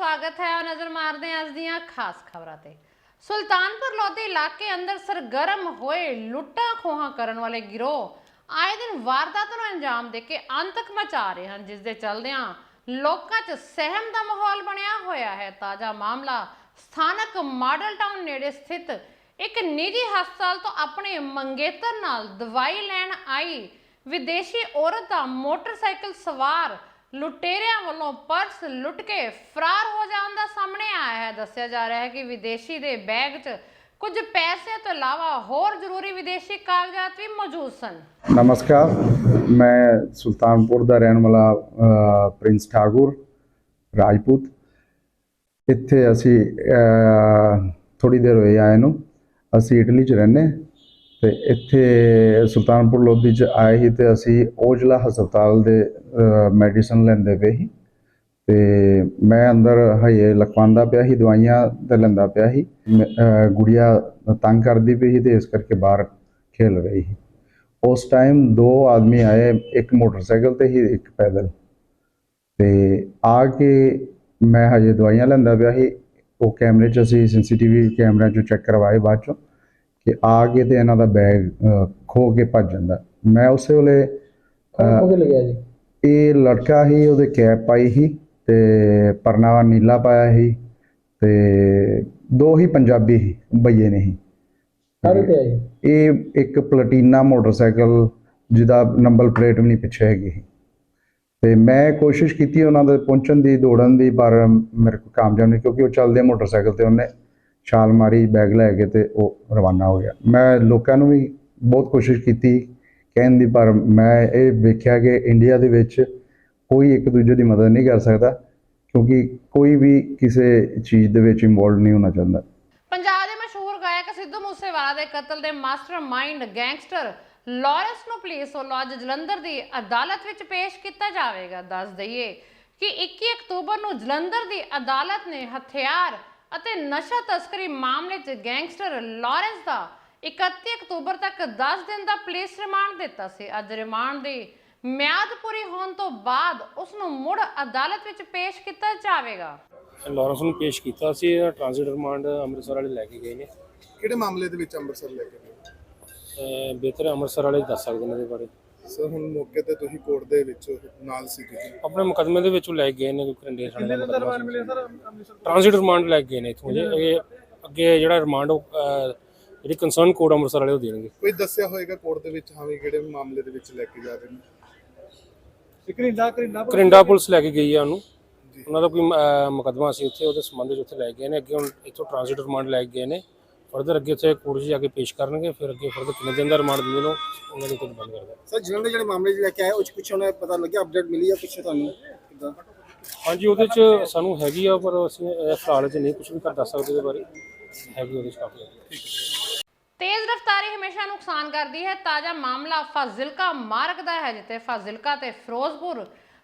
स्वागत है और नजर मारते हैं अज दियां खास खबरां ते। सुल्तानपुर लोधी इलाके अंदर सरगर्म होए लुट्टा खोहां करन वाले गिरोह आए दिन वारदात नूं अंजाम दे के आतंक मचा रहे हैं, जिस दे चलदियां लोकां 'च सहम दा माहौल बनया होया है। ताजा मामला स्थानक मॉडल टाउन नेड़े स्थित एक निजी हस्पताल तो अपने मंगेतर नाल दवाई लैण आई विदेशी औरत दा मोटरसाइकिल सवार लुटेरियां वालों पर्स लुट के फरार हो जाने का सामने आया है। दस्सिया जा रहा है कि विदेशी दे बैग च कुछ पैसे तो इलावा होर जरूरी विदेशी कागजात भी मौजूद सन। नमस्कार, मैं सुल्तानपुर का रहने वाला प्रिंस ठाकुर राजपूत। इत्थे असी थोड़ी देर होई आए नूं, असी इटली च रहने ते इत्थे सुल्तानपुर लोधी च आए ही ते असी ओजला हस्पताल दे मैडिसन लैंदे पे ही ते मैं अंदर हजे लखवांदा पिया ही, दवाइयां ते लैंदा पिया ही। गुड़िया तंग करदी पई ही ते इस करके बाहर खेल रही ही। उस टाइम दो आदमी आए, एक मोटरसाइकिल ते ही एक पैदल, ते आके मैं हजे दवाइयां लैंदा पिया ही। वो कैमरे च असी CCTV कैमरे चों चैक करवाए बाद चों कि आ के ते इन्हां दा बैग खो के भज जांदा। मैं उस वेले ये लड़का ही, उहदे कैप पाई ही ते परनावा नीला पाया ही ते दो ही पंजाबी ही, भईए नहीं। ये एक प्लेटिना मोटरसाइकिल जिहदा नंबर प्लेट भी नहीं पिछे हैगी ही। ते मैं कोशिश की उन्हां दे पहुंचण दी, दौड़न दी, पर मेरे को कामयाब नहीं, क्योंकि वो चलदे मोटरसाइकिल ते उन्हें छाल मारी, बैग लैके ते वो रवाना हो गया। मैं लोगों भी बहुत कोशिश की कहने दी, पर मैं ये वेख्या कि इंडिया दे विच कोई एक दूजे की मदद नहीं कर सकता, क्योंकि कोई भी किसी चीज़ दे विच इन्वॉल्व नहीं होना चाहता। पंजाब दे मशहूर गायक सिद्धू मूसेवाला दे कतल दे मास्टरमाइंड गैंगस्टर लॉरेंस नूं पुलिस वालों अज जलंधर दी अदालत विच पेश किया जाएगा। दस दईए कि 21 अक्तूबर नूं जलंधर दी अदालत ने हथियार ਅਤੇ ਨਸ਼ਾ ਤਸਕਰੀ ਮਾਮਲੇ 'ਚ ਗੈਂਗਸਟਰ ਲਾਰੈਂਸ ਦਾ 31 ਅਕਤੂਬਰ ਤੱਕ 10 ਦਿਨ ਦਾ ਪੁਲਿਸ ਰਿਮਾਂਡ ਦਿੱਤਾ ਸੀ। ਅੱਜ ਰਿਮਾਂਡ ਦੀ ਮਿਆਦ ਪੂਰੀ ਹੋਣ ਤੋਂ ਬਾਅਦ ਉਸ ਨੂੰ ਮੁੜ ਅਦਾਲਤ ਵਿੱਚ ਪੇਸ਼ ਕੀਤਾ ਜਾਵੇਗਾ। ਲਾਰੈਂਸ ਨੂੰ ਪੇਸ਼ ਕੀਤਾ ਸੀ, ਟ੍ਰਾਂਜ਼ਿਟ ਰਿਮਾਂਡ ਅੰਮ੍ਰਿਤਸਰ ਵਾਲੇ ਲੈ ਕੇ ਗਏ ਨੇ। ਕਿਹੜੇ ਮਾਮਲੇ ਦੇ ਵਿੱਚ ਅੰਮ੍ਰਿਤਸਰ ਲੈ ਕੇ ਗਏ? ਬਿਹਤਰ ਅੰਮ੍ਰਿਤਸਰ ਵਾਲੇ ਦੱਸ ਸਕਦੇ ਨੇ ਇਹਦੇ ਬਾਰੇ। ਸਰ ਹੁਣ ਮੌਕੇ ਤੇ ਤੁਸੀਂ ਕੋਰਟ ਦੇ ਵਿੱਚ ਨਾਲ ਸੀਗੇ, ਆਪਣੇ ਮੁਕੱਦਮੇ ਦੇ ਵਿੱਚੋਂ ਲੈ ਗਏ ਨੇ, ਕਰਿੰਡੇ ਥਾਣੇ ਦਾ ਟ੍ਰਾਂਜ਼ਿਟ ਰਿਮਾਂਡ ਲੈ ਕੇ ਗਏ ਨੇ ਇੱਥੋਂ। ਇਹ ਅੱਗੇ ਜਿਹੜਾ ਰਿਮਾਂਡ ਉਹ ਜਿਹੜੀ ਕੰਸਰਨ ਕੋਰਟ ਅੰਮ੍ਰਿਤਸਰ ਵਾਲੇ ਉਹ ਦੇਣਗੇ। ਕੋਈ ਦੱਸਿਆ ਹੋਏਗਾ ਕੋਰਟ ਦੇ ਵਿੱਚ ਹਾਂ ਵੀ ਕਿਹੜੇ ਮਾਮਲੇ ਦੇ ਵਿੱਚ ਲੈ ਕੇ ਜਾ ਰਹੇ ਨੇ? ਕਰਿੰਡਾ ਪੁਲਿਸ ਲੈ ਕੇ ਗਈ ਆ ਉਹਨੂੰ, ਉਹਨਾਂ ਦਾ ਕੋਈ ਮੁਕੱਦਮਾ ਸੀ ਉੱਥੇ, ਉਹਦੇ ਸੰਬੰਧ ਵਿੱਚ ਉੱਥੇ ਲੈ ਗਏ ਨੇ। ਅੱਗੇ ਹੁਣ ਇੱਥੋਂ ਟ੍ਰਾਂਜ਼ਿਟ ਰਿਮਾਂਡ ਲੈ ਕੇ ਗਏ ਨੇ, ਫਰਦਰ ਅੱਗੇ ਉੱਥੇ ਕੋਰਟ 'ਚ ਜਾ ਕੇ ਪੇਸ਼ ਕਰਨਗੇ। ਫਿਰ ਅੱਗੇ ਫਰਦਰ ਕਿੰਨੇ ਦਿਨ ਦਾ ਰਿਮਾਂਡ ਦਿੰਦੇ ਨੇ ਉਹਨਾਂ ਦੇ ਉੱਤੇ ਡਿਪੈਂਡ ਕਰਦਾ। ਸਰ ਜਿਹਨਾਂ ਦੇ ਜਿਹੜੇ ਮਾਮਲੇ ਲੈ ਕੇ ਆਏ ਉਹ 'ਚ ਕੁਛ ਉਹਨੇ ਪਤਾ ਲੱਗਿਆ, ਅਪਡੇਟ ਮਿਲੀ ਆ ਕੁਛ ਤੁਹਾਨੂੰ ਕਿੱਦਾਂ? ਹਾਂਜੀ, ਉਹਦੇ 'ਚ ਸਾਨੂੰ ਹੈਗੀ ਆ, ਪਰ ਅਸੀਂ ਫਿਲਹਾਲ 'ਚ ਨਹੀਂ ਕੁਛ ਵੀ ਕਰ ਦੱਸ ਸਕਦੇ ਉਹਦੇ ਬਾਰੇ। ਹੈਗੀ ਉਹਦੇ 'ਚ ਕਾਫੀ। तेज रफ्तारी हमेशा नुकसान करती है। ताजा मामला फाजिलका मार्ग का है, जिते फाजिलका ते फिरोजपुर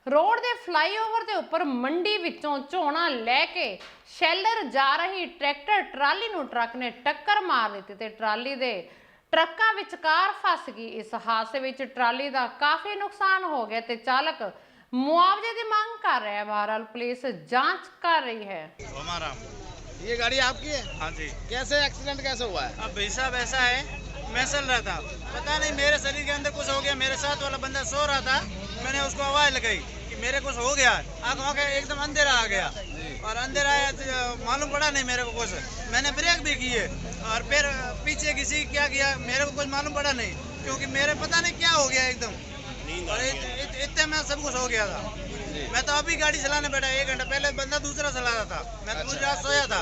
रोड के फ्लाईओवर के उपर मंडी विचों झोना लैके शैलर जा रही ट्रैक्टर ट्राली नूं ट्रक ने टक्कर मार दी ते ट्राली दे ट्रक्कां विचकार फस गई। इस हादसे विच ट्राली का काफ़ी नुकसान हो गया ते चालक मुआवजे की मांग कर रहा है। बहरहाल पुलिस जांच कर रही है। ये गाड़ी आपकी है? हाँ जी। कैसे एक्सीडेंट कैसे हुआ है? अब भाई साहब ऐसा है, मैं चल रहा था, पता नहीं मेरे शरीर के अंदर कुछ हो गया। मेरे साथ वाला बंदा सो रहा था, मैंने उसको आवाज़ लगाई कि मेरे कुछ हो गया। आँखों के एकदम अंधेरा आ गया, और अंधेरा आया तो मालूम पड़ा नहीं मेरे को कुछ। मैंने ब्रेक भी किए और फिर पीछे किसी क्या किया मेरे को कुछ मालूम पड़ा नहीं, क्योंकि मेरे पता नहीं क्या हो गया एकदम, और इतने में सब कुछ हो गया था। मैं तो अभी गाड़ी चलाने बैठा, 1 घंटा पहले बंदा दूसरा चला रहा था, मैं पूरी रात सोया था।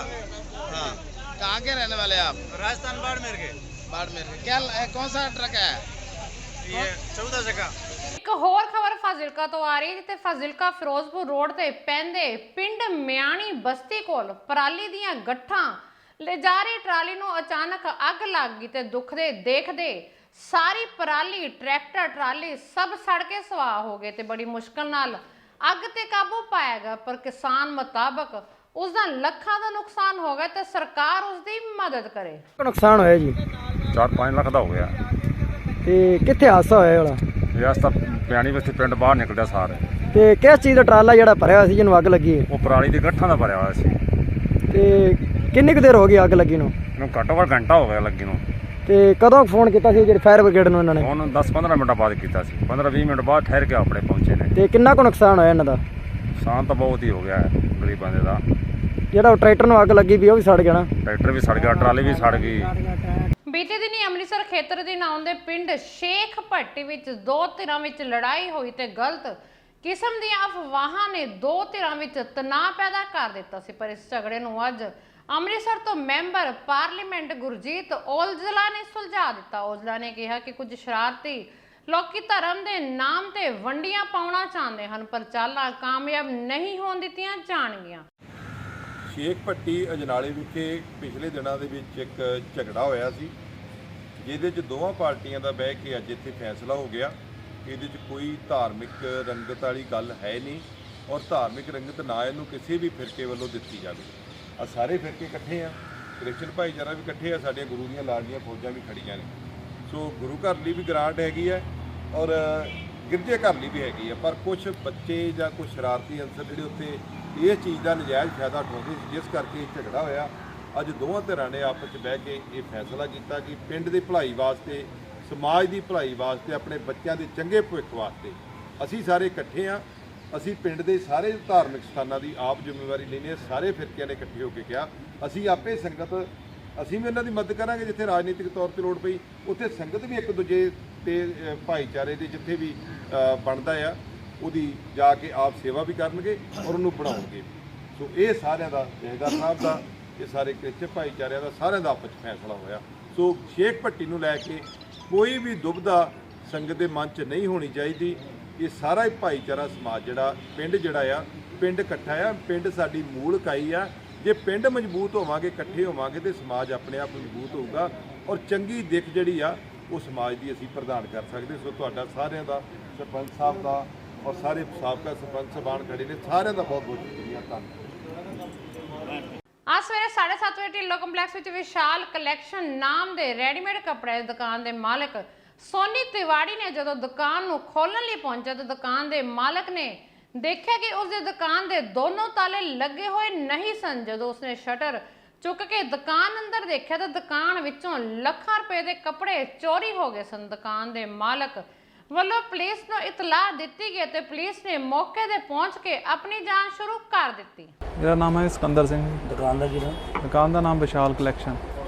हाँ। कहाँ के रहने वाले आप? राजस्थान बाड़मेर के। बाड़मेर के। क्या कौन सा ट्रक है? ये 14 चक्का। एक होर खबर फाजिलका तो आ रही है, जिते फाजिलका फिरोजपुर रोड ते पैंदे पिंड मियाणी बस्ती कोल पराली दीयां गट्ठां ले जा रही ट्राली नूं अचानक अग लग गई ते दुख दे देखदे सारी पराली ट्रैक्टर ट्राली सब सड़ के सवाह हो गए ते बड़ी मुश्किल नाल अग ते काबू पाया गया। पर किसान मुताबक उसका ਲੱਖਾਂ ਦਾ नुकसान हो गया तो सरकार उसकी मदद करे। नुकसान होया जी 4-5 ਲੱਖ ਦਾ ਹੋ ਗਿਆ। ਤੇ ਕਿੱਥੇ ਹਾਦਸਾ ਹੋਇਆ ਵਾਲਾ? ਇਹ ਅਸਤਾ ਪਿਆਣੀ ਬਸਤੀ ਪਿੰਡ ਬਾਹਰ ਨਿਕਲਦਾ ਸਾਰ ਤੇ ਕਿਸ ਚੀਜ਼ ਦਾ ਟਰਾਲਾ ਜਿਹੜਾ ਭਰਿਆ ਹੋਇਆ ਸੀ ਜਿਹਨੂੰ ਅੱਗ ਲੱਗੀ ਹੈ? ਉਹ ਪਰਾਲੀ ਦੇ ਗੱਠਾਂ ਦਾ ਭਰਿਆ ਹੋਇਆ ਸੀ। ਤੇ ਕਿੰਨੀ ਕੁ ਦੇਰ ਹੋ ਗਈ ਅੱਗ ਲੱਗੀ ਨੂੰ? ਇਹਨੂੰ ਘੱਟੋ ਘੱਟ ਘੰਟਾ ਹੋ ਗਿਆ ਲੱਗੀ ਨੂੰ। ਤੇ ਕਦੋਂ ਫੋਨ ਕੀਤਾ ਸੀ ਜਿਹੜੇ ਫਾਇਰ ਬ੍ਰਿਗੇਡ ਨੂੰ ਇਹਨਾਂ ਨੇ? ਹੁਣ 10-15 ਮਿੰਟ ਬਾਅਦ ਕੀਤਾ ਸੀ। 15-20 ਮਿੰਟ ਬਾਅਦ ਠਹਿਰ ਕੇ ਆਪਣੇ ਪਹੁੰਚੇ ਨੇ। ਤੇ ਕਿੰਨਾ ਕੁ ਨੁਕਸਾਨ ਹੋਇਆ ਇਹਨਾਂ ਦਾ? ਨੁਕਸਾਨ ਤਾਂ ਬਹੁਤ ਹੀ ਹੋ ਗਿਆ ਹੈ ਗਰੀਬ ਬੰਦੇ ਦਾ। ਜਿਹੜਾ ਉਹ ਟਰੈਕਟਰ ਨੂੰ ਅੱਗ ਲੱਗੀ ਵੀ ਉਹ ਵੀ ਸੜ ਗਿਆ ਨਾ? ਟਰੈਕਟਰ ਵੀ ਸੜ ਗਿਆ, ਟਰਾਲੀ ਵੀ ਸੜ ਗਈ। ਬੀਤੇ ਦਿਨੀ ਅੰਮ੍ਰਿਤਸਰ ਖੇਤਰ ਦੇ ਨਾਂ ਦੇ ਪਿੰਡ ਸ਼ੇਖ ਭੱਟੀ ਵਿੱਚ ਦੋ ਧਿਰਾਂ ਵਿੱਚ ਲੜਾਈ ਹੋਈ ਤੇ ਗਲਤ ਕਿਸਮ ਦੀਆਂ ਅਫਵਾਹਾਂ ਨੇ ਦੋ ਧਿਰਾਂ ਵਿੱਚ ਤਣਾਅ ਪੈਦਾ ਕਰ ਦਿੱਤਾ ਸੀ। ਪਰ ਇਸ ਝਗੜੇ ਨੂੰ ਅੱਜ ਅੰਮ੍ਰਿਤਸਰ ਤੋਂ ਮੈਂਬਰ ਪਾਰਲੀਮੈਂਟ ਗੁਰਜੀਤ ਔਜਲਾ ਨੇ ਸੁਲਝਾ ਦਿੱਤਾ। ਔਜਲਾ ਨੇ ਕਿਹਾ ਕਿ ਕੁਝ ਸ਼ਰਾਰਤੀ ਲੋਕੀ ਧਰਮ ਦੇ ਨਾਮ ਤੇ ਵੰਡੀਆਂ ਪਾਉਣਾ ਚਾਹੁੰਦੇ ਹਨ, ਪਰ ਚਾਲਾਂ ਕਾਮਯਾਬ ਨਹੀਂ ਹੋਣ ਦਿੱਤੀਆਂ ਜਾਣਗੀਆਂ। ਸ਼ੇਖ ਭੱਟੀ ਅਜਨਾਲੇ ਵਿਖੇ ਪਿਛਲੇ ਦਿਨਾਂ ਦੇ ਵਿੱਚ ਇੱਕ ਝਗੜਾ ਹੋਇਆ ਸੀ, ਜਿਹਦੇ 'ਚ ਦੋਵਾਂ ਪਾਰਟੀਆਂ ਦਾ ਬਹਿ ਕੇ ਅੱਜ ਇੱਥੇ ਫੈਸਲਾ ਹੋ ਗਿਆ। ਇਹਦੇ 'ਚ ਕੋਈ ਧਾਰਮਿਕ ਰੰਗਤ ਵਾਲੀ ਗੱਲ ਹੈ ਨਹੀਂ ਔਰ ਧਾਰਮਿਕ ਰੰਗਤ ਨਾ ਇਹਨੂੰ ਕਿਸੇ ਵੀ ਫਿਰਕੇ ਵੱਲੋਂ ਦਿੱਤੀ ਜਾਵੇ। ਆ ਸਾਰੇ ਫਿਰਕੇ ਇਕੱਠੇ ਆ, ਕ੍ਰਿਸਚਨ ਭਾਈਚਾਰਾ ਵੀ ਇਕੱਠੇ ਆ, ਸਾਡੀਆਂ ਗੁਰੂ ਦੀਆਂ ਲਾਡਲੀਆਂ ਫੌਜਾਂ ਵੀ ਖੜੀਆਂ ਨੇ। ਸੋ ਗੁਰੂ ਘਰ ਲਈ ਵੀ ਗ੍ਰਾਂਟ ਹੈਗੀ ਹੈ ਔਰ ਗਿਰਜੇ ਘਰ ਲਈ ਵੀ ਹੈਗੀ ਹੈ, ਪਰ ਕੁਝ ਬੱਚੇ ਜਾਂ ਕੁਝ ਸ਼ਰਾਰਤੀ ਅੰਸਰ ਜਿਹੜੇ ਉੱਥੇ ਇਸ ਚੀਜ਼ ਦਾ ਨਜਾਇਜ਼ ਫਾਇਦਾ ਉਠਾਉਂਦੇ ਸੀ, ਜਿਸ ਕਰਕੇ ਇਹ ਝਗੜਾ ਹੋਇਆ। ਅੱਜ ਦੋਵਾਂ ਧਿਰਾਂ ਨੇ ਆਪਸ 'ਚ ਬਹਿ ਕੇ ਇਹ ਫੈਸਲਾ ਕੀਤਾ ਕਿ ਪਿੰਡ ਦੀ ਭਲਾਈ ਵਾਸਤੇ, ਸਮਾਜ ਦੀ ਭਲਾਈ ਵਾਸਤੇ, ਆਪਣੇ ਬੱਚਿਆਂ ਦੇ ਚੰਗੇ ਭਵਿੱਖ ਵਾਸਤੇ ਅਸੀਂ ਸਾਰੇ ਇਕੱਠੇ ਹਾਂ। ਅਸੀਂ ਪਿੰਡ ਦੇ ਸਾਰੇ ਧਾਰਮਿਕ ਸਥਾਨਾਂ ਦੀ ਆਪ ਜ਼ਿੰਮੇਵਾਰੀ ਲੈਣੀ। ਸਾਰੇ ਫਿਰਕਿਆਂ ਨੇ ਇਕੱਠੇ ਹੋ ਕੇ ਕਿਹਾ ਅਸੀਂ ਆਪੇ ਸੰਗਤ, ਅਸੀਂ ਵੀ ਇਹਨਾਂ ਦੀ ਮਦਦ ਕਰਾਂਗੇ ਜਿੱਥੇ ਰਾਜਨੀਤਿਕ ਤੌਰ ਤੇ ਲੋੜ ਪਈ, ਉੱਥੇ ਸੰਗਤ ਵੀ ਇੱਕ ਦੂਜੇ ਤੇ ਭਾਈਚਾਰੇ ਦੇ ਜਿੱਥੇ ਵੀ ਬਣਦਾ ਆ ਉਹਦੀ ਜਾ ਕੇ ਆਪ ਸੇਵਾ ਵੀ ਕਰਨਗੇ ਔਰ ਉਹਨੂੰ ਬਣਾਉਣਗੇ। ਸੋ ਇਹ ਸਾਰਿਆਂ ਦਾ, ਜਥੇਦਾਰ ਸਾਹਿਬ ਦਾ, ਇਹ ਸਾਰੇ ਕ੍ਰਿਸਚਨ ਭਾਈਚਾਰਿਆਂ ਦਾ, ਸਾਰਿਆਂ ਦਾ ਆਪਸ 'ਚ ਫੈਸਲਾ ਹੋਇਆ। ਸੋ ਸ਼ੇਖ ਭੱਟੀ ਨੂੰ ਲੈ ਕੇ ਕੋਈ ਵੀ ਦੁਬਿਧਾ ਸੰਗਤ ਦੇ ਮਨ 'ਚ ਨਹੀਂ ਹੋਣੀ ਚਾਹੀਦੀ। ਇਹ ਸਾਰਾ ਹੀ ਭਾਈਚਾਰਾ ਸਮਾਜ ਜਿਹੜਾ ਪਿੰਡ ਜਿਹੜਾ ਆ, ਪਿੰਡ ਇਕੱਠਾ ਆ, ਪਿੰਡ ਸਾਡੀ ਮੂਲ ਇਕਾਈ ਆ। ਜੇ ਪਿੰਡ ਮਜ਼ਬੂਤ ਹੋਵਾਂਗੇ, ਇਕੱਠੇ ਹੋਵਾਂਗੇ ਤੇ ਸਮਾਜ ਆਪਣੇ ਆਪ ਮਜ਼ਬੂਤ ਹੋਊਗਾ ਔਰ ਚੰਗੀ ਦਿੱਖ ਜਿਹੜੀ ਆ ਉਹ ਸਮਾਜ ਦੀ ਅਸੀਂ ਪ੍ਰਦਾਨ ਕਰ ਸਕਦੇ। ਸੋ ਤੁਹਾਡਾ ਸਾਰਿਆਂ ਦਾ, ਸਰਪੰਚ ਸਾਹਿਬ ਦਾ ਔਰ ਸਾਰੇ ਸਾਬਕਾ ਸਰਪੰਚ ਸਾਹਿਬਾਨ ਖੜੇ ਨੇ, ਸਾਰਿਆਂ ਦਾ ਬਹੁਤ ਬਹੁਤ ਸ਼ੁਕਰੀਆ, ਧੰਨਵਾਦ। ਅੱਜ ਸਵੇਰੇ 7:30 ਵਜੇ ਢਿੱਲੋਂ ਕੰਪਲੈਕਸ ਵਿੱਚ ਵਿਸ਼ਾਲ ਕਲੈਕਸ਼ਨ ਨਾਮ ਦੇ ਰੈਡੀਮੇਡ ਕੱਪੜੇ ਦੀ ਦੁਕਾਨ ਦੇ ਮਾਲਕ ਸੋਨੀ ਤਿਵਾੜੀ ਨੇ ਜਦੋਂ ਦੁਕਾਨ ਨੂੰ ਖੋਲ੍ਹਣ ਲਈ ਪਹੁੰਚਿਆ ਤਾਂ ਦੁਕਾਨ ਦੇ ਮਾਲਕ ਨੇ ਦੇਖਿਆ ਕਿ ਉਸ ਦੀ ਦੁਕਾਨ ਦੇ ਦੋਨੋਂ ਤਾਲੇ ਲੱਗੇ ਹੋਏ ਨਹੀਂ ਸਨ। ਜਦੋਂ ਉਸਨੇ ਸ਼ਟਰ ਚੁੱਕ ਕੇ ਦੁਕਾਨ ਅੰਦਰ ਦੇਖਿਆ ਤਾਂ ਦੁਕਾਨ ਵਿੱਚੋਂ ਲੱਖਾਂ ਰੁਪਏ ਦੇ ਕੱਪੜੇ ਚੋਰੀ ਹੋ ਗਏ ਸਨ। ਦੁਕਾਨ ਦੇ ਮਾਲਕ ਵੱਲੋਂ ਪੁਲਿਸ ਨੂੰ ਇਤਲਾਹ ਦਿੱਤੀ ਗਈ ਤੇ ਪੁਲਿਸ ਨੇ ਮੌਕੇ ਤੇ ਪਹੁੰਚ ਕੇ ਆਪਣੀ ਜਾਂਚ ਸ਼ੁਰੂ ਕਰ ਦਿੱਤੀ। ਮੇਰਾ ਨਾਮ ਹੈ ਸਿਕੰਦਰ ਸਿੰਘ। ਦੁਕਾਨ ਦਾ ਕੀ ਨਾਮ? ਦੁਕਾਨ ਦਾ ਨਾਮ ਵਿਸ਼ਾਲ ਕਲੈਕਸ਼ਨ।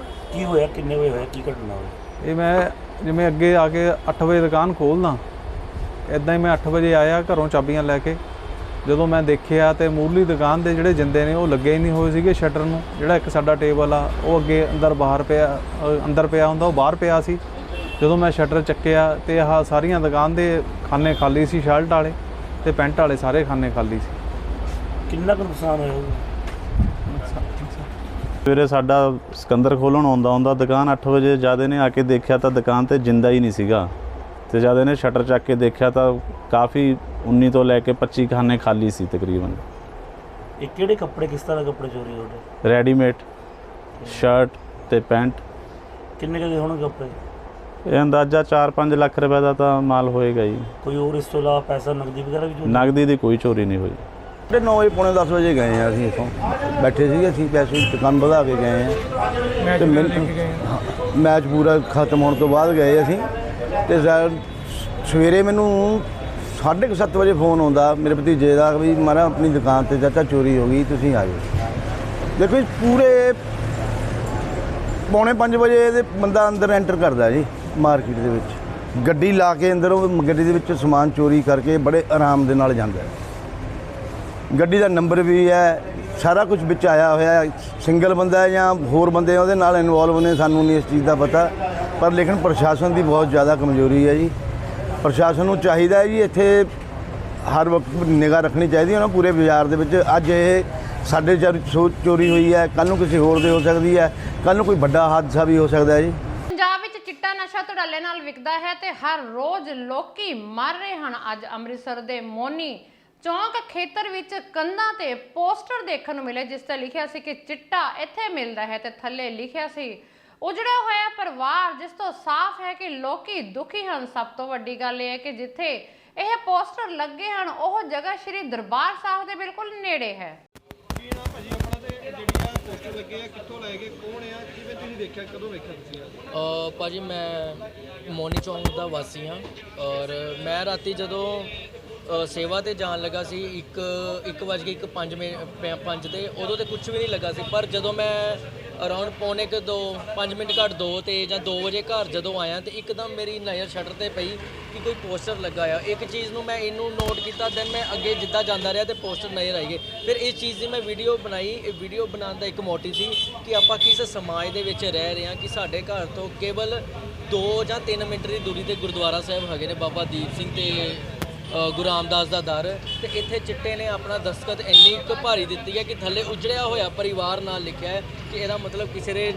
ਕੀ ਹੋਇਆ, ਕਿੰਨੇ ਵਜੇ ਹੋਇਆ, ਕੀ ਘਟਨਾ ਹੋਈ? ਇਹ ਮੈਂ ਜਿਵੇਂ ਅੱਗੇ ਆ ਕੇ 8 ਵਜੇ ਦੁਕਾਨ ਖੋਲ੍ਹਦਾ, ਇੱਦਾਂ ਹੀ ਮੈਂ 8 ਵਜੇ ਆਇਆ ਘਰੋਂ ਚਾਬੀਆਂ ਲੈ ਕੇ। ਜਦੋਂ ਮੈਂ ਦੇਖਿਆ ਤੇ ਮੂਰਲੀ ਦੁਕਾਨ ਦੇ ਜਿਹੜੇ ਜਿੰਦੇ ਨੇ ਉਹ ਲੱਗੇ ਹੀ ਨਹੀਂ ਹੋਏ ਸੀਗੇ ਸ਼ਟਰ ਨੂੰ। ਜਿਹੜਾ ਇੱਕ ਸਾਡਾ ਟੇਬਲ ਆ ਉਹ ਅੱਗੇ ਅੰਦਰ ਪਿਆ ਹੁੰਦਾ, ਉਹ ਬਾਹਰ ਪਿਆ ਸੀ। ਜਦੋਂ ਮੈਂ ਸ਼ਟਰ ਚੱਕਿਆ ਤੇ ਆਹ ਸਾਰੀਆਂ ਦੁਕਾਨ ਦੇ ਖਾਨੇ ਖਾਲੀ ਸੀ, ਸ਼ਰਟ ਵਾਲੇ ਤੇ ਪੈਂਟ ਵਾਲੇ ਸਾਰੇ ਖਾਨੇ ਖਾਲੀ ਸੀ। ਕਿੰਨਾ ਕੁ ਨੁਕਸਾਨ ਹੋਇਆ? ਸਵੇਰੇ ਸਾਡਾ ਸਿਕੰਦਰ ਖੋਲ੍ਹਣ ਆਉਂਦਾ ਦੁਕਾਨ 8 ਵਜੇ ਜਿਆਦੇ ਨੇ ਆ ਕੇ ਦੇਖਿਆ ਤਾਂ ਦੁਕਾਨ ਤੇ ਜਿੰਦਾ ਹੀ ਨਹੀਂ ਸੀਗਾ ਤੇ ਜਿਆਦੇ ਨੇ ਸ਼ਟਰ ਚੱਕ ਕੇ ਦੇਖਿਆ ਤਾਂ ਕਾਫੀ 19 ਤੋਂ ਲੈ ਕੇ 25 ਖਾਨੇ ਖਾਲੀ ਸੀ ਤਕਰੀਬਨ। ਇਹ ਕਿਹੜੇ ਕੱਪੜੇ, ਕਿਸ ਤਰ੍ਹਾਂ ਦੇ ਕੱਪੜੇ ਚੋਰੀ ਹੋ ਗਏ? ਰੈਡੀਮੇਡ ਸ਼ਰਟ ਤੇ ਪੈਂਟ। ਕਿੰਨੇ ਕੁ ਦੇ ਹੋਣਗੇ ਕੱਪੜੇ? ਇਹ ਅੰਦਾਜ਼ਾ 4-5 ਲੱਖ ਰੁਪਏ ਦਾ ਤਾਂ ਮਾਲ ਹੋਏਗਾ ਜੀ। ਕੋਈ ਹੋਰ ਇਸ ਤੋਂ ਇਲਾਵਾ ਪੈਸਾ, ਨਕਦੀ ਵਗੈਰਾ ਵੀ ਚੋਰੀ? ਨਕਦੀ ਦੀ ਕੋਈ ਚੋਰੀ ਨਹੀਂ ਹੋਈ। 9 ਪੌਣੇ 10 ਵਜੇ ਗਏ ਆ ਅਸੀਂ ਇੱਥੋਂ, ਬੈਠੇ ਸੀਗੇ ਅਸੀਂ, ਪੈਸੇ ਦੁਕਾਨ ਵਧਾ ਕੇ ਗਏ ਆ ਤੇ ਮੈਚ ਪੂਰਾ ਖਤਮ ਹੋਣ ਤੋਂ ਬਾਅਦ ਗਏ ਅਸੀਂ। ਤੇ ਸਵੇਰੇ ਮੈਨੂੰ 7:30 ਵਜੇ ਫੋਨ ਆਉਂਦਾ ਮੇਰੇ ਭਤੀਜੇ ਦਾ ਵੀ ਮਾਰਾ ਆਪਣੀ ਦੁਕਾਨ ਤੇ ਚਾਚਾ ਚੋਰੀ ਹੋ ਗਈ, ਤੁਸੀਂ ਆ ਜਾਓ। ਦੇਖੋ ਪੂਰੇ ਪੌਣੇ 5 ਵਜੇ ਦੇ ਬੰਦਾ ਅੰਦਰ ਐਂਟਰ ਕਰਦਾ ਜੀ ਮਾਰਕੀਟ ਦੇ ਵਿੱਚ, ਗੱਡੀ ਲਾ ਕੇ ਅੰਦਰ ਉਹ ਗੱਡੀ ਦੇ ਵਿੱਚ ਸਮਾਨ ਚੋਰੀ ਕਰਕੇ ਬੜੇ ਆਰਾਮ ਦੇ ਨਾਲ ਜਾਂਦਾ। ਗੱਡੀ ਦਾ ਨੰਬਰ ਵੀ ਹੈ, ਸਾਰਾ ਕੁਝ ਵਿੱਚ ਆਇਆ ਹੋਇਆ। ਸਿੰਗਲ ਬੰਦਾ ਹੈ ਜਾਂ ਹੋਰ ਬੰਦੇ ਉਹਦੇ ਨਾਲ ਇਨਵੋਲਵ ਨੇ, ਸਾਨੂੰ ਨਹੀਂ ਇਸ ਚੀਜ਼ ਦਾ ਪਤਾ। ਪਰ ਲੇਕਿਨ ਪ੍ਰਸ਼ਾਸਨ ਦੀ ਬਹੁਤ ਜ਼ਿਆਦਾ ਕਮਜ਼ੋਰੀ ਹੈ ਜੀ। ਪ੍ਰਸ਼ਾਸਨ ਨੂੰ ਚਾਹੀਦਾ ਹੈ ਜੀ ਇੱਥੇ ਹਰ ਵਕਤ ਨਿਗਾਹ ਰੱਖਣੀ ਚਾਹੀਦੀ ਹੈ ਨਾ ਪੂਰੇ ਬਾਜ਼ਾਰ ਦੇ ਵਿੱਚ। ਅੱਜ ਇਹ ਸਾਡੇ ਚੋਰੀ ਹੋਈ ਹੈ, ਕੱਲ੍ਹ ਨੂੰ ਕਿਸੇ ਹੋਰ ਦੇ ਹੋ ਸਕਦੀ ਹੈ, ਕੱਲ੍ਹ ਨੂੰ ਕੋਈ ਵੱਡਾ ਹਾਦਸਾ ਵੀ ਹੋ ਸਕਦਾ ਹੈ ਜੀ। ਪੰਜਾਬ ਵਿੱਚ ਚਿੱਟਾ ਨਸ਼ਾ ਧੜੱਲੇ ਨਾਲ ਵਿਕਦਾ ਹੈ ਤੇ ਹਰ ਰੋਜ਼ ਲੋਕੀ ਮਰ ਰਹੇ ਹਨ। ਅੱਜ ਅੰਮ੍ਰਿਤਸਰ ਦੇ ਮੋਨੀ ਚੌਂਕ ਖੇਤਰ ਵਿੱਚ ਕੰਧਾਂ ਤੇ ਪੋਸਟਰ ਦੇਖਣ ਨੂੰ ਮਿਲੇ ਜਿਸ ਤੇ ਲਿਖਿਆ ਸੀ ਕਿ ਚਿੱਟਾ ਇੱਥੇ ਮਿਲਦਾ ਹੈ ਤੇ ਥੱਲੇ ਲਿਖਿਆ ਸੀ ਉਜੜਿਆ ਹੋਇਆ ਪਰਿਵਾਰ, ਜਿਸ ਤੋਂ ਸਾਫ਼ ਹੈ ਕਿ ਲੋਕੀ ਦੁਖੀ ਹਨ। ਸਭ ਤੋਂ ਵੱਡੀ ਗੱਲ ਇਹ ਹੈ ਕਿ ਜਿੱਥੇ ਇਹ ਪੋਸਟਰ ਲੱਗੇ ਹਨ ਉਹ ਜਗ੍ਹਾ ਸ਼੍ਰੀ ਦਰਬਾਰ ਸਾਹਿਬ ਦੇ ਬਿਲਕੁਲ ਨੇੜੇ ਹੈ। ਭਾਜੀ ਮੈਂ ਮੋਨੀ ਚੌਂਕ ਦਾ ਵਾਸੀ ਹਾਂ ਔਰ ਮੈਂ ਰਾਤੀ ਜਦੋਂ ਸੇਵਾ ਤੇ ਜਾਣ ਲੱਗਾ ਸੀ 1:05 ਤੇ ਉਦੋਂ ਤੇ ਕੁਝ ਵੀ ਨਹੀਂ ਲੱਗਾ ਸੀ, ਪਰ ਜਦੋਂ ਮੈਂ ਅਰਾਊਂਡ 5 ਮਿੰਟ ਘੱਟ 2 ਤੇ ਜਾਂ 2 ਵਜੇ ਘਰ ਜਦੋਂ ਆਇਆ ਤੇ ਇੱਕਦਮ ਮੇਰੀ ਨਜ਼ਰ ਸ਼ਟਰ ਤੇ ਪਈ ਕਿ ਕੋਈ ਪੋਸਟਰ ਲੱਗਾ ਆ। ਇੱਕ ਚੀਜ਼ ਨੂੰ ਮੈਂ ਇਹਨੂੰ ਨੋਟ ਕੀਤਾ, ਦੈਨ ਮੈਂ ਅੱਗੇ ਜਿੱਦਾਂ ਜਾਂਦਾ ਰਿਹਾ ਤੇ ਪੋਸਟਰ ਨਜ਼ਰ ਆਈ ਗਏ। ਫਿਰ ਇਸ ਚੀਜ਼ ਦੀ ਮੈਂ ਵੀਡੀਓ ਬਣਾਈ। ਇਹ ਵੀਡੀਓ ਬਣਾਉਣ ਦਾ ਇੱਕ ਮੋਟਿਵ ਸੀ ਕਿ ਆਪਾਂ ਕਿਸ ਸਮਾਜ ਦੇ ਵਿੱਚ ਰਹਿ ਰਹੇ ਹਾਂ ਕਿ ਸਾਡੇ ਘਰ ਤੋਂ ਕੇਵਲ 2 ਜਾਂ 3 ਮਿੰਟ ਦੀ ਦੂਰੀ ਤੇ ਗੁਰਦੁਆਰਾ ਸਾਹਿਬ ਹੈਗੇ ਨੇ ਬਾਬਾ ਦੀਪ ਸਿੰਘ ਤੇ ਗੁਰੂ ਰਾਮਦਾਸ ਦਾ ਦਰ, ਤੇ ਇੱਥੇ ਚਿੱਟੇ ਨੇ ਆਪਣਾ ਦਸਤਖਤ ਇੰਨੀ ਕੁ ਭਾਰੀ ਦਿੱਤੀ ਹੈ ਕਿ ਥੱਲੇ ਉਜੜਿਆ ਹੋਇਆ ਪਰਿਵਾਰ ਨਾਲ ਲਿਖਿਆ ਹੈ ਕਿ ਇਹਦਾ ਮਤਲਬ ਕਿਸੇ ਦੇ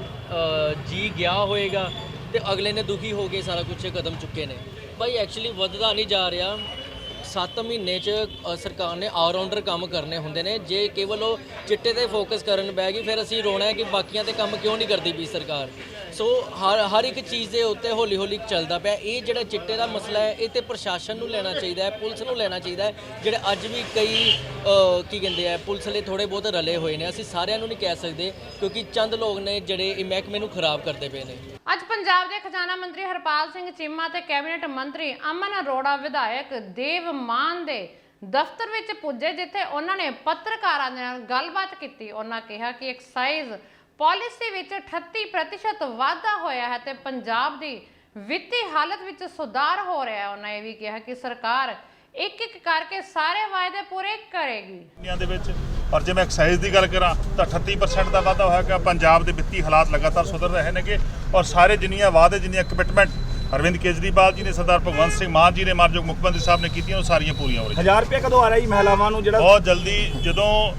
ਜੀ ਗਿਆ ਹੋਏਗਾ ਤੇ ਅਗਲੇ ਨੇ ਦੁਖੀ ਹੋ ਕੇ ਸਾਰਾ ਕੁਝ ਕਦਮ ਚੁੱਕੇ ਨੇ। ਭਾਈ ਐਕਚੁਅਲੀ ਵੱਧਦਾ ਨਹੀਂ ਜਾ ਰਿਹਾ। 7 ਮਹੀਨੇ 'ਚ ਸਰਕਾਰ ਨੇ ਆਲਰਾਊਂਡਰ ਕੰਮ ਕਰਨੇ ਹੁੰਦੇ ਨੇ। ਜੇ ਕੇਵਲ ਉਹ ਚਿੱਟੇ 'ਤੇ ਫੋਕਸ ਕਰਨ ਬਹਿ ਗਈ ਫਿਰ ਅਸੀਂ ਰੋਣਾ ਹੈ ਕਿ ਬਾਕੀਆਂ 'ਤੇ ਕੰਮ ਕਿਉਂ ਨਹੀਂ ਕਰਦੀ ਪਈ ਸਰਕਾਰ। ਸੋ ਹਰ ਇੱਕ ਚੀਜ਼ ਦੇ ਉੱਤੇ ਹੌਲੀ ਹੌਲੀ ਚੱਲਦਾ ਪਿਆ। ਇਹ ਜਿਹੜਾ ਚਿੱਟੇ ਦਾ ਮਸਲਾ ਹੈ ਇਹ ਤੇ ਪ੍ਰਸ਼ਾਸਨ ਨੂੰ ਲੈਣਾ ਚਾਹੀਦਾ ਹੈ, ਪੁਲਿਸ ਨੂੰ ਲੈਣਾ ਚਾਹੀਦਾ ਹੈ। ਜਿਹੜੇ ਅੱਜ ਵੀ ਕਈ ਕੀ ਕਹਿੰਦੇ ਆ ਪੁਲਿਸ ਲਈ ਥੋੜ੍ਹੇ ਬਹੁਤ ਰਲੇ ਹੋਏ ਨੇ, ਅਸੀਂ ਸਾਰਿਆਂ ਨੂੰ ਨਹੀਂ ਕਹਿ ਸਕਦੇ ਕਿਉਂਕਿ ਚੰਦ ਲੋਕ ਨੇ ਜਿਹੜੇ ਇਹ ਮਹਿਕਮੇ ਨੂੰ ਖਰਾਬ ਕਰਦੇ ਪਏ ਨੇ। ਅੱਜ ਪੰਜਾਬ ਦੇ ਖਜ਼ਾਨਾ ਮੰਤਰੀ ਹਰਪਾਲ ਸਿੰਘ ਚੀਮਾ ਤੇ ਕੈਬਨਿਟ ਮੰਤਰੀ ਅਮਨ ਅਰੋੜਾ ਵਿਧਾਇਕ ਦੇਵ ਮਾਨ ਦੇ ਦਫ਼ਤਰ ਵਿੱਚ ਪੁੱਜੇ, ਜਿੱਥੇ ਉਹਨਾਂ ਨੇ ਪੱਤਰਕਾਰਾਂ ਦੇ ਨਾਲ ਗੱਲਬਾਤ ਕੀਤੀ। ਉਹਨਾਂ ਕਿਹਾ ਕਿ ਐਕਸਾਈਜ਼ ਪਾਲਿਸੀ ਵਿੱਚ 38% ਵਾਧਾ ਹੋਇਆ ਹੈ ਤੇ ਪੰਜਾਬ ਦੀ ਵਿੱਤੀ ਹਾਲਤ ਵਿੱਚ ਸੁਧਾਰ ਹੋ ਰਿਹਾ ਹੈ। ਉਹਨਾਂ ਇਹ ਵੀ ਕਿਹਾ ਕਿ ਸਰਕਾਰ ਇੱਕ ਇੱਕ ਕਰਕੇ ਸਾਰੇ ਵਾਅਦੇ ਪੂਰੇ ਕਰੇਗੀ ਦੇ ਵਿੱਚ। ਔਰ ਜੇ ਮੈਂ ਐਕਸਾਈਜ਼ ਦੀ ਗੱਲ ਕਰਾਂ ਤਾਂ 38% ਦਾ ਵਾਧਾ ਹੋਇਆ ਕਿ ਪੰਜਾਬ ਦੇ ਵਿੱਤੀ ਹਾਲਾਤ ਲਗਾਤਾਰ ਸੁਧਰ ਰਹੇ ਨੇਗੇ ਔਰ ਸਾਰੇ ਜਿੰਨੀਆਂ ਵਾਅਦੇ ਜਿੰਨੀਆਂ ਕਮਿਟਮੈਂਟ ਅਰਵਿੰਦ ਕੇਜਰੀਵਾਲ ਜੀ ਨੇ, ਸਰਦਾਰ ਭਗਵੰਤ ਸਿੰਘ ਮਾਨ ਜੀ ਨੇ, ਮਾਨਯੋਗ ਮੁੱਖ ਮੰਤਰੀ ਸਾਹਿਬ ਨੇ ਕੀਤੀਆਂ ਉਹ ਸਾਰੀਆਂ ਪੂਰੀਆਂ ਹੋ ਰਹੀਆਂ। 1000 ਰੁਪਏ ਕਦੋਂ ਆ ਰਿਹਾ ਜੀ ਮਹਿਲਾਵਾਂ ਨੂੰ? ਜਿਹੜਾ ਬਹੁਤ ਜਲਦੀ, ਜਦੋਂ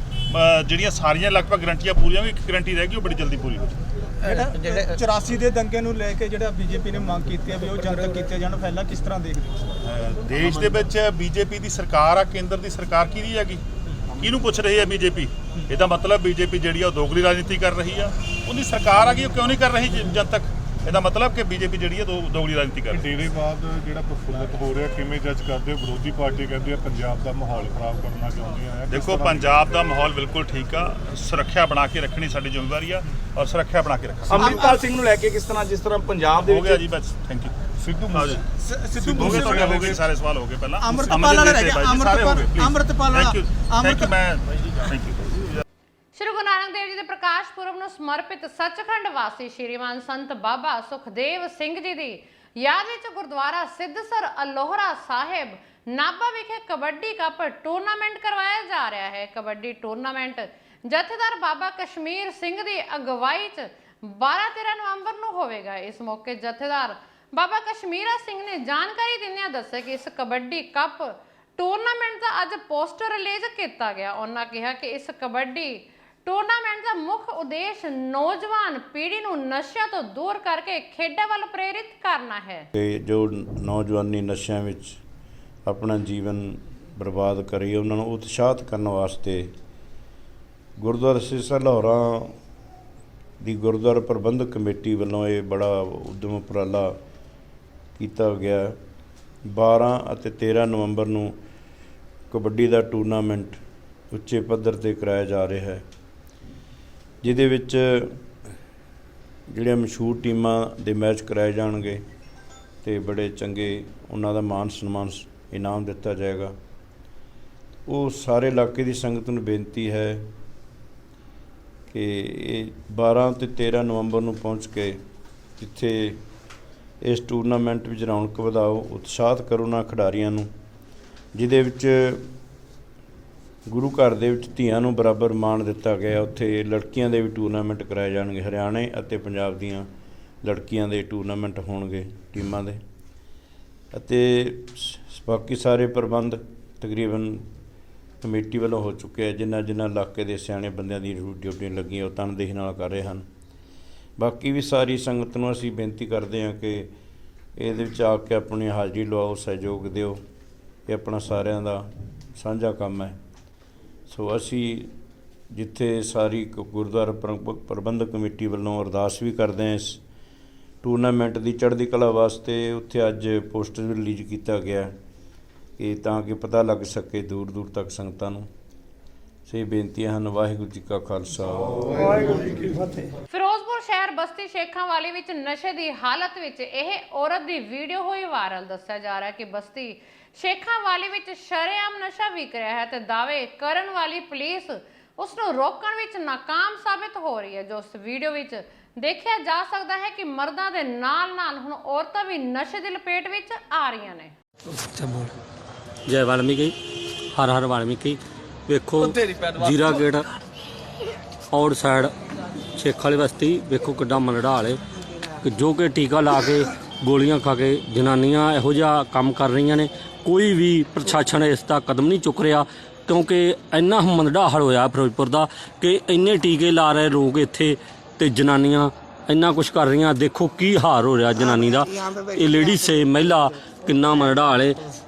ਜਿਹੜੀਆਂ ਸਾਰੀਆਂ ਲਗਭਗ ਗਰੰਟੀਆਂ ਪੂਰੀਆਂ ਹੋਈਆਂ, ਇੱਕ ਗਰੰਟੀ ਰਹਿ ਗਈ ਉਹ ਬੜੀ ਜਲਦੀ ਪੂਰੀ ਹੋ ਜਾਏਗੀ। ਜਿਹੜੇ 84 ਦੇ ਦੰਗੇ ਨੂੰ ਲੈ ਕੇ ਜਿਹੜਾ ਬੀਜੇਪੀ ਨੇ ਮੰਗ ਕੀਤੀ ਹੈ ਵੀ ਉਹ ਜਨਤਕ ਕੀਤੇ ਜਾਣ, ਪਹਿਲਾਂ ਕਿਸ ਤਰ੍ਹਾਂ ਦੇਖਦੇ ਹੋ? ਦੇਸ਼ ਦੇ ਵਿੱਚ ਬੀਜੇਪੀ ਦੀ ਸਰਕਾਰ ਆ, ਕੇਂਦਰ ਦੀ ਸਰਕਾਰ ਕਿਹਦੀ ਹੈਗੀ? ਕਿਹਨੂੰ ਪੁੱਛ ਰਹੀ ਹੈ ਬੀਜੇਪੀ? ਇਹਦਾ ਮਤਲਬ ਬੀਜੇਪੀ ਜਿਹੜੀ ਆ ਉਹ ਦੋਗਲੀ ਰਾਜਨੀਤੀ ਕਰ ਰਹੀ ਆ। ਉਹਦੀ ਸਰਕਾਰ ਆ ਗਈ, ਉਹ ਕਿਉਂ ਨਹੀਂ ਕਰ ਰਹੀ ਜਨਤਕ? ਇਹਦਾ ਮਤਲਬ ਕਿ ਬੀਜੇਪੀ ਜਿਹੜੀ ਹੈ ਦੋਗਲੀ ਰਾਜਨੀਤੀ ਕਰ ਰਹੀ ਹੈ। ਡੇਰੇਵਾਦ ਜਿਹੜਾ ਪ੍ਰਫੁੱਲਤ ਹੋ ਰਿਹਾ, ਕਿਵੇਂ ਜੱਜ ਕਰਦੇ ਹੋ? ਵਿਰੋਧੀ ਪਾਰਟੀ ਕਹਿੰਦੀ ਆ ਪੰਜਾਬ ਦਾ ਮਾਹੌਲ ਖਰਾਬ ਕਰਨਾ ਚਾਹੁੰਦੀਆਂ ਆ। ਦੇਖੋ, ਪੰਜਾਬ ਦਾ ਮਾਹੌਲ ਬਿਲਕੁਲ ਠੀਕ ਆ। ਸੁਰੱਖਿਆ ਬਣਾ ਕੇ ਰੱਖਣੀ ਸਾਡੀ ਜ਼ਿੰਮੇਵਾਰੀ ਆ ਔਰ ਸੁਰੱਖਿਆ ਬਣਾ ਕੇ ਰੱਖਾਂਗੇ। ਅੰਮ੍ਰਿਤਪਾਲ ਸਿੰਘ ਨੂੰ ਲੈ ਕੇ ਕਿਸ ਤਰ੍ਹਾਂ, ਜਿਸ ਤਰ੍ਹਾਂ ਪੰਜਾਬ ਦੇ ਹੋ ਗਿਆ ਜੀ, ਬਸ ਥੈਂਕ ਯੂ। ਸਿੱਧੂ ਹੋ ਗਏ ਸਾਰੇ ਸਵਾਲ ਹੋ ਗਏ। ਪਹਿਲਾਂ ਅੰਮ੍ਰਿਤਪਾਲ ਸ਼੍ਰੀ ਗੁਰੂ ਨਾਨਕ ਦੇਵ ਜੀ ਦੇ ਪ੍ਰਕਾਸ਼ ਪੁਰਬ ਨੂੰ ਸਮਰਪਿਤ ਸੱਚਖੰਡ ਵਾਸੀ ਸ਼੍ਰੀਮਾਨ ਸੰਤ ਬਾਬਾ ਸੁਖਦੇਵ ਸਿੰਘ ਜੀ ਦੀ ਯਾਦ ਵਿੱਚ ਗੁਰਦੁਆਰਾ ਸਿੱਧਸਰ ਅਲੋਹਰਾ ਸਾਹਿਬ ਨਾਭਾ ਵਿਖੇ ਕਬੱਡੀ ਕੱਪ ਟੂਰਨਾਮੈਂਟ ਕਰਵਾਇਆ ਜਾ ਰਿਹਾ ਹੈ। ਕਬੱਡੀ ਟੂਰਨਾਮੈਂਟ ਜਥੇਦਾਰ ਬਾਬਾ ਕਸ਼ਮੀਰ ਸਿੰਘ ਦੀ ਅਗਵਾਈ 'ਚ 12-13 ਨਵੰਬਰ ਨੂੰ ਹੋਵੇਗਾ। ਇਸ ਮੌਕੇ ਜਥੇਦਾਰ ਬਾਬਾ ਕਸ਼ਮੀਰਾ ਸਿੰਘ ਨੇ ਜਾਣਕਾਰੀ ਦਿੰਦਿਆਂ ਦੱਸਿਆ ਕਿ ਇਸ ਕਬੱਡੀ ਕੱਪ ਟੂਰਨਾਮੈਂਟ ਦਾ ਅੱਜ ਪੋਸਟਰ ਰਿਲੀਜ਼ ਕੀਤਾ ਗਿਆ। ਉਹਨਾਂ ਕਿਹਾ ਕਿ ਇਸ ਕਬੱਡੀ ਟੂਰਨਾਮੈਂਟ ਦਾ ਮੁੱਖ ਉਦੇਸ਼ ਨੌਜਵਾਨ ਪੀੜ੍ਹੀ ਨੂੰ ਨਸ਼ਿਆਂ ਤੋਂ ਦੂਰ ਕਰਕੇ ਖੇਡਾਂ ਵੱਲ ਪ੍ਰੇਰਿਤ ਕਰਨਾ ਹੈ। ਤੇ ਜੋ ਨੌਜਵਾਨੀ ਨਸ਼ਿਆਂ ਵਿੱਚ ਆਪਣਾ ਜੀਵਨ ਬਰਬਾਦ ਕਰੀ, ਉਹਨਾਂ ਨੂੰ ਉਤਸ਼ਾਹਿਤ ਕਰਨ ਵਾਸਤੇ ਗੁਰਦੁਆਰਾ ਸਿੱਧਸਰ ਲਾਹੌਰਾ ਦੀ ਗੁਰਦੁਆਰਾ ਪ੍ਰਬੰਧਕ ਕਮੇਟੀ ਵੱਲੋਂ ਇਹ ਬੜਾ ਉਦਮ ਉਪਰਾਲਾ ਕੀਤਾ ਗਿਆ। 12 ਅਤੇ 13 ਨਵੰਬਰ ਨੂੰ ਕਬੱਡੀ ਦਾ ਟੂਰਨਾਮੈਂਟ ਉੱਚੇ ਪੱਧਰ 'ਤੇ ਕਰਾਇਆ ਜਾ ਰਿਹਾ ਹੈ, ਜਿਹਦੇ ਵਿੱਚ ਜਿਹੜੀਆਂ ਮਸ਼ਹੂਰ ਟੀਮਾਂ ਦੇ ਮੈਚ ਕਰਾਏ ਜਾਣਗੇ ਤੇ ਬੜੇ ਚੰਗੇ ਉਹਨਾਂ ਦਾ ਮਾਨ ਸਨਮਾਨ ਇਨਾਮ ਦਿੱਤਾ ਜਾਏਗਾ। ਉਹ ਸਾਰੇ ਇਲਾਕੇ ਦੀ ਸੰਗਤ ਨੂੰ ਬੇਨਤੀ ਹੈ ਕਿ ਇਹ 12 ਅਤੇ 13 ਨਵੰਬਰ ਨੂੰ ਪਹੁੰਚ ਕੇ ਜਿੱਥੇ ਇਸ ਟੂਰਨਾਮੈਂਟ ਵਿੱਚ ਰੌਣਕ ਵਧਾਓ, ਉਤਸ਼ਾਹਿਤ ਕਰੋ ਉਹਨਾਂ ਖਿਡਾਰੀਆਂ ਨੂੰ, ਜਿਹਦੇ ਵਿੱਚ ਗੁਰੂ ਘਰ ਦੇ ਵਿੱਚ ਧੀਆਂ ਨੂੰ ਬਰਾਬਰ ਮਾਣ ਦਿੱਤਾ ਗਿਆ। ਉੱਥੇ ਲੜਕੀਆਂ ਦੇ ਵੀ ਟੂਰਨਾਮੈਂਟ ਕਰਾਏ ਜਾਣਗੇ। ਹਰਿਆਣੇ ਅਤੇ ਪੰਜਾਬ ਦੀਆਂ ਲੜਕੀਆਂ ਦੇ ਟੂਰਨਾਮੈਂਟ ਹੋਣਗੇ ਟੀਮਾਂ ਦੇ, ਅਤੇ ਬਾਕੀ ਸਾਰੇ ਪ੍ਰਬੰਧ ਤਕਰੀਬਨ ਕਮੇਟੀ ਵੱਲੋਂ ਹੋ ਚੁੱਕੇ ਆ। ਜਿਨ੍ਹਾਂ ਇਲਾਕੇ ਦੇ ਸਿਆਣੇ ਬੰਦਿਆਂ ਦੀ ਡਿਊਟੀਆਂ ਲੱਗੀਆਂ ਉਹ ਤਨਦੇਹੀ ਨਾਲ ਕਰ ਰਹੇ ਹਨ। ਬਾਕੀ ਵੀ ਸਾਰੀ ਸੰਗਤ ਨੂੰ ਅਸੀਂ ਬੇਨਤੀ ਕਰਦੇ ਹਾਂ ਕਿ ਇਹਦੇ ਵਿੱਚ ਆ ਕੇ ਆਪਣੀ ਹਾਜ਼ਰੀ ਲਵਾਓ, ਸਹਿਯੋਗ ਦਿਓ। ਇਹ ਆਪਣਾ ਸਾਰਿਆਂ ਦਾ ਸਾਂਝਾ ਕੰਮ ਹੈ। ਸੋ ਅਸੀਂ ਜਿੱਥੇ ਸਾਰੀ ਗੁਰਦੁਆਰਾ ਪ੍ਰਬੰਧਕ ਕਮੇਟੀ ਵੱਲੋਂ ਅਰਦਾਸ ਵੀ ਕਰਦੇ ਹਾਂ ਇਸ ਟੂਰਨਾਮੈਂਟ ਦੀ ਚੜ੍ਹਦੀ ਕਲਾ ਵਾਸਤੇ, ਉੱਥੇ ਅੱਜ ਪੋਸਟਰ ਵੀ ਰਿਲੀਜ਼ ਕੀਤਾ ਗਿਆ ਕਿ ਤਾਂ ਕਿ ਪਤਾ ਲੱਗ ਸਕੇ ਦੂਰ ਦੂਰ ਤੱਕ ਸੰਗਤਾਂ ਨੂੰ। ਸੇ ਬੇਨਤੀਆਂ ਹਨ। ਵਾਹਿਗੁਰੂ ਜੀ ਕਾ ਖਾਲਸਾ ਵਾਹਿਗੁਰੂ ਜੀ ਕੀ ਫਤਿਹ। ਫਿਰੋਜ਼ਪੁਰ ਸ਼ਹਿਰ ਬਸਤੀ ਸ਼ੇਖਾਂਵਾਲੀ ਵਿੱਚ ਨਸ਼ੇ ਦੀ ਹਾਲਤ ਵਿੱਚ ਇਹ ਔਰਤ ਦੀ ਵੀਡੀਓ ਹੋਈ ਵਾਇਰਲ। ਦੱਸਿਆ ਜਾ ਰਿਹਾ ਹੈ ਕਿ ਬਸਤੀ ਸ਼ੇਖਾਂਵਾਲੀ ਵਿੱਚ ਸ਼ਰੇਆਮ ਨਸ਼ਾ ਵਿਕ ਰਿਹਾ ਹੈ ਤੇ ਦਾਅਵੇ ਕਰਨ ਵਾਲੀ ਪੁਲਿਸ ਉਸ ਨੂੰ ਰੋਕਣ ਵਿੱਚ ਨਾਕਾਮ ਸਾਬਿਤ ਹੋ ਰਹੀ ਹੈ। ਜੋ ਉਸ ਵੀਡੀਓ ਵਿੱਚ ਦੇਖਿਆ ਜਾ ਸਕਦਾ ਹੈ ਕਿ ਮਰਦਾਂ ਦੇ ਨਾਲ-ਨਾਲ ਹੁਣ ਔਰਤਾਂ ਵੀ ਨਸ਼ੇ ਦੀ ਲਪੇਟ ਵਿੱਚ ਆ ਰਹੀਆਂ ਨੇ। ਜੈ ਵਾਲਮੀਕੀ, ਹਰ ਹਰ ਵਾਲਮੀਕੀ। ਵੇਖੋ ਜੀਰਾ ਗੇਟ ਆਊਟ ਸਾਈਡ ਸ਼ੇਖ ਵਾਲੀ ਬਸਤੀ, ਵੇਖੋ ਕਿੱਡਾ ਮਨੜਾ ਵਾਲੇ ਜੋ ਕਿ ਟੀਕਾ ਲਾ ਕੇ ਗੋਲੀਆਂ ਖਾ ਕੇ ਜਨਾਨੀਆਂ ਇਹੋ ਜਿਹਾ ਕੰਮ ਕਰ ਰਹੀਆਂ ਨੇ। ਕੋਈ ਵੀ ਪ੍ਰਸ਼ਾਸਨ ਇਸ ਦਾ ਕਦਮ ਨਹੀਂ ਚੁੱਕ ਰਿਹਾ ਕਿਉਂਕਿ ਇੰਨਾ ਮੰਦਾ ਹਾਲ ਹੋਇਆ ਫਿਰੋਜ਼ਪੁਰ ਦਾ ਕਿ ਇੰਨੇ ਟੀਕੇ ਲਾ ਰਹੇ ਲੋਕ ਇੱਥੇ ਤੇ ਜਨਾਨੀਆਂ ਇੰਨਾ ਕੁਛ ਕਰ ਰਹੀਆਂ। ਦੇਖੋ ਕੀ ਹਾਲ ਹੋ ਰਿਹਾ ਜਨਾਨੀ ਦਾ। ਇਹ ਲੇਡੀਜ਼ ਸੇ ਮਹਿਲਾ ਕਿੰਨਾ ਮੰਦਾ ਵਾਲੇ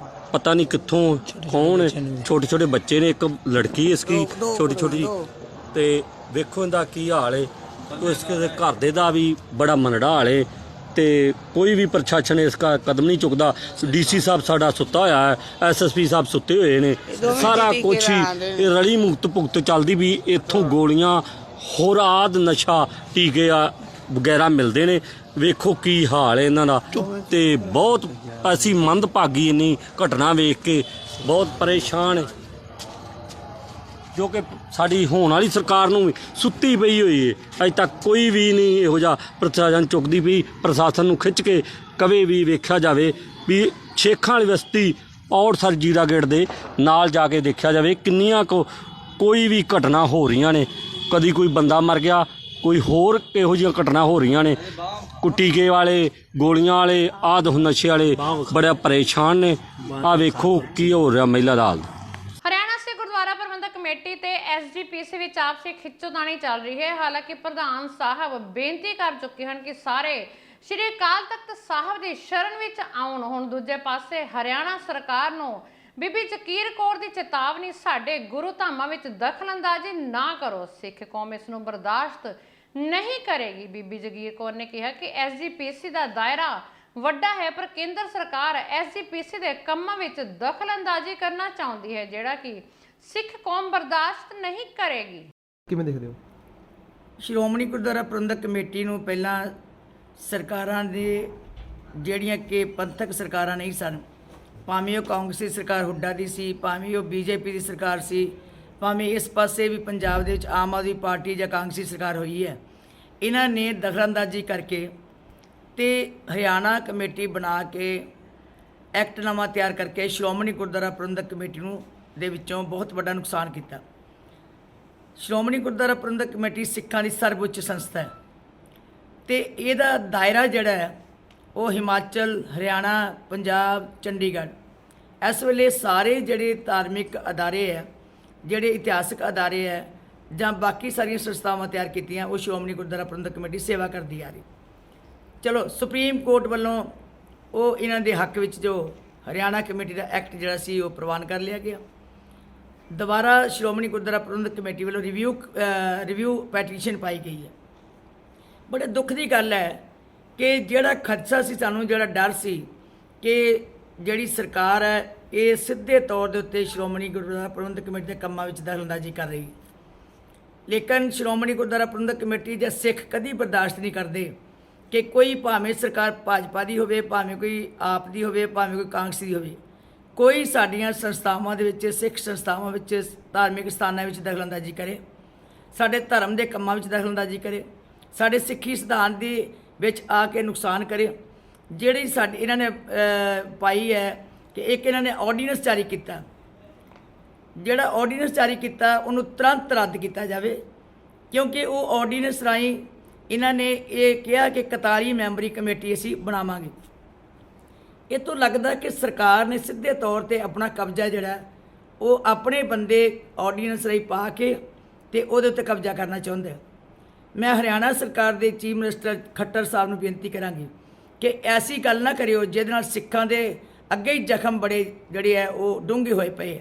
पता नहीं कितों कौन छोटे छोटे बच्चे ने, एक लड़की इसकी छोटी छोटी ते वेखो इनका की हाल है। तो इसके घर दे दा भी बड़ा मनड़ा हाल है ते कोई भी प्रशासन इसका कदम नहीं चुकता। DC साहब साडा सुत्ता होया है, SSP साहब सुत्ते हुए ने, सारा कुछ ही रली मुक्त भुगत चलती भी। इत्थों गोलियां होर आद नशा टीके वगैरह मिलते ने। ਵੇਖੋ ਕੀ ਹਾਲ ਹੈ ਇਹਨਾਂ ਦਾ ਤੇ ਬਹੁਤ ਅਸੀਂ ਮੰਦਭਾਗੀ ਇੰਨੀ ਘਟਨਾ ਵੇਖ ਕੇ ਬਹੁਤ ਪਰੇਸ਼ਾਨ ਹੈ ਜੋ ਕਿ ਸਾਡੀ ਹੋਣ ਵਾਲੀ ਸਰਕਾਰ ਨੂੰ ਵੀ ਸੁੱਤੀ ਪਈ ਹੋਈ ਹੈ। ਅਜੇ ਤੱਕ ਕੋਈ ਵੀ ਨਹੀਂ ਇਹੋ ਜਿਹਾ ਪ੍ਰਸ਼ਾਸਨ ਚੁੱਕਦੀ ਪਈ। ਪ੍ਰਸ਼ਾਸਨ ਨੂੰ ਖਿੱਚ ਕੇ ਕਦੇ ਵੀ ਵੇਖਿਆ ਜਾਵੇ ਵੀ ਸ਼ੇਖਾਂ ਵਾਲੀ ਬਸਤੀ ਔਰ ਸਰ ਜੀਰਾ ਗੇਟ ਦੇ ਨਾਲ ਜਾ ਕੇ ਦੇਖਿਆ ਜਾਵੇ ਕਿੰਨੀਆਂ ਕੋਈ ਵੀ ਘਟਨਾ ਹੋ ਰਹੀਆਂ ਨੇ। ਕਦੀ ਕੋਈ ਬੰਦਾ ਮਰ ਗਿਆ, ਕੋਈ ਹੋਰ ਇਹੋ ਜਿਹੀਆਂ ਘਟਨਾ ਹੋ ਰਹੀਆਂ ਨੇ। ਕੋਈ ਟੀਕੇ ਵਾਲੇ, ਗੋਲੀਆਂ ਵਾਲੇ, ਆਦ ਨਸ਼ੇ ਵਾਲੇ ਬੜਾ ਪਰੇਸ਼ਾਨ ਨੇ। ਆ ਵੇਖੋ ਕੀ ਹੋ ਰਿਹਾ ਮਹਿਲਾ ਦਾ ਹਾਲ। ਹਰਿਆਣਾ ਸੇ ਗੁਰਦੁਆਰਾ ਪ੍ਰਬੰਧਕ ਕਮੇਟੀ ਤੇ SGPC ਵਿੱਚ ਆਪਸੀ ਖਿੱਚੋਤਾਣੀ ਚੱਲ ਰਹੀ ਹੈ। ਹਾਲਾਂਕਿ ਪ੍ਰਧਾਨ ਸਾਹਿਬ ਬੇਨਤੀ ਕਰ ਚੁੱਕੇ ਹਨ ਕਿ ਸਾਰੇ ਸ਼੍ਰੀ ਅਕਾਲ ਤਖਤ ਸਾਹਿਬ ਦੀ ਸ਼ਰਨ ਵਿੱਚ ਆਉਣ। ਹੁਣ ਦੂਜੇ ਪਾਸੇ ਹਰਿਆਣਾ ਸਰਕਾਰ ਨੂੰ ਬੀਬੀ ਜਗੀਰ ਕੌਰ ਦੀ ਚੇਤਾਵਨੀ, ਸਾਡੇ ਗੁਰੂ ਧਾਮਾਂ ਵਿੱਚ ਦਖਲਅੰਦਾਜ਼ੀ ਨਾ ਕਰੋ, ਸਿੱਖ ਕੌਮ ਇਸ ਨੂੰ ਬਰਦਾਸ਼ਤ नहीं करेगी। बीबी जगीर कौर ने कहा कि SGPC का दायरा ਵੱਡਾ ਹੈ ਪਰ ਕੇਂਦਰ ਸਰਕਾਰ SGPC ਦੇ ਕੰਮਾਂ ਵਿੱਚ ਦਖਲਅੰਦਾਜ਼ੀ ਕਰਨਾ ਚਾਹੁੰਦੀ ਹੈ ਜਿਹੜਾ ਕਿ ਸਿੱਖ ਕੌਮ ਬਰਦਾਸ਼ਤ ਨਹੀਂ ਕਰੇਗੀ। ਕਿਵੇਂ ਦੇਖਦੇ ਹੋ? ਸ਼੍ਰੋਮਣੀ ਗੁਰਦੁਆਰਾ ਪ੍ਰਬੰਧਕ ਕਮੇਟੀ ਨੂੰ ਪਹਿਲਾਂ ਸਰਕਾਰਾਂ ਦੇ ਜਿਹੜੀਆਂ ਕਿ ਪੰਥਕ ਸਰਕਾਰਾਂ ਨਹੀਂ ਸਨ, ਭਾਵੇਂ ਉਹ ਕਾਂਗਰਸੀ ਸਰਕਾਰ ਹੁੱਡਾ ਦੀ ਸੀ, ਭਾਵੇਂ ਉਹ BJP ਦੀ ਸਰਕਾਰ ਸੀ, ਭਾਵੇਂ ਇਸ ਪਾਸੇ ਵੀ ਪੰਜਾਬ ਦੇ ਵਿੱਚ ਆਮ ਆਦਮੀ ਪਾਰਟੀ ਜਾਂ ਕਾਂਗਰਸੀ ਸਰਕਾਰ ਹੋਈ ਹੈ, ਇਹਨਾਂ ਨੇ ਦਖਲਅੰਦਾਜ਼ੀ ਕਰਕੇ ਤੇ ਹਰਿਆਣਾ ਕਮੇਟੀ ਬਣਾ ਕੇ ਐਕਟਨਾਮਾ ਤਿਆਰ ਕਰਕੇ ਸ਼੍ਰੋਮਣੀ ਗੁਰਦੁਆਰਾ ਪ੍ਰਬੰਧਕ ਕਮੇਟੀ ਨੂੰ ਦੇ ਵਿੱਚੋਂ ਬਹੁਤ ਵੱਡਾ ਨੁਕਸਾਨ ਕੀਤਾ। ਸ਼੍ਰੋਮਣੀ ਗੁਰਦੁਆਰਾ ਪ੍ਰਬੰਧਕ ਕਮੇਟੀ ਸਿੱਖਾਂ ਦੀ ਸਰਵਉੱਚ ਸੰਸਥਾ ਹੈ ਤੇ ਇਹਦਾ ਦਾਇਰਾ ਜਿਹੜਾ ਹੈ ਉਹ ਹਿਮਾਚਲ, ਹਰਿਆਣਾ, ਪੰਜਾਬ, ਚੰਡੀਗੜ੍ਹ। ਇਸ ਵੇਲੇ ਸਾਰੇ ਜਿਹੜੇ ਧਾਰਮਿਕ ਅਦਾਰੇ ਹੈ, ਜਿਹੜੇ ਇਤਿਹਾਸਕ ਅਦਾਰੇ ਹੈ ਜਾਂ ਬਾਕੀ ਸਾਰੀਆਂ ਸੰਸਥਾਵਾਂ ਤਿਆਰ ਕੀਤੀਆਂ, ਉਹ ਸ਼੍ਰੋਮਣੀ ਗੁਰਦੁਆਰਾ ਪ੍ਰਬੰਧਕ ਕਮੇਟੀ ਸੇਵਾ ਕਰਦੀ ਆ ਰਹੀ। ਚਲੋ ਸੁਪਰੀਮ ਕੋਰਟ ਵੱਲੋਂ ਉਹ ਇਹਨਾਂ ਦੇ ਹੱਕ ਵਿੱਚ ਜੋ ਹਰਿਆਣਾ ਕਮੇਟੀ ਦਾ ਐਕਟ ਜਿਹੜਾ ਸੀ ਉਹ ਪ੍ਰਵਾਨ ਕਰ ਲਿਆ ਗਿਆ। ਦੁਬਾਰਾ ਸ਼੍ਰੋਮਣੀ ਗੁਰਦੁਆਰਾ ਪ੍ਰਬੰਧਕ ਕਮੇਟੀ ਵੱਲੋਂ ਰਿਵਿਊ ਪੈਟੀਸ਼ਨ ਪਾਈ ਗਈ ਹੈ। ਬੜੇ ਦੁੱਖ ਦੀ ਗੱਲ ਹੈ ਕਿ ਜਿਹੜਾ ਖਦਸ਼ਾ ਸੀ ਸਾਨੂੰ, ਜਿਹੜਾ ਡਰ ਸੀ ਕਿ ਜਿਹੜੀ ਸਰਕਾਰ ਹੈ ਇਹ ਸਿੱਧੇ ਤੌਰ ਦੇ ਉੱਤੇ ਸ਼੍ਰੋਮਣੀ ਗੁਰਦੁਆਰਾ ਪ੍ਰਬੰਧਕ ਕਮੇਟੀ ਦੇ ਕੰਮਾਂ ਵਿੱਚ ਦਖਲਅੰਦਾਜ਼ੀ ਕਰ ਰਹੀ, ਲੇਕਿਨ ਸ਼੍ਰੋਮਣੀ ਗੁਰਦੁਆਰਾ ਪ੍ਰਬੰਧਕ ਕਮੇਟੀ ਦੇ ਸਿੱਖ ਕਦੀ ਬਰਦਾਸ਼ਤ ਨਹੀਂ ਕਰਦੇ ਕਿ ਕੋਈ ਭਾਵੇਂ ਸਰਕਾਰ ਭਾਜਪਾ ਦੀ ਹੋਵੇ, ਭਾਵੇਂ ਕੋਈ ਆਪ ਦੀ ਹੋਵੇ, ਭਾਵੇਂ ਕੋਈ ਕਾਂਗਰਸੀ ਦੀ ਹੋਵੇ, ਕੋਈ ਸਾਡੀਆਂ ਸੰਸਥਾਵਾਂ ਦੇ ਵਿੱਚ, ਸਿੱਖ ਸੰਸਥਾਵਾਂ ਵਿੱਚ, ਧਾਰਮਿਕ ਸਥਾਨਾਂ ਵਿੱਚ ਦਖਲਅੰਦਾਜ਼ੀ ਕਰੇ, ਸਾਡੇ ਧਰਮ ਦੇ ਕੰਮਾਂ ਵਿੱਚ ਦਖਲਅੰਦਾਜ਼ੀ ਕਰੇ, ਸਾਡੇ ਸਿੱਖੀ ਸਿਧਾਂਤ ਦੇ ਵਿੱਚ ਆ ਕੇ ਨੁਕਸਾਨ ਕਰੇ। ਜਿਹੜੀ ਸਾਡੀ ਇਹਨਾਂ ਨੇ ਪਾਈ ਹੈ ਕਿ ਇੱਕ ਇਹਨਾਂ ਨੇ ਆਰਡੀਨੈਂਸ ਜਾਰੀ ਕੀਤਾ, ਜਿਹੜਾ ਆਰਡੀਨੈਂਸ ਜਾਰੀ ਕੀਤਾ ਉਹਨੂੰ ਤੁਰੰਤ ਰੱਦ ਕੀਤਾ ਜਾਵੇ, ਕਿਉਂਕਿ ਉਹ ਆਰਡੀਨੈਂਸ ਰਾਹੀਂ ਇਹਨਾਂ ਨੇ ਇਹ ਕਿਹਾ ਕਿ 41 ਮੈਂਬਰੀ ਕਮੇਟੀ ਅਸੀਂ ਬਣਾਵਾਂਗੇ। ਇਹ ਤੋਂ ਲੱਗਦਾ ਕਿ ਸਰਕਾਰ ਨੇ ਸਿੱਧੇ ਤੌਰ ਤੇ ਆਪਣਾ ਕਬਜ਼ਾ ਜਿਹੜਾ ਉਹ ਆਪਣੇ ਬੰਦੇ ਆਰਡੀਨੈਂਸ ਰਾਹੀਂ ਪਾ ਕੇ ਤੇ ਉਹਦੇ ਉੱਤੇ ਕਬਜ਼ਾ ਕਰਨਾ ਚਾਹੁੰਦੇ। ਮੈਂ ਹਰਿਆਣਾ ਸਰਕਾਰ ਦੇ ਚੀਫ ਮਿਨਿਸਟਰ ਖੱਟਰ ਸਾਹਿਬ ਨੂੰ ਬੇਨਤੀ ਕਰਾਂਗੀ ਕਿ ਐਸੀ ਗੱਲ ਨਾ ਕਰਿਓ ਜਿਹਦੇ ਨਾਲ ਸਿੱਖਾਂ ਦੇ ਅੱਗੇ ਹੀ ਜ਼ਖਮ ਬੜੇ ਜਿਹੜੇ ਹੈ ਉਹ ਡੂੰਘੇ ਹੋਏ ਪਏ।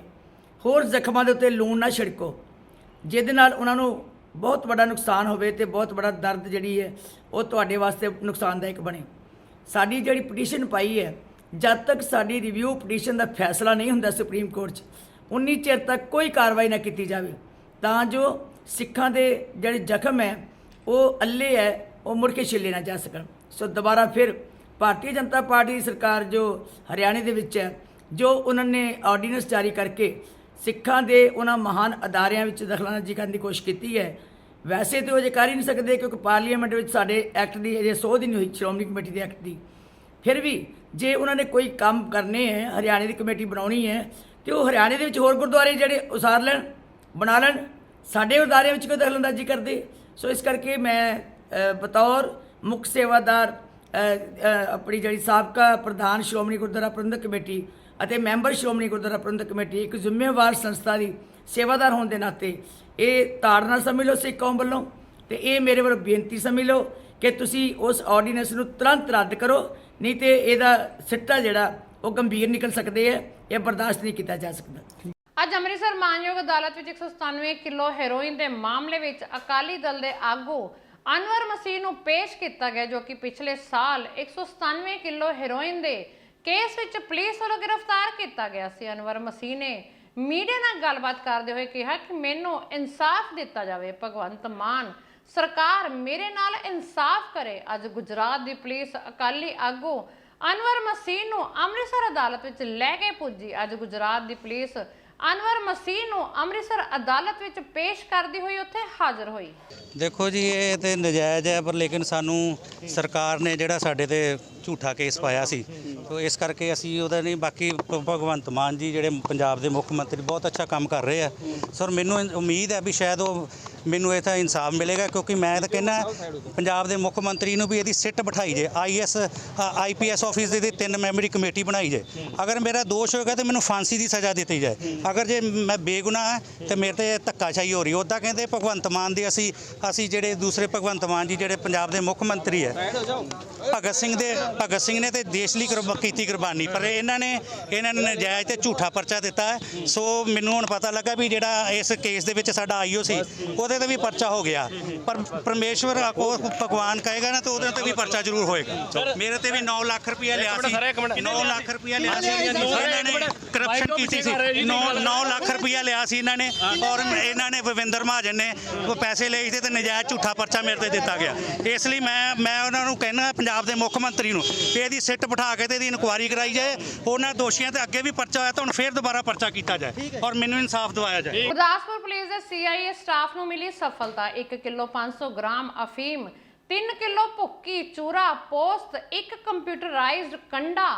ਹੋਰ ਜ਼ਖਮਾਂ ਦੇ ਉੱਤੇ ਲੂਣ ਨਾ ਛਿੜਕੋ ਜਿਹਦੇ ਨਾਲ ਉਹਨਾਂ ਨੂੰ ਬਹੁਤ ਵੱਡਾ ਨੁਕਸਾਨ ਹੋਵੇ ਤੇ ਬਹੁਤ ਵੱਡਾ ਦਰਦ ਜਿਹੜੀ ਹੈ ਉਹ ਤੁਹਾਡੇ ਵਾਸਤੇ ਨੁਕਸਾਨਦਾਇਕ ਬਣੇ। ਸਾਡੀ ਜਿਹੜੀ ਪਟੀਸ਼ਨ ਪਾਈ ਹੈ ਜਦ ਤੱਕ ਸਾਡੀ ਰਿਵਿਊ ਪਟੀਸ਼ਨ ਦਾ ਫੈਸਲਾ ਨਹੀਂ ਹੁੰਦਾ ਸੁਪਰੀਮ ਕੋਰਟ 'ਚ ਉਨੀ ਚਿਰ ਤੱਕ ਕੋਈ ਕਾਰਵਾਈ ਨਾ ਕੀਤੀ ਜਾਵੇ, ਤਾਂ ਜੋ ਸਿੱਖਾਂ ਦੇ ਜਿਹੜੇ ਜ਼ਖਮ ਹੈ ਉਹ ਅੱਲੇ ਹੈ ਉਹ ਮੁੜ ਕੇ ਛਿੱਲੇ ਨਾ ਜਾ ਸਕਣ। ਸੋ ਦੁਬਾਰਾ ਫਿਰ ਭਾਰਤੀ ਜਨਤਾ ਪਾਰਟੀ ਦੀ ਸਰਕਾਰ ਜੋ ਹਰਿਆਣੇ ਦੇ ਵਿੱਚ ਹੈ, ਜੋ ਉਹਨਾਂ ਨੇ ਆਰਡੀਨੈਂਸ ਜਾਰੀ ਕਰਕੇ ਸਿੱਖਾਂ ਦੇ ਉਹਨਾਂ ਮਹਾਨ ਅਦਾਰਿਆਂ ਵਿੱਚ ਦਖਲਅੰਦਾਜ਼ੀ ਕਰਨ ਦੀ ਕੋਸ਼ਿਸ਼ ਕੀਤੀ ਹੈ। ਵੈਸੇ ਤਾਂ ਉਹ ਅਜੇ ਕਰ ਹੀ ਨਹੀਂ ਸਕਦੇ ਕਿਉਂਕਿ ਪਾਰਲੀਮੈਂਟ ਵਿੱਚ ਸਾਡੇ ਐਕਟ ਦੀ ਅਜੇ ਸੋਧ ਹੀ ਨਹੀਂ ਹੋਈ, ਸ਼੍ਰੋਮਣੀ ਕਮੇਟੀ ਦੇ ਐਕਟ ਦੀ। ਫਿਰ ਵੀ ਜੇ ਉਹਨਾਂ ਨੇ ਕੋਈ ਕੰਮ ਕਰਨੇ ਹੈ, ਹਰਿਆਣੇ ਦੀ ਕਮੇਟੀ ਬਣਾਉਣੀ ਹੈ, ਤੇ ਉਹ ਹਰਿਆਣੇ ਦੇ ਵਿੱਚ ਹੋਰ ਗੁਰਦੁਆਰੇ ਜਿਹੜੇ ਉਸਾਰ ਲੈਣ, ਬਣਾ ਲੈਣ, ਸਾਡੇ ਗੁਰਦੁਆਰਿਆਂ ਵਿੱਚ ਕੋਈ ਦਖਲਅੰਦਾਜ਼ੀ ਕਰਦੇ। ਸੋ ਇਸ ਕਰਕੇ ਮੈਂ ਬਤੌਰ ਮੁੱਖ ਸੇਵਾਦਾਰ ਆਪਣੀ ਜਿਹੜੀ ਸਾਬਕਾ ਪ੍ਰਧਾਨ ਸ਼੍ਰੋਮਣੀ ਗੁਰਦੁਆਰਾ ਪ੍ਰਬੰਧਕ ਕਮੇਟੀ ਅਤੇ ਮੈਂਬਰ ਸ਼੍ਰੋਮਣੀ ਗੁਰਦੁਆਰਾ ਪ੍ਰਬੰਧਕ ਕਮੇਟੀ ਇੱਕ ਜ਼ਿੰਮੇਵਾਰ ਸੰਸਥਾ ਦੀ ਸੇਵਾਦਾਰ ਹੋਣ ਦੇ ਨਾਤੇ ਇਹ ਤਾੜਨਾ ਸਮਝ ਲਓ ਸਿੱਖ ਕੌਮ ਵੱਲੋਂ, ਤੇ ਇਹ ਮੇਰੇ ਵੱਲੋਂ ਬੇਨਤੀ ਸਮਝ ਲਓ ਕਿ ਤੁਸੀਂ ਉਸ ਆਰਡੀਨੈਂਸ ਨੂੰ ਤੁਰੰਤ ਰੱਦ ਕਰੋ, ਨਹੀਂ ਤੇ ਇਹਦਾ ਸਿੱਟਾ ਜਿਹੜਾ ਉਹ ਗੰਭੀਰ ਨਿਕਲ ਸਕਦੇ ਹੈ। ਇਹ ਬਰਦਾਸ਼ਤ ਨਹੀਂ ਕੀਤਾ ਜਾ ਸਕਦਾ। ਅੱਜ ਅੰਮ੍ਰਿਤਸਰ ਮਾਨਯੋਗ ਅਦਾਲਤ ਵਿੱਚ 197 ਕਿਲੋ ਹੈਰੋਇਨ ਦੇ ਮਾਮਲੇ ਵਿੱਚ ਅਕਾਲੀ ਦਲ ਦੇ ਆਗੂ ਅਨਵਰ ਮਸੀਹ ਨੂੰ ਪੇਸ਼ ਕੀਤਾ ਗਿਆ, ਜੋ ਕਿ ਪਿਛਲੇ ਸਾਲ 197 ਕਿਲੋ ਹੈਰੋਇਨ ਦੇ ਕੇਸ ਵਿੱਚ ਪੁਲਿਸ ਵੱਲੋਂ ਗ੍ਰਿਫਤਾਰ ਕੀਤਾ ਗਿਆ ਸੀ। ਅਨਵਰ ਮਸੀਹ ਨੇ ਮੀਡੀਆ ਨਾਲ ਗੱਲਬਾਤ ਕਰਦੇ ਹੋਏ ਕਿਹਾ ਕਿ ਮੈਨੂੰ ਇਨਸਾਫ ਦਿੱਤਾ ਜਾਵੇ, ਭਗਵੰਤ ਮਾਨ ਸਰਕਾਰ ਮੇਰੇ ਨਾਲ ਇਨਸਾਫ ਕਰੇ। ਅੱਜ ਗੁਜਰਾਤ ਦੀ ਪੁਲਿਸ ਅਕਾਲੀ ਆਗੂ ਅਨਵਰ ਮਸੀਹ ਨੂੰ ਅੰਮ੍ਰਿਤਸਰ ਅਦਾਲਤ ਵਿੱਚ ਲੈ ਕੇ ਪੁੱਜੀ। ਅੱਜ ਗੁਜਰਾਤ ਦੀ ਪੁਲਿਸ ਅਨਵਰ ਮਸੀਹ ਨੂੰ ਅੰਮ੍ਰਿਤਸਰ ਅਦਾਲਤ ਵਿੱਚ ਪੇਸ਼ ਕਰਦੀ ਹੋਈ ਉੱਥੇ ਹਾਜ਼ਰ ਹੋਈ। ਦੇਖੋ ਜੀ, ਇਹ ਤੇ ਨਜਾਇਜ਼ ਹੈ, ਪਰ ਲੇਕਿਨ ਸਾਨੂੰ ਸਰਕਾਰ ਨੇ ਜਿਹੜਾ ਸਾਡੇ ਤੇ ਝੂਠਾ ਕੇਸ ਪਾਇਆ ਸੀ, ਤੋ ਇਸ ਕਰਕੇ ਅਸੀਂ ਉਹਦਾ ਨਹੀਂ। ਬਾਕੀ ਭਗਵੰਤ ਮਾਨ ਜੀ ਜਿਹੜੇ ਪੰਜਾਬ ਦੇ ਮੁੱਖ ਮੰਤਰੀ ਬਹੁਤ ਅੱਛਾ ਕੰਮ ਕਰ ਰਹੇ ਆ। ਸਰ ਮੈਨੂੰ ਉਮੀਦ ਹੈ ਵੀ ਸ਼ਾਇਦ ਉਹ ਮੈਨੂੰ ਇਹ ਤਾਂ ਇਨਸਾਫ ਮਿਲੇਗਾ, ਕਿਉਂਕਿ ਮੈਂ ਤਾਂ ਕਹਿੰਦਾ ਪੰਜਾਬ ਦੇ ਮੁੱਖ ਮੰਤਰੀ ਨੂੰ ਵੀ ਇਹਦੀ ਸਿੱਟ ਬਿਠਾਈ ਜੇ। IPS ਆਫਿਸ ਦੀ 3 ਮੈਂਬਰੀ ਕਮੇਟੀ ਬਣਾਈ ਜੇ। ਅਗਰ ਮੇਰਾ ਦੋਸ਼ ਹੋਏਗਾ ਤਾਂ ਮੈਨੂੰ ਫਾਂਸੀ ਦੀ ਸਜ਼ਾ ਦਿੱਤੀ ਜਾਏ। ਅਗਰ ਜੇ ਮੈਂ ਬੇਗੁਨਾਹ ਹਾਂ ਤੇ ਮੇਰੇ ਤੇ ਧੱਕਾਸ਼ਾਹੀ ਹੋ ਰਹੀ। ਉੱਦਾਂ ਕਹਿੰਦੇ ਭਗਵੰਤ ਮਾਨ ਦੀ ਅਸੀਂ ਜਿਹੜੇ ਦੂਸਰੇ ਭਗਵੰਤ ਮਾਨ ਜੀ ਜਿਹੜੇ ਪੰਜਾਬ ਦੇ ਮੁੱਖ ਮੰਤਰੀ ਹੈ, ਭਗਤ ਸਿੰਘ ਨੇ ਤੇ ਦੇਸ਼ ਲਈ ਕੀਤੀ ਕੁਰਬਾਨੀ, ਪਰ ਇਹਨਾਂ ਨੇ ਨਜਾਇਜ਼ ਤੇ ਝੂਠਾ ਪਰਚਾ ਦਿੱਤਾ ਹੈ। ਸੋ ਮੈਨੂੰ ਹੁਣ ਪਤਾ ਲੱਗਾ ਵੀ ਜਿਹੜਾ ਇਸ ਕੇਸ ਦੇ ਵਿੱਚ ਸਾਡਾ IO ਸੀ ਉਹਦੇ ਤੇ ਵੀ ਪਰਚਾ ਹੋ ਗਿਆ, ਪਰ ਪਰਮੇਸ਼ਵਰ ਭਗਵਾਨ ਕਹੇਗਾ ਨਾ ਤਾਂ ਉਹਦੇ ਤੇ ਵੀ ਪਰਚਾ ਜ਼ਰੂਰ ਹੋਏਗਾ। ਮੇਰੇ ਤੇ ਵੀ 9 ਲੱਖ ਰੁਪਇਆ ਲਿਆ ਸੀ, 9 ਲੱਖ ਰੁਪਇਆ ਲਿਆ ਸੀ ਇਹਨਾਂ ਨੇ, ਕਰਪਸ਼ਨ ਕੀਤੀ ਸੀ। 9 ਲੱਖ ਰੁਪਇਆ ਲਿਆ ਸੀ ਇਹਨਾਂ ਨੇ, ਔਰ ਇਹਨਾਂ ਨੇ ਭਵਿੰਦਰ ਮਹਾਜਨ ਨੇ ਉਹ ਪੈਸੇ ਲਏ ਸੀ ਤੇ ਨਜਾਇਜ਼ ਝੂਠਾ ਪਰਚਾ ਮੇਰੇ ਤੇ ਦਿੱਤਾ ਗਿਆ। ਇਸ ਲਈ ਮੈਂ ਉਹਨਾਂ ਨੂੰ ਕਹਿੰਦਾ ਪੰਜਾਬ ਦੇ ਮੁੱਖ ਮੰਤਰੀ ਨੂੰ ਵੀ ਇਹਦੀ ਸਿੱਟ ਬਿਠਾ ਕੇ ਤੇ ਇਹਦੀ ਇਨਕੁਆਇਰੀ ਕਰਾਈ ਜਾਏ। ਉਹਨਾਂ ਦੋਸ਼ੀਆਂ ਤੇ ਅੱਗੇ ਵੀ ਪਰਚਾ ਹੋਇਆ ਤਾਂ ਹੁਣ ਫੇਰ ਦੁਬਾਰਾ ਪਰਚਾ ਕੀਤਾ ਜਾਏ ਔਰ ਮੈਨੂੰ ਇਨਸਾਫ ਦਿਵਾਇਆ ਜਾਏ। ਗੁਰਦਾਸਪੁਰ ਪੁਲਿਸ ਦੇ CIA ਸਟਾਫ ਨੂੰ ਮਿਲੀ ਸਫਲਤਾ। 1 ਕਿਲੋ 500 ਗ੍ਰਾਮ ਅਫੀਮ, 3 ਕਿਲੋ ਭੁੱਕੀ ਚੂਰਾ ਪੋਸਟ, 1 ਕੰਪਿਊਟਰਾਈਜ਼ਡ ਕੰਡਾ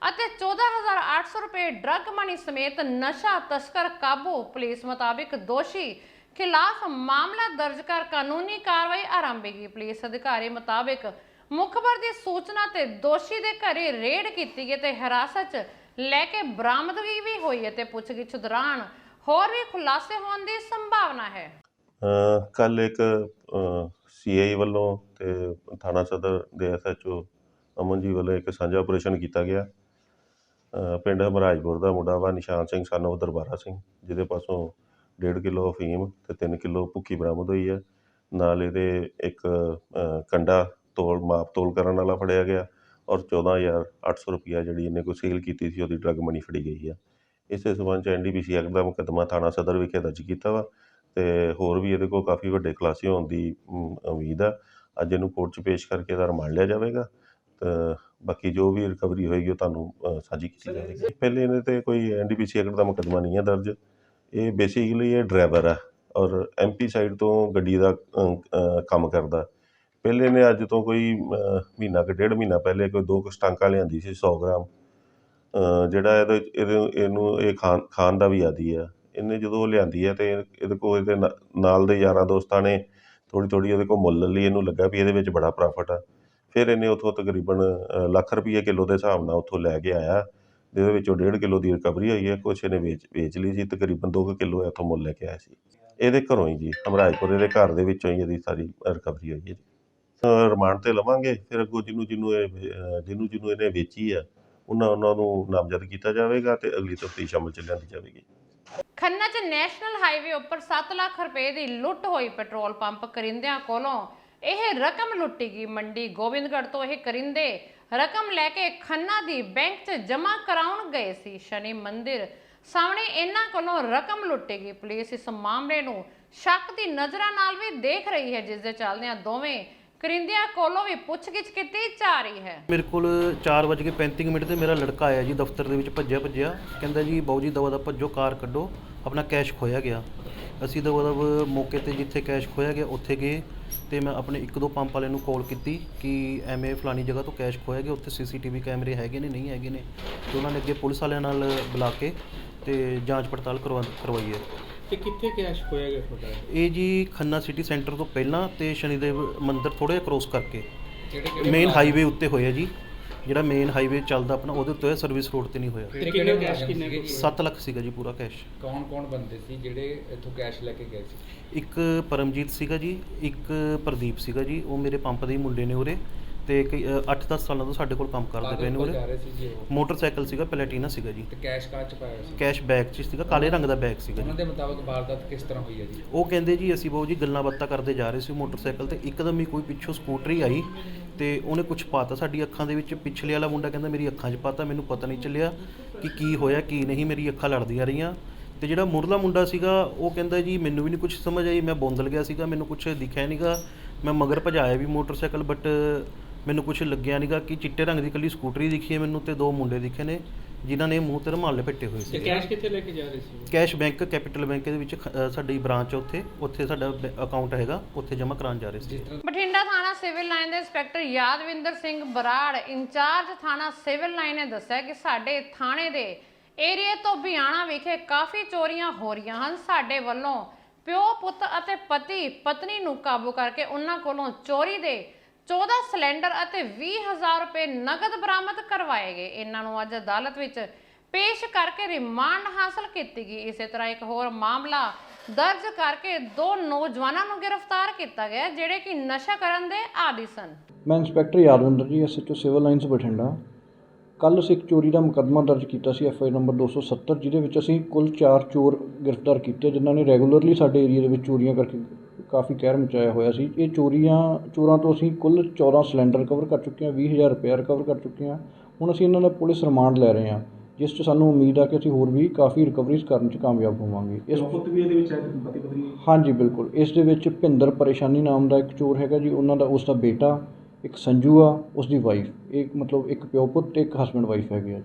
ਅਤੇ 14,800 ਰੁਪਏ ਡਰੱਗ ਮਨੀ ਸਮੇਤ ਨਸ਼ਾ ਤਸਕਰ ਕਾਬੂ। ਪੁਲਿਸ ਮੁਤਾਬਿਕ ਦੋਸ਼ੀ ਖਿਲਾਫ ਮਾਮਲਾ ਦਰਜ ਕਰ ਕਾਨੂੰਨੀ ਕਾਰਵਾਈ ਆਰੰਭੇਗੀ। ਪੁਲਿਸ ਅਧਿਕਾਰੀ ਮੁਤਾਬਿਕ ਮੁਖਬਰ ਦੀ ਸੂਚਨਾ ਤੇ ਦੋਸ਼ੀ ਦੇ ਘਰੇ ਰੇਡ ਕੀਤੀ ਗਈ ਤੇ ਹਿਰਾਸਤ 'ਚ ਲੈ ਕੇ ਬਰਾਮਦਗੀ ਵੀ ਹੋਈ ਹੈ ਤੇ ਪੁੱਛਗਿੱਛ ਦੌਰਾਨ ਹੋਰ ਵੀ ਖੁਲਾਸੇ ਹੋਣ ਦੀ ਸੰਭਾਵਨਾ ਹੈ। ਕੱਲ ਇੱਕ CI ਵੱਲੋਂ ਤੇ ਥਾਣਾ ਸਦਰ ਦੇ SHO ਅਮਨ ਜੀ ਵੱਲੋਂ ਇੱਕ ਸਾਂਝਾ ਆਪਰੇਸ਼ਨ ਕੀਤਾ ਗਿਆ। ਪਿੰਡ ਮਹਾਰਾਜਪੁਰ ਦਾ ਮੁੰਡਾ ਵਾ ਨਿਸ਼ਾਨ ਸਿੰਘ ਸਨ ਉਹ ਦਰਬਾਰਾ ਸਿੰਘ, ਜਿਹਦੇ ਪਾਸੋਂ 1.5 ਕਿਲੋ ਅਫੀਮ ਤੇ 3 ਕਿਲੋ ਭੁੱਕੀ ਬਰਾਮਦ ਹੋਈ ਹੈ। ਨਾਲ ਇਹਦੇ ਇੱਕ ਕੰਡਾ ਮਾਪ ਤੋਲ ਕਰਨ ਵਾਲਾ ਫੜਿਆ ਗਿਆ ਔਰ 14,800 ਰੁਪਈਆ ਜਿਹੜੀ ਇਹਨੇ ਕੋਈ ਸੇਲ ਕੀਤੀ ਸੀ ਉਹਦੀ ਡਰੱਗ ਮਨੀ ਫੜੀ ਗਈ ਹੈ। ਇਸੇ ਸਬੰਧ 'ਚ NDPC ਐਕਟ ਦਾ ਮੁਕੱਦਮਾ ਥਾਣਾ ਸਦਰ ਵਿਖੇ ਦਰਜ ਕੀਤਾ ਵਾ ਤੇ ਹੋਰ ਵੀ ਇਹਦੇ ਕੋਲ ਕਾਫੀ ਵੱਡੇ ਖੁਲਾਸੇ ਹੋਣ ਦੀ ਉਮੀਦ ਆ। ਅੱਜ ਇਹਨੂੰ ਕੋਰਟ 'ਚ ਪੇਸ਼ ਕਰਕੇ ਇਹਦਾ ਰਿਮਾਂਡ ਲਿਆ ਜਾਵੇਗਾ ਤੇ ਬਾਕੀ ਜੋ ਵੀ ਰਿਕਵਰੀ ਹੋਏਗੀ ਉਹ ਤੁਹਾਨੂੰ ਸਾਂਝੀ ਕੀਤੀ ਜਾਵੇਗੀ। ਪਹਿਲੇ ਇਹਨੇ ਤੇ ਕੋਈ NDPC ਐਕਟ ਦਾ ਮੁਕੱਦਮਾ ਨਹੀਂ ਹੈ ਦਰਜ। ਇਹ ਬੇਸਿਕਲੀ ਇਹ ਡਰਾਈਵਰ ਆ ਔਰ MP ਸਾਈਡ ਤੋਂ ਗੱਡੀ ਦਾ ਕੰਮ ਕਰਦਾ। ਪਹਿਲੇ ਨੇ ਅੱਜ ਤੋਂ ਕੋਈ ਮਹੀਨਾ ਕੁ 1.5 ਮਹੀਨਾ ਪਹਿਲੇ ਕੋਈ 2 ਸਟਾਂਕਾਂ ਲਿਆਂਦੀ ਸੀ 100 ਗ੍ਰਾਮ, ਜਿਹੜਾ ਇਹਨੂੰ ਇਹ ਖਾਣ ਦਾ ਵੀ ਆਦੀ ਆ। ਇਹਨੇ ਜਦੋਂ ਲਿਆਂਦੀ ਹੈ ਤੇ ਇਹਦੇ ਕੋਲ ਇਹਦੇ ਨਾਲ ਦੇ ਯਾਰਾਂ ਦੋਸਤਾਂ ਨੇ ਥੋੜ੍ਹੀ ਉਹਦੇ ਕੋਲ ਮੁੱਲ ਲਈ। ਇਹਨੂੰ ਲੱਗਾ ਵੀ ਇਹਦੇ ਵਿੱਚ ਬੜਾ ਪ੍ਰੋਫਿਟ ਆ। ਫਿਰ ਇਹਨੇ ਉੱਥੋਂ ਤਕਰੀਬਨ ਲੱਖ ਰੁਪਈਏ ਕਿਲੋ ਦੇ ਹਿਸਾਬ ਨਾਲ ਉੱਥੋਂ ਲੈ ਕੇ ਆਇਆ, ਜਿਹਦੇ ਵਿੱਚੋਂ 1.5 ਕਿਲੋ ਦੀ ਰਿਕਵਰੀ ਹੋਈ ਹੈ। ਕੁਛ ਇਹਨੇ ਵੇਚ ਲਈ ਸੀ, ਤਕਰੀਬਨ 2 ਕਿਲੋ ਇੱਥੋਂ ਮੁੱਲ ਲੈ ਕੇ ਆਇਆ ਸੀ। ਇਹਦੇ ਘਰੋਂ ਹੀ ਜੀ ਹਮਰਾਜਪੁਰ ਇਹਦੇ ਘਰ ਦੇ ਵਿੱਚੋਂ ਹੀ ਇਹਦੀ ਸਾਰੀ ਰਿਕਵਰੀ ਹੋਈ ਹੈ ਜੀ। ਰਿਮਾਂਡ 'ਤੇ ਲਵਾਂਗੇ, ਫਿਰ ਅੱਗੋਂ ਜਿਹਨੂੰ ਇਹਨੇ ਵੇਚੀ ਆ ਉਹਨਾਂ ਨੂੰ ਨਾਮਜ਼ਦ ਕੀਤਾ ਜਾਵੇਗਾ ਤੇ ਅਗਲੀ ਤਫਤੀਸ਼ ਅਮਲ 'ਚ ਲਿਆਂਦੀ ਜਾਵੇਗੀ। ਖੰਨਾ 'ਚ ਨੈਸ਼ਨਲ ਹਾਈਵੇ ਉੱਪਰ 7 ਲੱਖ ਰੁਪਏ ਦੀ ਲੁੱਟ ਹੋਈ। ਪੈਟਰੋਲ ਪੰਪ ਕਰਿੰਦਿਆਂ ਕੋਲੋਂ ਇਹ ਰਕਮ ਲੁੱਟੀ ਗਈ। ਮੰਡੀ ਗੋਬਿੰਦਗੜ੍ਹ ਤੋਂ ਇਹ ਕਰਿੰਦੇ ਰਕਮ ਲੈ ਕੇ ਖੰਨਾ ਦੀ ਬੈਂਕ 'ਚ ਜਮ੍ਹਾਂ ਕਰਾਉਣ ਗਏ ਸੀ। ਸ਼ਨੀ ਮੰਦਿਰ ਸਾਹਮਣੇ ਇਹਨਾਂ ਕੋਲੋਂ ਰਕਮ ਲੁੱਟੀ ਗਈ। ਪੁਲਿਸ ਇਸ ਮਾਮਲੇ ਨੂੰ ਸ਼ੱਕ ਦੀ ਨਜ਼ਰਾਂ ਨਾਲ ਵੀ ਦੇਖ ਰਹੀ ਹੈ, ਜਿਸ ਦੇ ਚੱਲਦਿਆਂ ਦੋਵੇਂ ਕਰਿੰਦਿਆਂ ਕੋਲੋਂ ਵੀ ਪੁੱਛਗਿੱਛ ਕੀਤੀ ਜਾ ਰਹੀ ਹੈ। ਮੇਰੇ ਕੋਲ 4:35 ਤੇ ਮੇਰਾ ਲੜਕਾ ਆਇਆ ਜੀ ਦਫ਼ਤਰ ਦੇ ਵਿੱਚ ਭੱਜਿਆ ਕਹਿੰਦਾ ਜੀ ਬਾਊ ਜੀ ਦਵਾ ਭੱਜੋ, ਕਾਰ ਕੱਢੋ, ਆਪਣਾ ਕੈਸ਼ ਖੋਇਆ ਗਿਆ। ਅਸੀਂ ਦਵਾ ਮੌਕੇ ਤੇ ਜਿੱਥੇ ਕੈਸ਼ ਖੋਇਆ ਗਿਆ ਉੱਥੇ ਗਏ ਤੇ ਮੈਂ ਆਪਣੇ 1-2 ਪੰਪ ਵਾਲੇ ਨੂੰ ਕਾਲ ਕੀਤੀ ਕਿ ਐਵੇਂ ਫਲਾਣੀ ਜਗ੍ਹਾ ਤੋਂ ਕੈਸ਼ ਖੋਇਆ ਗਿਆ, ਉੱਥੇ CCTV ਕੈਮਰੇ ਹੈਗੇ ਨੇ ਨਹੀਂ ਹੈਗੇ ਨੇ, ਤੇ ਉਹਨਾਂ ਨੇ ਅੱਗੇ ਪੁਲਿਸ ਵਾਲਿਆਂ ਨਾਲ ਬੁਲਾ ਕੇ ਤੇ ਜਾਂਚ ਪੜਤਾਲ ਕਰਵਾਈ ਹੈ। ਤੇ ਕਿੱਥੇ ਕੈਸ਼ ਖੋਇਆ ਗਿਆ ਤੁਹਾਡਾ? ਇਹ ਜੀ ਖੰਨਾ ਸਿਟੀ ਸੈਂਟਰ ਤੋਂ ਪਹਿਲਾਂ ਤੇ ਸ਼ਨੀਦੇਵ ਮੰਦਿਰ ਥੋੜ੍ਹਾ ਜਿਹਾ ਕ੍ਰੋਸ ਕਰਕੇ ਮੇਨ ਹਾਈਵੇ ਉੱਤੇ ਹੋਇਆ ਜੀ, ਜਿਹੜਾ ਮੇਨ ਹਾਈਵੇ ਚੱਲਦਾ ਆਪਣਾ ਉਹਦੇ ਉੱਤੇ ਹੋਇਆ, ਸਰਵਿਸ ਰੋਡ ਤੇ ਨਹੀਂ ਹੋਇਆ। ਤੇ ਕਿੰਨੇ ਕੈਸ਼ ਕਿੰਨੇ 7 ਲੱਖ ਸੀਗਾ ਜੀ ਪੂਰਾ ਕੈਸ਼। ਕੌਣ ਬੰਦੇ ਸੀ ਜਿਹੜੇ ਇੱਥੋਂ ਕੈਸ਼ ਲੈ ਕੇ ਗਏ ਸੀ? ਇੱਕ ਪਰਮਜੀਤ ਸੀਗਾ ਜੀ, ਇੱਕ ਪ੍ਰਦੀਪ ਸੀਗਾ ਜੀ, ਉਹ ਮੇਰੇ ਪੰਪ ਦੇ ਹੀ ਮੁੰਡੇ ਨੇ ਉਰੇ, ਤੇ 8-10 ਸਾਲਾਂ ਤੋਂ ਸਾਡੇ ਕੋਲ ਕੰਮ ਕਰਦੇ ਪਏ ਨੇ ਉਰੇ। ਮੋਟਰਸਾਈਕਲ ਸੀਗਾ, ਪਲੈਟੀਨਾ ਸੀਗਾ ਜੀ। ਤੇ ਕੈਸ਼ ਕਾਹ ਚ ਪਾਇਆ ਸੀ? ਕੈਸ਼ ਬੈਗ 'ਚ ਸੀਗਾ, ਕਾਲੇ ਰੰਗ ਦਾ ਬੈਗ ਸੀਗਾ। ਉਹਨਾਂ ਦੇ ਮੁਤਾਬਕ ਵਾਰਦਾਤ ਕਿਸ ਤਰ੍ਹਾਂ ਹੋਈ ਹੈ ਜੀ? ਉਹ ਕਹਿੰਦੇ ਜੀ ਅਸੀਂ ਬਾਊ ਜੀ ਗੱਲਾਂ ਬਾਤਾਂ ਕਰਦੇ ਜਾ ਰਹੇ ਸੀ ਮੋਟਰਸਾਈਕਲ ਤੇ, ਇੱਕਦਮ ਹੀ ਕੋਈ ਪਿੱਛੋਂ ਸਕੂਟਰੀ ਆਈ ਤੇ ਉਹਨੇ ਕੁਝ ਪਾਤਾ ਸਾਡੀ ਅੱਖਾਂ ਦੇ ਵਿੱਚ। ਪਿਛਲੇ ਵਾਲਾ ਮੁੰਡਾ ਕਹਿੰਦਾ ਮੇਰੀ ਅੱਖਾਂ 'ਚ ਪਾਤਾ, ਮੈਨੂੰ ਪਤਾ ਨਹੀਂ ਚੱਲਿਆ ਕਿ ਕੀ ਹੋਇਆ ਕੀ ਨਹੀਂ, ਮੇਰੀ ਅੱਖਾਂ ਲੜਦੀਆਂ ਰਹੀਆਂ। ਤੇ ਜਿਹੜਾ ਮੁਰਲਾ ਮੁੰਡਾ ਸੀਗਾ ਉਹ ਕਹਿੰਦਾ ਜੀ ਮੈਨੂੰ ਵੀ ਨਹੀਂ ਕੁਝ ਸਮਝ ਆਈ, ਮੈਂ ਬੌਂਦਲ ਗਿਆ ਸੀਗਾ, ਮੈਨੂੰ ਕੁਝ ਦਿਖਿਆ ਨਹੀਂਗਾ, ਮੈਂ ਮਗਰ ਭਜਾਇਆ ਵੀ ਮੋਟਰਸਾਈਕਲ, ਬਟ ਮੈਨੂੰ ਕੁਝ ਲੱਗਿਆ ਨਹੀਂਗਾ ਕਿ ਚਿੱਟੇ ਰੰਗ ਦੀ ਇਕੱਲੀ ਸਕੂਟਰੀ ਦਿਖੀ ਹੈ ਮੈਨੂੰ ਤੇ 2 ਮੁੰਡੇ ਦਿਖੇ ਨੇ ਜਿਨ੍ਹਾਂ ਨੇ ਮੂੰਹ ਤੇ ਰੁਮਾਲ ਲਪੇਟੇ ਹੋਏ ਸੀ। ਤੇ ਕੈਸ਼ ਕਿੱਥੇ ਲੈ ਕੇ ਜਾ ਰਹੇ ਸੀ? ਕੈਸ਼ ਬੈਂਕ ਕੈਪੀਟਲ ਬੈਂਕ ਦੇ ਵਿੱਚ ਸਾਡੀ ਬ੍ਰਾਂਚ ਉੱਥੇ ਸਾਡਾ ਅਕਾਊਂਟ ਹੈਗਾ, ਉੱਥੇ ਜਮ੍ਹਾਂ ਕਰਾਉਣ ਜਾ ਰਹੇ ਸੀ। ਬਠਿੰਡਾ ਥਾਣਾ ਸਿਵਲ ਲਾਈਨ ਦੇ ਇੰਸਪੈਕਟਰ ਯਾਦਵਿੰਦਰ ਸਿੰਘ ਬਰਾੜ ਇੰਚਾਰਜ ਥਾਣਾ ਸਿਵਲ ਲਾਈਨ ਨੇ ਦੱਸਿਆ ਕਿ ਸਾਡੇ ਥਾਣੇ ਦੇ ਏਰੀਏ ਤੋਂ ਬਿਆਣਾ ਵਿਖੇ ਕਾਫੀ ਚੋਰੀਆਂ ਹੋ ਰਹੀਆਂ ਹਨ। ਸਾਡੇ ਵੱਲੋਂ ਪਿਓ ਪੁੱਤ ਅਤੇ ਪਤੀ ਪਤਨੀ ਨੂੰ ਕਾਬੂ ਕਰਕੇ ਉਹਨਾਂ ਕੋਲੋਂ ਚੋਰੀ ਦੇ 14 ਸਿਲੰਡਰ ਅਤੇ 20,000 ਰੁਪਏ ਨਕਦ ਬਰਾਮਦ ਕਰਵਾਏ ਗਏ। ਇਹਨਾਂ ਨੂੰ ਅੱਜ ਅਦਾਲਤ ਵਿੱਚ ਪੇਸ਼ ਕਰਕੇ ਰਿਮਾਂਡ ਹਾਸਲ ਕੀਤੀ ਗਈ। ਇਸੇ ਤਰ੍ਹਾਂ ਇੱਕ ਹੋਰ ਮਾਮਲਾ ਦਰਜ ਕਰਕੇ 2 ਨੌਜਵਾਨਾਂ ਨੂੰ ਗ੍ਰਿਫਤਾਰ ਕੀਤਾ ਗਿਆ ਜਿਹੜੇ ਕਿ ਨਸ਼ਾ ਕਰਨ ਦੇ ਆਦੀ ਸਨ। ਮੈਂ ਇੰਸਪੈਕਟਰ ਯਾਦਵਿੰਦਰ ਜੀ, SHO ਸਿਵਲ ਲਾਈਨਸ ਬਠਿੰਡਾ। ਕੱਲ੍ਹ ਅਸੀਂ ਇੱਕ ਚੋਰੀ ਦਾ ਮੁਕੱਦਮਾ ਦਰਜ ਕੀਤਾ ਸੀ FI ਨੰਬਰ 270, ਜਿਹਦੇ ਵਿੱਚ ਅਸੀਂ ਕੁੱਲ 4 ਚੋਰ ਗ੍ਰਿਫਤਾਰ ਕੀਤੇ ਜਿਨ੍ਹਾਂ ਨੇ ਰੈਗੂਲਰਲੀ ਸਾਡੇ ਏਰੀਆ ਦੇ ਵਿੱਚ ਚੋਰੀਆਂ ਕਰਕੇ ਕਾਫੀ ਕਹਿਰ ਮਚਾਇਆ ਹੋਇਆ ਸੀ। ਇਹ ਚੋਰਾਂ ਤੋਂ ਅਸੀਂ ਕੁੱਲ 14 ਸਿਲੰਡਰ ਰਿਕਵਰ ਕਰ ਚੁੱਕੇ ਹਾਂ, 20,000 ਰੁਪਏ ਰਿਕਵਰ ਕਰ ਚੁੱਕੇ ਹਾਂ। ਹੁਣ ਅਸੀਂ ਇਹਨਾਂ ਦਾ ਪੁਲਿਸ ਰਿਮਾਂਡ ਲੈ ਰਹੇ ਹਾਂ, ਜਿਸ 'ਚ ਸਾਨੂੰ ਉਮੀਦ ਆ ਕਿ ਅਸੀਂ ਹੋਰ ਵੀ ਕਾਫੀ ਰਿਕਵਰੀਜ਼ ਕਰਨ 'ਚ ਕਾਮਯਾਬ ਹੋਵਾਂਗੇ। ਇਸ ਪੁੱਤ ਵੀ ਇਹਦੇ ਵਿੱਚ ਹੈ, ਪਤੀ ਪਤਨੀ? ਹਾਂਜੀ ਬਿਲਕੁਲ। ਇਸ ਦੇ ਵਿੱਚ ਭਿੰਦਰ ਪਰੇਸ਼ਾਨੀ ਨਾਮ ਦਾ ਇੱਕ ਚੋਰ ਹੈਗਾ ਜੀ, ਉਸ ਦਾ ਬੇਟਾ, ਇੱਕ ਸੰਜੂ ਆ, ਉਸ ਦੀ ਵਾਈਫ, ਮਤਲਬ ਇੱਕ ਪਿਓ ਪੁੱਤ ਤੇ ਇੱਕ ਹਸਬੈਂਡ ਵਾਈਫ ਹੈਗੇ ਆ।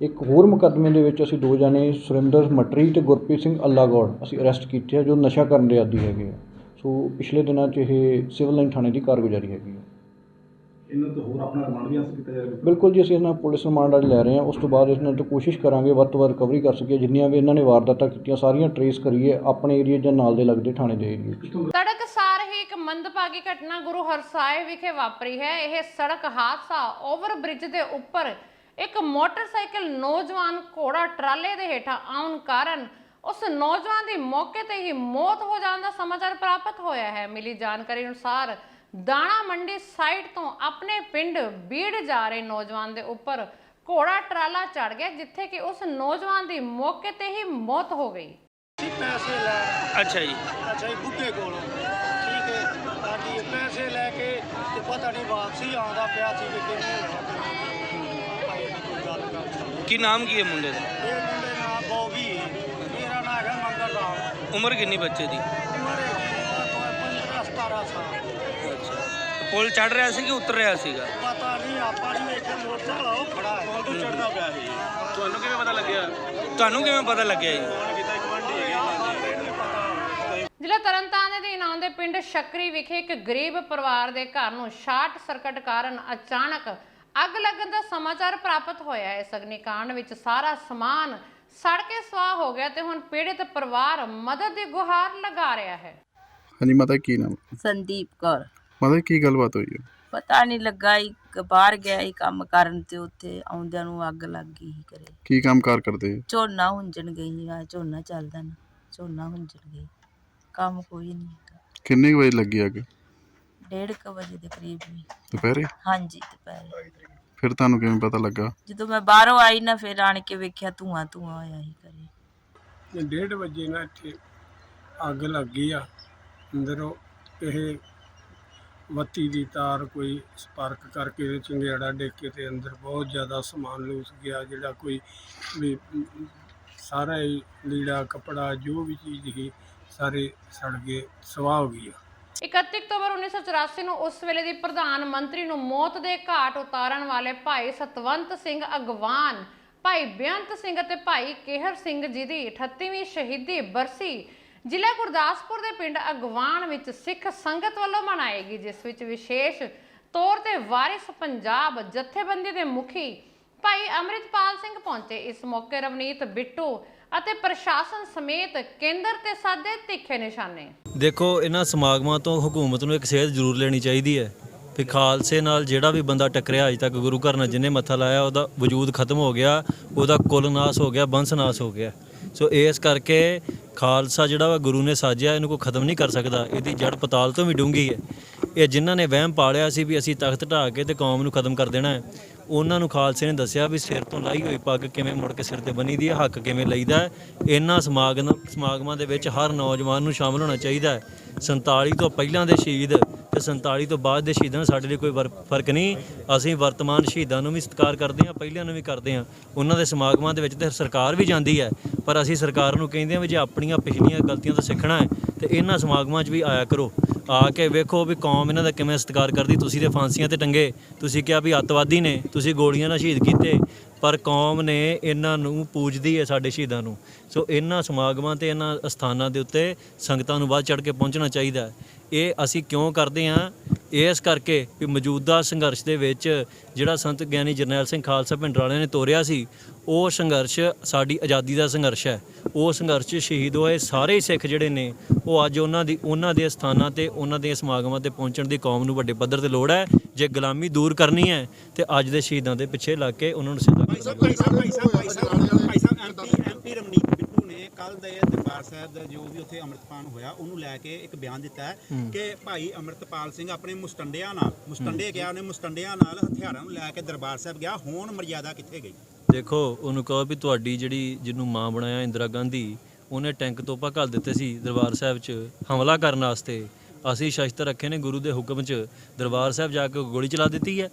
ਇੱਕ ਹੋਰ ਮੁਕੱਦਮੇ ਦੇ ਵਿੱਚ ਅਸੀਂ 2 ਜਣੇ ਸੁਰਿੰਦਰ ਮਟਰੀ ਤੇ ਗੁਰਪ੍ਰੀਤ ਸਿੰਘ ਅੱਲਾਗੌੜ ਅਸੀਂ ਅਰੈਸਟ ਕੀਤੇ ਆ, ਜੋ ਨਸ਼ਾ ਕਰਨ ਦੇ ਆਦੀ ਹੈਗੇ ਆ। ਸੋ ਪਿਛਲੇ ਦਿਨਾਂ 'ਚ ਇਹ ਸਿਵਲ ਲਾਈਨ ਥਾਣੇ ਦੀ ਕਾਰਗੁਜ਼ਾਰੀ ਹੈਗੀ ਆ। ਇਹਨਾਂ ਤੋਂ ਹੋਰ ਆਪਣਾ ਰਿਮਾਂਡ ਵੀ ਹਾਸਲ ਕੀਤਾ ਜਾਏਗਾ? ਬਿਲਕੁਲ ਜੀ, ਅਸੀਂ ਇਹਨਾਂ ਪੁਲਿਸ ਰਿਮਾਂਡ ਅੱਜ ਲੈ ਰਹੇ ਹਾਂ। ਉਸ ਤੋਂ ਬਾਅਦ ਇਹਨਾਂ ਤੋਂ ਕੋਸ਼ਿਸ਼ ਕਰਾਂਗੇ ਵੱਧ ਤੋਂ ਵੱਧ ਰਿਕਵਰੀ ਕਰ ਸਕੀਏ। ਜਿੰਨੀਆਂ ਵੀ ਇਹਨਾਂ ਨੇ ਵਾਰਦਾਤਾਂ ਕੀਤੀਆਂ ਸਾਰੀਆਂ ਟਰੇਸ ਕਰੀਏ ਆਪਣੇ ਏਰੀਆ ਜਾਂ ਨਾਲ ਦੇ ਲੱਗਦੇ ਥਾਣੇ ਦੇ ਏਰੀਏ 'ਚ। ਤੜਕਸਾਰ ਹੀ ਇੱਕ ਮੰਦਭਾਗੀ ਘਟਨਾ ਗੁਰੂ ਹਰਸਾਏ ਵਿਖੇ ਵਾਪਰੀ ਹੈ। ਇਹ ਸੜਕ ਹਾਦਸਾ ਓਵਰ ਬ੍ਰਿਜ ਦੇ ਉੱਪਰ ਇੱਕ ਮੋਟਰਸਾਈਕਲ ਨੌਜਵਾਨ ਘੋੜਾ ਟਰਾਲੇ ਦੇ ਹੇਠਾਂ ਆਉਣ ਕਾਰਨ ਉਸ ਨੌਜਵਾਨ ਦੀ ਮੌਕੇ ਤੇ ਹੀ ਮੌਤ ਹੋ ਜਾਣ ਦਾ ਸਮਾਚਾਰ ਪ੍ਰਾਪਤ ਹੋਇਆ ਹੈ। ਮਿਲੀ ਜਾਣਕਾਰੀ ਅਨੁਸਾਰ ਦਾਣਾ ਮੰਡੀ ਸਾਈਡ ਤੋਂ ਆਪਣੇ ਪਿੰਡ ਬੀੜ ਜਾ ਰਹੇ ਨੌਜਵਾਨ ਦੇ ਉੱਪਰ ਘੋੜਾ ਟਰਾਲਾ ਚੜ ਗਿਆ, ਜਿੱਥੇ ਕਿ ਉਸ ਨੌਜਵਾਨ ਦੀ ਮੌਕੇ ਤੇ ਹੀ ਮੌਤ ਹੋ ਗਈ। ਪੈਸੇ ਲੈ ਅੱਛਾ ਜੀ ਬੁੱਢੇ ਕੋਲੋਂ, ਠੀਕ ਹੈ, ਸਾਡੀ ਪੈਸੇ ਲੈ ਕੇ ਤੇ ਪਤਾ ਨਹੀਂ ਵਾਪਸੀ ਆਉਂਦਾ ਪਿਆ ਸੀ ਕਿ ਕਿਵੇਂ ਹੋਇਆ। ਕੀ ਨਾਮ ਕੀ ਹੈ ਮੁੰਡੇ ਦਾ? ਇਹ ਮੁੰਡੇ ਦਾ ਨਾਮ ਬੋਬੀ ਹੈ, ਮੇਰਾ ਨਾਮ ਹੈਗਾ ਮੰਗਲ ਰਾਮ। ਉਮਰ ਕਿੰਨੀ ਬੱਚੇ ਦੀ? ਉਮਰ ਹੈਗੀ 15-17 ਸਾਲ। ਪੁਲ ਚੜ ਰਿਹਾ ਸੀ ਕਿ ਉਤਰ ਰਿਹਾ ਸੀਗਾ? ਪਤਾ ਨਹੀਂ, ਆਪਾਂ ਨਹੀਂ ਵੇਖਿਆ, ਮੋਟਰਸਾਈਕਲ ਉਹ ਖੜਾ ਹੈ, ਪੁਲ ਤੋਂ ਚੜਦਾ ਪਿਆ ਸੀ। ਤੁਹਾਨੂੰ ਕਿਵੇਂ ਪਤਾ ਲੱਗਿਆ ਜੀ? ਜ਼ਿਲ੍ਹਾ ਤਰਨਤਾਰਨ ਦੇ ਅਧੀਨ ਆਉਂਦੇ ਪਿੰਡ ਸ਼ੱਕਰੀ ਵਿਖੇ ਇੱਕ ਗਰੀਬ ਪਰਿਵਾਰ ਦੇ ਘਰ ਨੂੰ ਸ਼ਾਰਟ ਸਰਕਟ ਕਾਰਨ ਅਚਾਨਕ ਅੱਗ ਲੱਗਣ ਦਾ ਸਮਾਚਾਰ ਪ੍ਰਾਪਤ ਹੋਇਆ ਹੈ। ਇਸ ਅਗਨੀਕਾਂਡ ਵਿੱਚ ਸਾਰਾ ਸਮਾਨ ਸੜ ਕੇ ਸੁਆਹ ਹੋ ਗਿਆ ਤੇ ਹੁਣ ਪੀੜਿਤ ਪਰਿਵਾਰ ਮਦਦ ਦੀ ਗੁਹਾਰ ਲਗਾ ਰਿਹਾ ਹੈ। ਹਾਂਜੀ ਮਾਤਾ, ਕੀ ਨਾਮ? ਸੰਦੀਪ ਕੌਰ। ਮਾਤਾ ਕੀ ਗੱਲਬਾਤ ਹੋਈ ਹੈ? ਪਤਾ ਨਹੀਂ ਲੱਗਾ, ਇੱਕ ਬਾਹਰ ਗਿਆ ਹੀ ਕੰਮ ਕਰਨ ਤੇ ਉੱਥੇ ਆਉਂਦਿਆਂ ਨੂੰ ਅੱਗ ਲੱਗ ਗਈ ਹੀ ਕਰੇ। ਕੀ ਕੰਮ ਕਾਰ ਕਰਦੇ? ਝੋਨਾ ਹੁੰਜਣ ਗਈ ਆ, ਝੋਨਾ ਚੱਲਦਾ ਨਾ, ਝੋਨਾ ਹੁੰਜਣ ਗਈ, ਕੰਮ ਕੋਈ ਨਹੀਂ। ਕਿੰਨੇ ਵਜੇ ਲੱਗੀ ਅੱਗ? 1:30 ਵਜੇ ਦੇ ਕਰੀਬ ਵੀ। ਦੁਪਹਿਰੇ? ਹਾਂਜੀ ਦੁਪਹਿਰੇ। ਫਿਰ ਤੁਹਾਨੂੰ ਕਿਵੇਂ ਪਤਾ ਲੱਗਾ? ਜਦੋਂ ਮੈਂ ਬਾਹਰੋਂ ਆਈ ਨਾ, ਫਿਰ ਆਣ ਕੇ ਵੇਖਿਆ ਧੂਆਂ ਹੋਇਆ ਹੀ ਕਰੇ। 1:30 ਵਜੇ ਨਾ ਇੱਥੇ ਅੱਗ ਲੱਗ ਗਈ ਆ ਅੰਦਰੋਂ। ਇਹ ਬੱਤੀ ਦੀ ਤਾਰ ਕੋਈ ਸਪਾਰਕ ਕਰਕੇ ਤੇ ਚੰਗਿਆੜਾ ਡਿੱਗ ਕੇ ਤੇ ਅੰਦਰ ਬਹੁਤ ਜ਼ਿਆਦਾ ਸਮਾਨ ਲੂਸ ਗਿਆ, ਜਿਹੜਾ ਕੋਈ ਵੀ ਸਾਰਾ ਹੀ ਲੀੜਾ ਕੱਪੜਾ ਜੋ ਵੀ ਚੀਜ਼ ਸੀ ਸਾਰੇ ਸੜ ਗਏ, ਸਵਾਹ ਹੋ ਗਈ। 31 ਅਕਤੂਬਰ 1984 ਨੂੰ ਉਸ ਵੇਲੇ ਦੀ ਪ੍ਰਧਾਨ ਮੰਤਰੀ ਨੂੰ ਮੌਤ ਦੇ ਘਾਟ ਉਤਾਰਨ ਵਾਲੇ ਭਾਈ ਸਤਵੰਤ ਸਿੰਘ ਅਗਵਾਨ, ਭਾਈ ਬੇਅੰਤ ਸਿੰਘ ਅਤੇ ਭਾਈ ਕੇਹਰ ਸਿੰਘ ਜੀ ਦੀ 38ਵੀਂ ਸ਼ਹੀਦੀ ਬਰਸੀ ਜ਼ਿਲ੍ਹਾ ਗੁਰਦਾਸਪੁਰ ਦੇ ਪਿੰਡ ਅਗਵਾਨ ਵਿੱਚ ਸਿੱਖ ਸੰਗਤ ਵੱਲੋਂ ਮਨਾਏਗੀ, ਜਿਸ ਵਿੱਚ ਵਿਸ਼ੇਸ਼ ਤੌਰ ਤੇ ਵਾਰਿਸ ਪੰਜਾਬ ਜਥੇਬੰਦੀ ਦੇ ਮੁਖੀ ਭਾਈ ਅੰਮ੍ਰਿਤਪਾਲ ਸਿੰਘ ਪਹੁੰਚੇ। ਇਸ ਮੌਕੇ ਰਵਨੀਤ ਬਿੱਟੂ ਅਤੇ ਪ੍ਰਸ਼ਾਸਨ ਸਮੇਤ ਕੇਂਦਰ ਤੇ ਸਾਧੇ ਤਿੱਖੇ ਨਿਸ਼ਾਨੇ। ਦੇਖੋ, ਇਹਨਾਂ ਸਮਾਗਮਾਂ ਤੋਂ ਹਕੂਮਤ ਨੂੰ ਇੱਕ ਸੇਧ ਜ਼ਰੂਰ ਲੈਣੀ ਚਾਹੀਦੀ ਹੈ ਵੀ ਖਾਲਸੇ ਨਾਲ ਜਿਹੜਾ ਵੀ ਬੰਦਾ ਟੱਕਰਿਆ ਅਜੇ ਤੱਕ ਗੁਰੂ ਘਰ ਨਾਲ ਜਿਹਨੇ ਮੱਥਾ ਲਾਇਆ ਉਹਦਾ ਵਜੂਦ ਖਤਮ ਹੋ ਗਿਆ, ਉਹਦਾ ਕੁਲ ਨਾਸ ਹੋ ਗਿਆ, ਬੰਸ ਨਾਸ ਹੋ ਗਿਆ। ਸੋ ਇਸ ਕਰਕੇ ਖਾਲਸਾ ਜਿਹੜਾ ਵਾ ਗੁਰੂ ਨੇ ਸਾਜਿਆ, ਇਹਨੂੰ ਕੋਈ ਖਤਮ ਨਹੀਂ ਕਰ ਸਕਦਾ, ਇਹਦੀ ਜੜ ਪਤਾਲ ਤੋਂ ਵੀ ਡੂੰਘੀ ਹੈ। ਇਹ ਜਿਨ੍ਹਾਂ ਨੇ ਵਹਿਮ ਪਾਲਿਆ ਸੀ ਵੀ ਅਸੀਂ ਤਖਤ ਢਾਹ ਕੇ ਤੇ ਕੌਮ ਨੂੰ ਖਤਮ ਕਰ ਦੇਣਾ ਹੈ, ਉਹਨਾਂ ਨੂੰ ਖਾਲਸੇ ਨੇ ਦੱਸਿਆ ਵੀ ਸਿਰ ਤੋਂ ਲਾਈ ਹੋਈ ਪੱਗ ਕਿਵੇਂ ਮੁੜ ਕੇ ਸਿਰ ਤੇ ਬੰਨੀ ਦੀ ਹੈ, ਹੱਕ ਕਿਵੇਂ ਲਈਦਾ ਹੈ। ਇਹਨਾਂ ਸਮਾਗਮਾਂ ਦੇ ਵਿੱਚ ਹਰ ਨੌਜਵਾਨ ਨੂੰ ਸ਼ਾਮਲ ਹੋਣਾ ਚਾਹੀਦਾ ਹੈ। 47 ਤੋਂ ਪਹਿਲਾਂ ਦੇ ਸ਼ਹੀਦ ਤੇ 47 ਤੋਂ ਬਾਅਦ ਦੇ ਸ਼ਹੀਦਾਂ ਸਾਡੇ ਲਈ ਕੋਈ ਫਰਕ ਨਹੀਂ। ਅਸੀਂ ਵਰਤਮਾਨ ਸ਼ਹੀਦਾਂ ਨੂੰ ਵੀ ਸਤਿਕਾਰ ਕਰਦੇ ਹਾਂ, ਪਹਿਲਿਆਂ ਨੂੰ ਵੀ ਕਰਦੇ ਹਾਂ। ਉਹਨਾਂ ਦੇ ਸਮਾਗਮਾਂ ਦੇ ਵਿੱਚ ਤੇ ਸਰਕਾਰ ਵੀ ਜਾਂਦੀ ਹੈ, ਪਰ ਅਸੀਂ ਸਰਕਾਰ ਨੂੰ ਕਹਿੰਦੇ ਹਾਂ ਵੀ ਜੇ ਆਪਣੀਆਂ ਪਿਛਲੀਆਂ ਗਲਤੀਆਂ ਤੋਂ ਸਿੱਖਣਾ ਹੈ ਤੇ ਇਹਨਾਂ ਸਮਾਗਮਾਂ 'ਚ ਵੀ ਆਇਆ ਕਰੋ। ਆ ਕੇ ਵੇਖੋ ਵੀ ਕੌਮ ਇਹਨਾਂ ਦਾ ਕਿਵੇਂ ਸਤਿਕਾਰ ਕਰਦੀ। ਤੁਸੀਂ ਤੇ ਫਾਂਸੀਆਂ ਤੇ ਟੰਗੇ, ਤੁਸੀਂ ਕਿਹਾ ਵੀ ਅੱਤਵਾਦੀ ਨੇ, ਤੁਸੀਂ ਗੋਲੀਆਂ ਨਾਲ ਸ਼ਹੀਦ ਕੀਤੇ, ਪਰ ਕੌਮ ਨੇ ਇਹਨਾਂ ਨੂੰ ਪੂਜਦੀ ਹੈ, ਸਾਡੇ ਸ਼ਹੀਦਾਂ ਨੂੰ। ਸੋ ਇਹਨਾਂ ਸਮਾਗਮਾਂ ਤੇ ਇਹਨਾਂ ਅਸਥਾਨਾਂ ਦੇ ਉੱਤੇ ਸੰਗਤਾਂ ਨੂੰ ਵੱਧ ਚੜ੍ਹ ਕੇ ਪਹੁੰਚਣਾ ਚਾਹੀਦਾ ਹੈ। ਇਹ ਅਸੀਂ ਕਿਉਂ ਕਰਦੇ ਹਾਂ? ਇਸ ਕਰਕੇ ਵੀ ਮੌਜੂਦਾ ਸੰਘਰਸ਼ ਦੇ ਵਿੱਚ ਜਿਹੜਾ ਸੰਤ ਗਿਆਨੀ ਜਰਨੈਲ ਸਿੰਘ ਖਾਲਸਾ ਭਿੰਡਰਾਂਵਾਲੇ ਨੇ ਤੋਰਿਆ ਸੀ, ਉਹ ਸੰਘਰਸ਼ ਸਾਡੀ ਆਜ਼ਾਦੀ ਦਾ ਸੰਘਰਸ਼ ਹੈ। ਉਹ ਸੰਘਰਸ਼ 'ਚ ਸ਼ਹੀਦ ਹੋਏ ਸਾਰੇ ਸਿੱਖ ਜਿਹੜੇ ਨੇ, ਉਹ ਅੱਜ ਉਹਨਾਂ ਦੇ ਸਥਾਨਾਂ ਤੇ ਉਹਨਾਂ ਦੇ ਸਮਾਗਮਾਂ ਤੇ ਪਹੁੰਚਣ ਦੀ ਕੌਮ ਨੂੰ ਵੱਡੇ ਪੱਧਰ ਤੇ ਲੋੜ ਹੈ। ਜੇ ਗੁਲਾਮੀ ਦੂਰ ਕਰਨੀ ਹੈ ਤੇ ਅੱਜ ਦੇ ਸ਼ਹੀਦਾਂ ਦੇ ਪਿੱਛੇ ਲੱਗ ਕੇ ਉਹਨਾਂ ਨੂੰ ਸਿੱਧਾ ਐਮਪੀ ਰਵਨੀਤ ਬਿੱਟੂ ਨੇ ਕੱਲ ਦੇ ਦਰਬਾਰ ਸਾਹਿਬ ਦਾ ਜੋ ਵੀ ਉੱਥੇ ਅੰਮ੍ਰਿਤਪਾਨ ਹੋਇਆ ਉਹਨੂੰ ਲੈ ਕੇ ਇੱਕ ਬਿਆਨ ਦਿੱਤਾ ਹੈ ਕਿ ਭਾਈ ਅੰਮ੍ਰਿਤਪਾਲ ਸਿੰਘ ਆਪਣੇ ਮੁਸਟੰਡੇ ਗਿਆ, ਉਹਨੇ ਮੁਸਟੰਡਿਆਂ ਨਾਲ ਹਥਿਆਰਾਂ ਨੂੰ ਲੈ ਕੇ ਦਰਬਾਰ ਸਾਹਿਬ ਗਿਆ। ਹੁਣ ਮਰਜ਼ਾਦਾ ਕਿੱਥੇ ਗਈ? ਦੇਖੋ, ਉਹਨੂੰ ਕਹੋ ਵੀ ਤੁਹਾਡੀ ਜਿਹਨੂੰ ਮਾਂ ਬਣਾਇਆ ਇੰਦਰਾ ਗਾਂਧੀ, ਉਹਨੇ ਟੈਂਕ ਤੋਪਾਂ ਘੱਲ ਦਿੱਤੇ ਸੀ ਦਰਬਾਰ ਸਾਹਿਬ 'ਚ ਹਮਲਾ ਕਰਨ ਵਾਸਤੇ। ਅਸੀਂ ਸ਼ਸਤਰ ਰੱਖੇ ਨੇ ਗੁਰੂ ਦੇ ਹੁਕਮ 'ਚ, ਦਰਬਾਰ ਸਾਹਿਬ ਜਾ ਕੇ ਗੋਲੀ ਚਲਾ ਦਿੱਤੀ ਹੈ।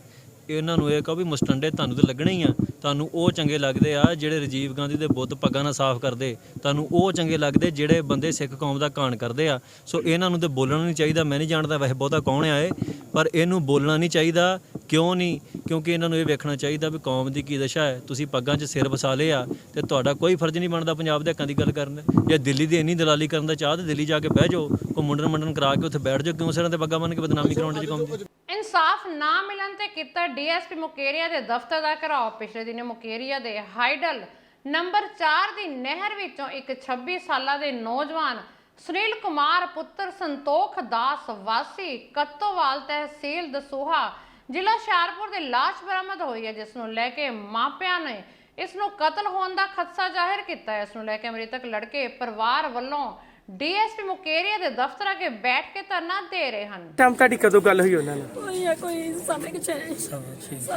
ਇਹਨਾਂ ਨੂੰ ਇਹ ਕਹੋ ਵੀ ਮੁਸਟੰਡੇ ਤੁਹਾਨੂੰ ਤਾਂ ਲੱਗਣੇ ਹੀ ਆ। ਤੁਹਾਨੂੰ ਉਹ ਚੰਗੇ ਲੱਗਦੇ ਆ ਜਿਹੜੇ ਰਾਜੀਵ ਗਾਂਧੀ ਦੇ ਬੁੱਤ ਪੱਗਾਂ ਨਾਲ ਸਾਫ਼ ਕਰਦੇ, ਤੁਹਾਨੂੰ ਉਹ ਚੰਗੇ ਲੱਗਦੇ ਜਿਹੜੇ ਬੰਦੇ ਸਿੱਖ ਕੌਮ ਦਾ ਘਾਣ ਕਰਦੇ ਆ। ਸੋ ਇਹਨਾਂ ਨੂੰ ਤਾਂ ਬੋਲਣਾ ਨਹੀਂ ਚਾਹੀਦਾ। ਮੈਂ ਨਹੀਂ ਜਾਣਦਾ ਵੈਸੇ ਬਹੁਤਾ ਕੌਣ ਆ ਇਹ, ਪਰ ਇਹਨੂੰ ਬੋਲਣਾ ਨਹੀਂ ਚਾਹੀਦਾ। ਕਿਉਂ ਨਹੀਂ? ਕਿਉਂਕਿ ਇਹਨਾਂ ਨੂੰ ਇਹ ਵੇਖਣਾ ਚਾਹੀਦਾ ਵੀ ਕੌਮ ਦੀ ਕੀ ਦਸ਼ਾ ਹੈ। ਤੁਸੀਂ ਪੱਗਾਂ 'ਚ ਸਿਰ ਵਸਾ ਲਏ ਆ ਤੇ ਤੁਹਾਡਾ ਕੋਈ ਫਰਜ਼ ਨਹੀਂ ਬਣਦਾ ਪੰਜਾਬ ਦੇ ਹੱਕਾਂ ਦੀ ਗੱਲ ਕਰਨ ਦਾ। ਜੇ ਦਿੱਲੀ ਦੀ ਇੰਨੀ ਦਲਾਲੀ ਕਰਨ ਦਾ ਚਾਹ ਤੇ ਦਿੱਲੀ ਜਾ ਕੇ ਬਹਿ ਜਾਓ, ਕੋਈ ਮੁੰਡਨ ਕਰਾ ਕੇ ਉੱਥੇ ਬੈਠ ਜਾਓ। ਕਿਉਂ ਸਿਰਾਂ ਤੇ ਪੱਗਾਂ ਬੰਨ੍ਹ ਕੇ ਬਦਨਾਮੀ ਕਰਾਉਣ ਦੀ ਕੌਮ ਦੀ? ਇਨਸਾਫ ਨਾ ਮਿਲਣ ਤੇ ਕੀਤਾ ਡੀਐਸਪੀ ਮੁਕੇਰੀਆ ਦੇ ਦਫ਼ਤਰ ਦਾ ਘਿਰਾਓ। ਪਿਛਲੇ ਦਿਨ ਮੁਕੇਰੀਆ ਦੇ ਹਾਈਡਲ ਨੰਬਰ 4 ਦੀ ਨਹਿਰ ਵਿੱਚੋਂ ਇੱਕ 26 ਸਾਲਾਂ ਦੇ ਨੌਜਵਾਨ ਸੁਨੀਲ ਕੁਮਾਰ ਪੁੱਤਰ ਸੰਤੋਖ ਦਾਸ ਵਾਸੀ ਕੱਤੋਵਾਲ ਤਹਿਸੀਲ ਦਸੂਹਾ ਜ਼ਿਲ੍ਹਾ ਹੁਸ਼ਿਆਰਪੁਰ ਦੀ ਲਾਸ਼ ਬਰਾਮਦ ਹੋਈ ਹੈ, ਜਿਸ ਨੂੰ ਲੈ ਕੇ ਮਾਪਿਆਂ ਨੇ ਇਸ ਨੂੰ ਕਤਲ ਹੋਣ ਦਾ ਖਦਸ਼ਾ ਜ਼ਾਹਿਰ ਕੀਤਾ ਹੈ। ਇਸ ਨੂੰ ਲੈ ਕੇ ਮ੍ਰਿਤਕ ਲੜਕੇ ਪਰਿਵਾਰ ਵੱਲੋਂ ਡੀਐਸਪੀ ਮੁਕੇਰੀਆ ਦੇ ਦਫ਼ਤਰ ਅੱਗੇ ਬੈਠ ਕੇ ਧਰਨਾ ਦੇ ਰਹੇ ਹਨ। ਤੁਹਾਡੀ ਕਦੋਂ ਗੱਲ ਹੋਈ ਉਹਨਾਂ ਨਾਲ? ਕੋਈ ਸਾਢੇ ਕੁ ਛੇ।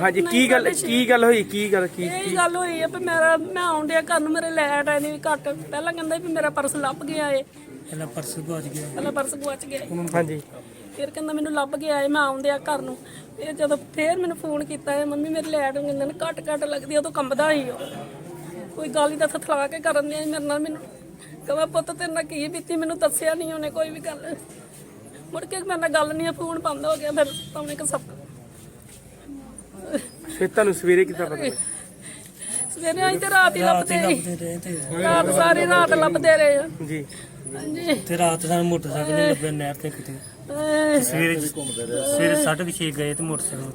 ਹਾਂਜੀ, ਕੀ ਗੱਲ ਹੋਈ? ਕੀ ਗੱਲ ਹੋਈ ਹੈ ਵੀ ਮੈਂ ਆਉਂਦਿਆ ਘਰ ਨੂੰ ਮੇਰੇ ਲੈਟ ਆਈ ਨਹੀਂ ਘੱਟ। ਪਹਿਲਾਂ ਕਹਿੰਦਾ ਵੀ ਮੇਰਾ ਪਰਸ ਲੱਭ ਗਿਆ ਏ। ਪਹਿਲਾਂ ਪਰਸ ਗੁਆਚ ਗਿਆ। ਹਾਂਜੀ, ਫਿਰ ਕਹਿੰਦਾ ਮੈਨੂੰ ਲੱਭ ਗਿਆ ਏ। ਮੈਂ ਆਉਂਦਿਆ ਘਰ ਨੂੰ ਇਹ ਜਦੋਂ ਫੇਰ ਮੈਨੂੰ ਫੋਨ ਕੀਤਾ ਹੈ, ਮੰਮੀ ਮੇਰੀ ਲੈਟ ਕਹਿੰਦੇ ਨੇ ਘੱਟ ਲੱਗਦੀ, ਉਦੋਂ ਕੰਬਦਾ ਸੀ ਉਹ। ਕੋਈ ਗਾਲੀ ਦਾ ਥਥਲਾ ਕੇ ਕਰਨ ਦਿਆ ਮੇਰੇ ਨਾਲ। ਮੈਨੂੰ ਕਹਾਂ ਪੁੱਤ ਤੇਰੇ ਨਾਲ ਕੀ ਬੀਤੀ, ਮੈਨੂੰ ਦੱਸਿਆ ਨਹੀਂ ਉਹਨੇ ਕੋਈ ਵੀ ਗੱਲ। ਮੁੜ ਕੇ ਮੇਰੇ ਨਾਲ ਗੱਲ ਨਹੀਂ, ਫੋਨ ਬੰਦ ਹੋ ਗਿਆ। ਫਿਰ ਪਾਉਣੇ ਕ ਸਭ ਤੁਹਾਨੂੰ ਸਵੇਰੇ ਕਿੱਦਾਂ ਪਤਾ ਲੱਗਾ? ਸਵੇਰੇ ਆਈ ਤੇ ਰਾਤ ਹੀ ਲੱਭਦੇ ਰਹੇ, ਰਾਤ ਸਾਰੀ ਰਾਤ ਲੱਭਦੇ ਰਹੇ ਜੀ। ਹਾਂਜੀ, ਤੇ ਰਾਤ ਸਾਨੂੰ ਮੋਟਰਸਾਈਕਲ ਨਹੀਂ ਲੱਭਿਆ ਨਹਿਰ ਤੇ ਕਿਤੇ। ਸਵੇਰੇ 6:30 ਗਏ ਤੇ ਮੋਟਰਸਾਈਕਲ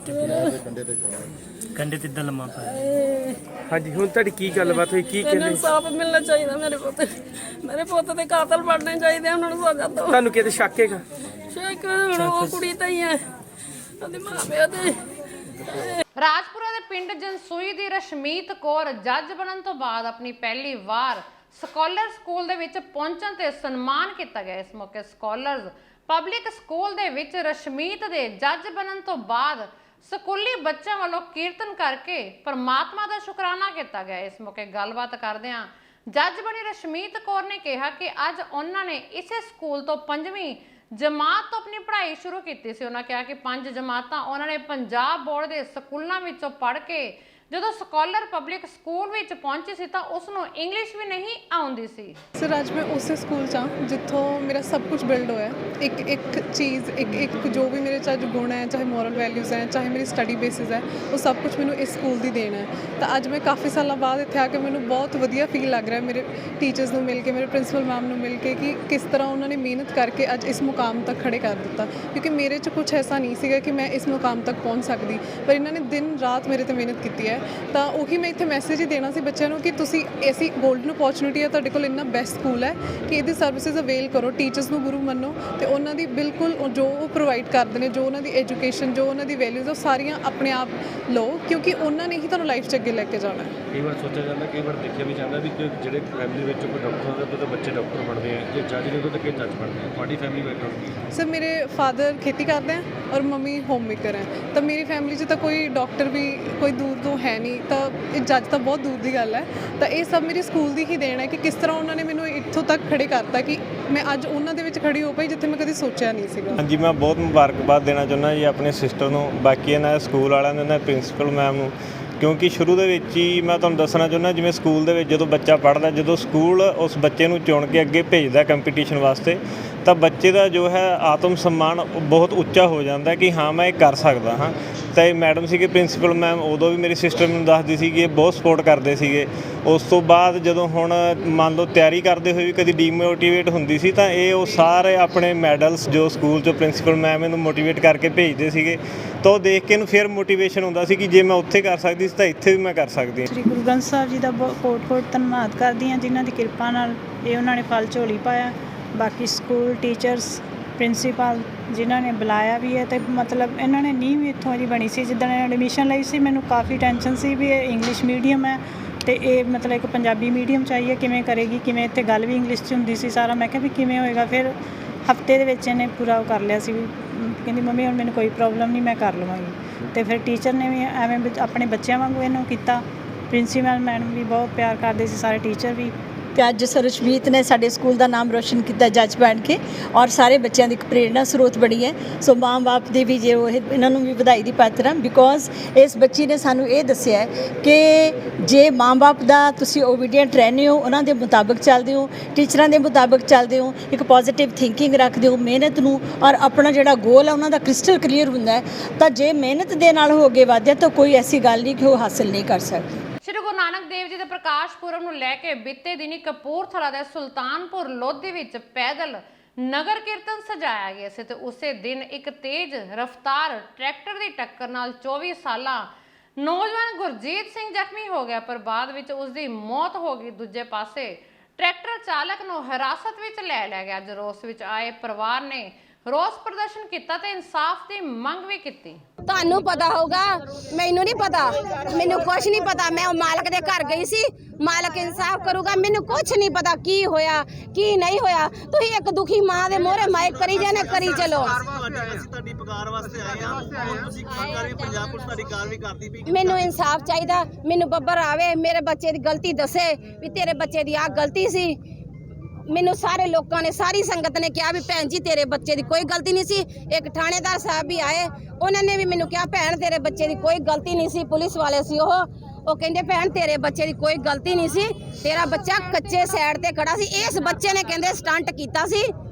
ਕੰਡੇ ਤੇ ਇਦਾਂ ਲੰਮਾ ਪਾਇਆ। ਹਾਂਜੀ, ਹੁਣ ਤੁਹਾਡੀ ਕੀ ਗੱਲਬਾਤ ਹੋਈ? ਕੀ ਕਹਿੰਦੇ? ਇਨਸਾਫ ਮਿਲਣਾ ਚਾਹੀਦਾ। ਮੇਰੇ ਪੁੱਤ ਦੇ ਕਾਤਲ ਬਣਨੇ ਚਾਹੀਦੇ, ਉਹਨਾਂ ਨੂੰ ਸਜ਼ਾ ਦਿਓ। ਤੁਹਾਨੂੰ ਕਿਤੇ ਸ਼ੱਕ ਹੈਗਾ? ਸ਼ੱਕ ਹੁਣ ਉਹ ਕੁੜੀ ਤਾਂ ਹੀ ਹੈ, ਉਹਦੇ ਮਾਪਿਆਂ ਤੇ। ਰਾਜਪੁਰਾ ਦੇ ਪਿੰਡ ਜਨਸੂਈ ਦੀ ਰਸ਼ਮੀਤ ਕੌਰ ਜੱਜ ਬਣਨ ਤੋਂ ਬਾਅਦ ਆਪਣੀ ਪਹਿਲੀ ਵਾਰ ਸਕਾਲਰ ਸਕੂਲ ਦੇ ਵਿੱਚ ਪਹੁੰਚਣ ਤੇ ਸਨਮਾਨ ਕੀਤਾ ਗਿਆ। ਇਸ ਮੌਕੇ ਸਕਾਲਰਸ ਪਬਲਿਕ ਸਕੂਲ ਦੇ ਵਿੱਚ ਰਸ਼ਮੀਤ ਦੇ ਜੱਜ ਬਣਨ ਤੋਂ ਬਾਅਦ ਸਕੂਲੀ ਬੱਚਿਆਂ ਵੱਲੋਂ ਕੀਰਤਨ ਕਰਕੇ ਪਰਮਾਤਮਾ ਦਾ ਸ਼ੁਕਰਾਨਾ ਕੀਤਾ ਗਿਆ। ਇਸ ਮੌਕੇ ਗੱਲਬਾਤ ਕਰਦਿਆਂ ਜੱਜ ਬਣੀ ਰਸ਼ਮੀਤ ਕੌਰ ਨੇ ਕਿਹਾ ਕਿ ਅੱਜ ਉਹਨਾਂ ਨੇ ਇਸੇ ਸਕੂਲ ਤੋਂ 5ਵੀਂ ਜਮਾਤ ਤੋਂ ਆਪਣੀ ਪੜ੍ਹਾਈ ਸ਼ੁਰੂ ਕੀਤੀ ਸੀ। ਉਹਨਾਂ ਕਿਹਾ ਕਿ 5 ਜਮਾਤਾਂ ਉਹਨਾਂ ਨੇ ਪੰਜਾਬ ਬੋਰਡ ਦੇ ਸਕੂਲਾਂ ਵਿੱਚੋਂ ਪੜ੍ਹ ਕੇ ਜਦੋਂ ਸਕਾਲਰ ਪਬਲਿਕ ਸਕੂਲ ਵਿੱਚ ਪਹੁੰਚੀ ਸੀ ਤਾਂ ਉਸ ਨੂੰ ਇੰਗਲਿਸ਼ ਵੀ ਨਹੀਂ ਆਉਂਦੀ ਸੀ। ਸਰ ਅੱਜ ਮੈਂ ਉਸੇ ਸਕੂਲ 'ਚ ਹਾਂ ਜਿੱਥੋਂ ਮੇਰਾ ਸਭ ਕੁਝ ਬਿਲਡ ਹੋਇਆ। ਇੱਕ ਚੀਜ਼ ਇੱਕ ਜੋ ਵੀ ਮੇਰੇ ਚਾਹੇ ਗੁਣ ਹੈ, ਚਾਹੇ ਮੋਰਲ ਵੈਲਿਊਜ਼ ਹੈ, ਚਾਹੇ ਮੇਰੀ ਸਟੱਡੀ ਬੇਸਿਸ ਹੈ, ਉਹ ਸਭ ਕੁਝ ਮੈਨੂੰ ਇਸ ਸਕੂਲ ਦੀ ਦੇਣ ਹੈ। ਤਾਂ ਅੱਜ ਮੈਂ ਕਾਫੀ ਸਾਲਾਂ ਬਾਅਦ ਇੱਥੇ ਆ ਕੇ ਮੈਨੂੰ ਬਹੁਤ ਵਧੀਆ ਫੀਲ ਲੱਗ ਰਿਹਾ ਮੇਰੇ ਟੀਚਰਸ ਨੂੰ ਮਿਲ ਕੇ, ਮੇਰੇ ਪ੍ਰਿੰਸੀਪਲ ਮੈਮ ਨੂੰ ਮਿਲ ਕੇ, ਕਿ ਕਿਸ ਤਰ੍ਹਾਂ ਉਹਨਾਂ ਨੇ ਮਿਹਨਤ ਕਰਕੇ ਅੱਜ ਇਸ ਮੁਕਾਮ ਤੱਕ ਖੜੇ ਕਰ ਦਿੱਤਾ। ਕਿਉਂਕਿ ਮੇਰੇ 'ਚ ਕੁਝ ਐਸਾ ਨਹੀਂ ਸੀਗਾ ਕਿ ਮੈਂ ਇਸ ਮੁਕਾਮ ਤੱਕ ਪਹੁੰਚ ਸਕਦੀ, ਪਰ ਇਹਨਾਂ ਨੇ ਦਿਨ ਰਾਤ ਮੇਰੇ 'ਤੇ ਮਿਹਨਤ ਕੀਤੀ ਹੈ। ਤਾਂ ਉਹੀ ਮੈਂ ਇੱਥੇ ਮੈਸੇਜ ਹੀ ਦੇਣਾ ਸੀ ਬੱਚਿਆਂ ਨੂੰ ਕਿ ਤੁਸੀਂ ਐਸੀ ਗੋਲਡਨ ਓਪੋਰਚੁਨਿਟੀ ਹੈ, ਤੁਹਾਡੇ ਕੋਲ ਇੰਨਾ ਬੈਸਟ ਸਕੂਲ ਹੈ ਕਿ ਇਹਦੀ ਸਰਵਿਸਿਜ਼ ਅਵੇਲ ਕਰੋ, ਟੀਚਰਸ ਨੂੰ ਗੁਰੂ ਮੰਨੋ ਤੇ ਉਹਨਾਂ ਦੀ ਬਿਲਕੁਲ ਜੋ ਉਹ ਪ੍ਰੋਵਾਈਡ ਕਰਦੇ ਨੇ, ਜੋ ਉਹਨਾਂ ਦੀ ਐਜੂਕੇਸ਼ਨ, ਜੋ ਉਹਨਾਂ ਦੀ ਵੈਲਿਊਜ਼, ਉਹ ਸਾਰੀਆਂ ਆਪਣੇ ਆਪ ਲਓ, ਕਿਉਂਕਿ ਉਹਨਾਂ ਨੇ ਹੀ ਤੁਹਾਨੂੰ ਲਾਈਫ 'ਚ ਅੱਗੇ ਲੈ ਕੇ ਜਾਣਾ ਹੈ। ਕਈ ਵਾਰ ਸੋਚਿਆ ਜਾਂਦਾ, ਕਈ ਵਾਰ ਦੇਖਿਆ ਵੀ ਜਾਂਦਾ ਵੀ ਜਿਹੜੇ ਫੈਮਿਲੀ ਵਿੱਚ ਕੋਈ ਡਾਕਟਰ ਹੁੰਦੇ ਤਾਂ ਬੱਚੇ ਡਾਕਟਰ ਬਣਦੇ ਆ, ਜੇ ਜੱਜ ਨੇ ਤਾਂ ਕਿ ਜੱਜ ਬਣਦੇ ਆ। ਤੁਹਾਡੀ ਫੈਮਿਲੀ ਬੈਕਗ੍ਰਾਉਂਡ ਕੀ ਹੈ? ਸਰ ਮੇਰੇ ਫਾਦਰ ਖੇਤੀ ਕਰਦੇ ਹੈ ਔਰ ਮੰਮੀ ਹੋਮ ਮੇਕਰ ਹੈ। ਤਾਂ ਮੇਰੀ ਫੈਮਿਲੀ 'ਚ ਤਾਂ ਕੋਈ ਡਾਕਟਰ ਵੀ ਕੋਈ ਦੂਰ ਤੋਂ ਹੈ ਨਹੀਂ, ਤਾਂ ਇਹ ਜੱਜ ਤਾਂ ਬਹੁਤ ਦੂਰ ਦੀ ਗੱਲ ਹੈ। ਤਾਂ ਇਹ ਸਭ ਮੇਰੀ ਸਕੂਲ ਦੀ ਹੀ ਦੇਣ ਹੈ ਕਿ ਕਿਸ ਤਰ੍ਹਾਂ ਉਹਨਾਂ ਨੇ ਮੈਨੂੰ ਇੱਥੋਂ ਤੱਕ ਖੜੇ ਕਰਤਾ ਕਿ ਮੈਂ ਅੱਜ ਉਹਨਾਂ ਦੇ ਵਿੱਚ ਖੜੀ ਹੋ ਪਾਈ ਜਿੱਥੇ ਮੈਂ ਕਦੇ ਸੋਚਿਆ ਨਹੀਂ ਸੀਗਾ। ਹਾਂਜੀ, ਮੈਂ ਬਹੁਤ ਮੁਬਾਰਕਬਾਦ ਦੇਣਾ ਚਾਹੁੰਦਾ ਜੀ ਆਪਣੇ ਸਿਸਟਰ ਨੂੰ, ਬਾਕੀ ਇਹਨਾਂ ਸਕੂਲ ਵਾਲਿਆਂ ਨੂੰ, ਇਹਨਾਂ ਪ੍ਰਿੰਸੀਪਲ ਮੈਮ ਨੂੰ, ਕਿਉਂਕਿ ਸ਼ੁਰੂ ਦੇ ਵਿੱਚ ਹੀ ਮੈਂ ਤੁਹਾਨੂੰ ਦੱਸਣਾ ਚਾਹੁੰਦਾ, ਜਿਵੇਂ ਸਕੂਲ ਦੇ ਵਿੱਚ ਜਦੋਂ ਬੱਚਾ ਪੜ੍ਹਦਾ, ਜਦੋਂ ਸਕੂਲ ਉਸ ਬੱਚੇ ਨੂੰ ਚੁਣ ਕੇ ਅੱਗੇ ਭੇਜਦਾ ਕੰਪੀਟੀਸ਼ਨ ਵਾਸਤੇ, ਤਾਂ ਬੱਚੇ ਦਾ ਜੋ ਹੈ ਆਤਮ ਸਨਮਾਨ ਬਹੁਤ ਉੱਚਾ ਹੋ ਜਾਂਦਾ ਕਿ ਹਾਂ ਮੈਂ ਇਹ ਕਰ ਸਕਦਾ ਹਾਂ। ਤਾਂ ਇਹ ਮੈਡਮ ਸੀਗੇ ਪ੍ਰਿੰਸੀਪਲ ਮੈਮ, ਉਦੋਂ ਵੀ ਮੇਰੀ ਸਿਸਟਰ ਮੈਨੂੰ ਦੱਸਦੀ ਸੀ ਕਿ ਇਹ ਬਹੁਤ ਸਪੋਰਟ ਕਰਦੇ ਸੀਗੇ। ਉਸ ਤੋਂ ਬਾਅਦ ਜਦੋਂ ਹੁਣ ਮੰਨ ਲਓ ਤਿਆਰੀ ਕਰਦੇ ਹੋਏ ਵੀ ਕਦੀ ਡੀਮੋਟੀਵੇਟ ਹੁੰਦੀ ਸੀ, ਤਾਂ ਇਹ ਉਹ ਸਾਰੇ ਆਪਣੇ ਮੈਡਲਸ ਜੋ ਸਕੂਲ 'ਚੋਂ ਪ੍ਰਿੰਸੀਪਲ ਮੈਮ ਇਹਨੂੰ ਮੋਟੀਵੇਟ ਕਰਕੇ ਭੇਜਦੇ ਸੀਗੇ, ਤਾਂ ਉਹ ਦੇਖ ਕੇ ਇਹਨੂੰ ਫਿਰ ਮੋਟੀਵੇਸ਼ਨ ਹੁੰਦਾ ਸੀ ਕਿ ਜੇ ਮੈਂ ਉੱਥੇ ਕਰ ਸਕਦੀ ਸੀ ਤਾਂ ਇੱਥੇ ਵੀ ਮੈਂ ਕਰ ਸਕਦੀ ਹਾਂ। ਸ੍ਰੀ ਗੁਰੂ ਗ੍ਰੰਥ ਸਾਹਿਬ ਜੀ ਦਾ ਬਹੁਤ ਧੰਨਵਾਦ ਕਰਦੀ ਹਾਂ, ਜਿਨ੍ਹਾਂ ਦੀ ਕਿਰਪਾ ਨਾਲ ਇਹ ਉਹਨਾਂ ਨੇ ਫਲ ਝੋਲੀ ਪਾਇਆ। ਬਾਕੀ ਸਕੂਲ ਟੀਚਰਸ, ਪ੍ਰਿੰਸੀਪਲ ਜਿਨ੍ਹਾਂ ਨੇ ਬੁਲਾਇਆ ਵੀ ਹੈ, ਅਤੇ ਮਤਲਬ ਇਹਨਾਂ ਨੇ ਨੀਂਹ ਵੀ ਇੱਥੋਂ ਦੀ ਬਣੀ ਸੀ। ਜਿੱਦਣ ਇਹਨਾਂ ਐਡਮਿਸ਼ਨ ਲਈ ਸੀ ਮੈਨੂੰ ਕਾਫੀ ਟੈਨਸ਼ਨ ਸੀ ਵੀ ਇਹ ਇੰਗਲਿਸ਼ ਮੀਡੀਅਮ ਹੈ ਅਤੇ ਇਹ ਮਤਲਬ ਇੱਕ ਪੰਜਾਬੀ ਮੀਡੀਅਮ ਚਾਹੀਏ, ਕਿਵੇਂ ਕਰੇਗੀ, ਕਿਵੇਂ ਇੱਥੇ ਗੱਲ ਵੀ ਇੰਗਲਿਸ਼ 'ਚ ਹੁੰਦੀ ਸੀ ਸਾਰਾ। ਮੈਂ ਕਿਹਾ ਵੀ ਕਿਵੇਂ ਹੋਏਗਾ। ਫਿਰ ਹਫਤੇ ਦੇ ਵਿੱਚ ਇਹਨੇ ਪੂਰਾ ਉਹ ਕਰ ਲਿਆ ਸੀ ਵੀ ਕਹਿੰਦੀ ਮੰਮੀ ਹੁਣ ਮੈਨੂੰ ਕੋਈ ਪ੍ਰੋਬਲਮ ਨਹੀਂ, ਮੈਂ ਕਰ ਲਵਾਂਗੀ। ਅਤੇ ਫਿਰ ਟੀਚਰ ਨੇ ਵੀ ਐਵੇਂ ਆਪਣੇ ਬੱਚਿਆਂ ਵਾਂਗੂ ਇਹਨੂੰ ਕੀਤਾ। ਪ੍ਰਿੰਸੀਪਲ ਮੈਡਮ ਵੀ ਬਹੁਤ ਪਿਆਰ ਕਰਦੇ ਸੀ, ਸਾਰੇ ਟੀਚਰ ਵੀ। ਤੇ ਅੱਜ ਸਰਸ਼ਮੀਤ ਨੇ ਸਾਡੇ ਸਕੂਲ ਦਾ ਨਾਮ ਰੋਸ਼ਨ ਕੀਤਾ ਜੱਜ ਬਣ ਕੇ, ਔਰ ਸਾਰੇ ਬੱਚਿਆਂ ਦੀ ਇੱਕ ਪ੍ਰੇਰਣਾ ਸਰੋਤ ਬਣੀ ਹੈ। ਸੋ ਮਾਂ ਬਾਪ ਦੇ ਵੀ ਜੇ ਉਹ ਇਹਨਾਂ ਨੂੰ ਵੀ ਵਧਾਈ ਦੀ ਪਾਤਰ ਹਾਂ, ਬਿਕੋਜ਼ ਇਸ ਬੱਚੀ ਨੇ ਸਾਨੂੰ ਇਹ ਦੱਸਿਆ ਹੈ ਕਿ ਜੇ ਮਾਂ ਬਾਪ ਦਾ ਤੁਸੀਂ ਓਬੀਡੀਐਂਟ ਰਹਿੰਦੇ ਹੋ, ਉਹਨਾਂ ਦੇ ਮੁਤਾਬਕ ਚੱਲਦੇ ਹੋ, ਟੀਚਰਾਂ ਦੇ ਮੁਤਾਬਕ ਚੱਲਦੇ ਹੋ, ਇੱਕ ਪੋਜ਼ਿਟਿਵ ਥਿੰਕਿੰਗ ਰੱਖਦੇ ਹੋ, ਮਿਹਨਤ ਨੂੰ, ਔਰ ਆਪਣਾ ਜਿਹੜਾ ਗੋਲ ਹੈ ਉਹਨਾਂ ਦਾ ਕ੍ਰਿਸਟਲ ਕਲੀਅਰ ਹੁੰਦਾ ਹੈ, ਤਾਂ ਜੇ ਮਿਹਨਤ ਦੇ ਨਾਲ ਹੋ ਅੱਗੇ ਵਧਿਆ ਤਾਂ ਕੋਈ ਐਸੀ ਗੱਲ ਨਹੀਂ ਕਿ ਉਹ ਹਾਸਿਲ ਨਹੀਂ ਕਰ ਸਕਦੇ। ਸ਼੍ਰੀ ਗੁਰੂ ਨਾਨਕ ਦੇਵ ਜੀ ਦੇ ਪ੍ਰਕਾਸ਼ ਪੁਰਬ ਨੂੰ ਲੈ ਕੇ ਬੀਤੇ ਦਿਨੀ ਕਪੂਰਥਲਾ ਦੇ ਸੁਲਤਾਨਪੁਰ ਲੋਧੀ ਵਿੱਚ ਪੈਦਲ ਨਗਰ ਕੀਰਤਨ ਸਜਾਇਆ ਗਿਆ ਸੀ ਤੇ ਉਸੇ ਦਿਨ ਇੱਕ ਤੇਜ਼ ਰਫ਼ਤਾਰ ਟਰੈਕਟਰ ਦੀ ਟੱਕਰ ਨਾਲ 24 ਸਾਲਾ ਨੌਜਵਾਨ ਗੁਰਜੀਤ ਸਿੰਘ ਜ਼ਖਮੀ ਹੋ ਗਿਆ, ਪਰ ਬਾਅਦ ਵਿੱਚ ਉਸ ਦੀ ਮੌਤ ਹੋ ਗਈ। ਦੂਜੇ ਪਾਸੇ ਟਰੈਕਟਰ ਚਾਲਕ ਨੂੰ ਹਿਰਾਸਤ ਵਿੱਚ ਲੈ ਲਿਆ ਗਿਆ। ਰੋਸ ਵਿੱਚ ਆਏ ਪਰਿਵਾਰ ਨੇ ਰੋਸ ਪ੍ਰਦਰਸ਼ਨ ਕੀਤਾ ਤੇ ਇਨਸਾਫ ਦੀ ਮੰਗ ਵੀ ਕੀਤੀ। ਤੁਹਾਨੂੰ ਪਤਾ ਹੋਊਗਾ, ਮੈਨੂੰ ਨਹੀਂ ਪਤਾ, ਮੈਨੂੰ ਕੁਝ ਨਹੀਂ ਪਤਾ। ਮੈਂ ਉਹ ਮਾਲਕ ਦੇ ਘਰ ਗਈ ਸੀ, ਮਾਲਕ ਇਨਸਾਫ ਕਰੂਗਾ। ਮੈਨੂੰ ਕੁਝ ਨਹੀਂ ਪਤਾ ਕੀ ਹੋਇਆ ਕੀ ਨਹੀਂ ਹੋਇਆ। ਤੁਸੀਂ ਇੱਕ ਦੁਖੀ ਮਾਂ ਦੇ ਮੋਹਰੇ ਮਾਈਕ ਕਰੀ ਜਾਣੇ, ਕਰੀ ਚਲੋ। ਤੁਹਾਡੀ ਪਗਾਰ ਵਾਸਤੇ ਆਏ ਆ, ਤੁਸੀਂ ਕਾਰਵਾਈ ਪੰਜਾਬ ਪੁਲਿਸ ਤੁਹਾਡੀ ਕਾਰਵਾਈ ਕਰਦੀ ਪਈ। ਮੈਨੂੰ ਇਨਸਾਫ ਚਾਹੀਦਾ, ਮੈਨੂੰ ਬੱਬਰ ਆਵੇ, ਮੇਰੇ ਬੱਚੇ ਦੀ ਗਲਤੀ ਦੱਸੇ ਵੀ ਤੇਰੇ ਬੱਚੇ ਦੀ ਆਹ ਗਲਤੀ ਸੀ। ਮੈਨੂੰ ਸਾਰੇ ਲੋਕਾਂ ਨੇ, ਸਾਰੀ ਸੰਗਤ ਨੇ ਕਿਹਾ ਵੀ ਭੈਣ ਜੀ ਤੇਰੇ ਬੱਚੇ ਦੀ ਕੋਈ ਗਲਤੀ ਨਹੀਂ ਸੀ। ਇੱਕ ਥਾਣੇਦਾਰ ਸਾਹਿਬ ਵੀ ਆਏ, ਉਹਨਾਂ ਨੇ ਵੀ ਮੈਨੂੰ ਕਿਹਾ ਭੈਣ ਤੇਰੇ ਬੱਚੇ ਦੀ ਕੋਈ ਗਲਤੀ ਨਹੀਂ ਸੀ। ਪੁਲਿਸ ਵਾਲੇ ਸੀ ਉਹ ਕਹਿੰਦੇ ਭੈਣ ਤੇਰੇ ਬੱਚੇ ਦੀ ਕੋਈ ਗਲਤੀ ਨਹੀਂ ਸੀ, ਤੇਰਾ ਬੱਚਾ ਕੱਚੇ ਸਾਈਡ ਤੇ ਖੜਾ ਸੀ। ਇਸ ਬੱਚੇ ਨੇ ਕਹਿੰਦੇ ਸਟੰਟ ਕੀਤਾ ਸੀ,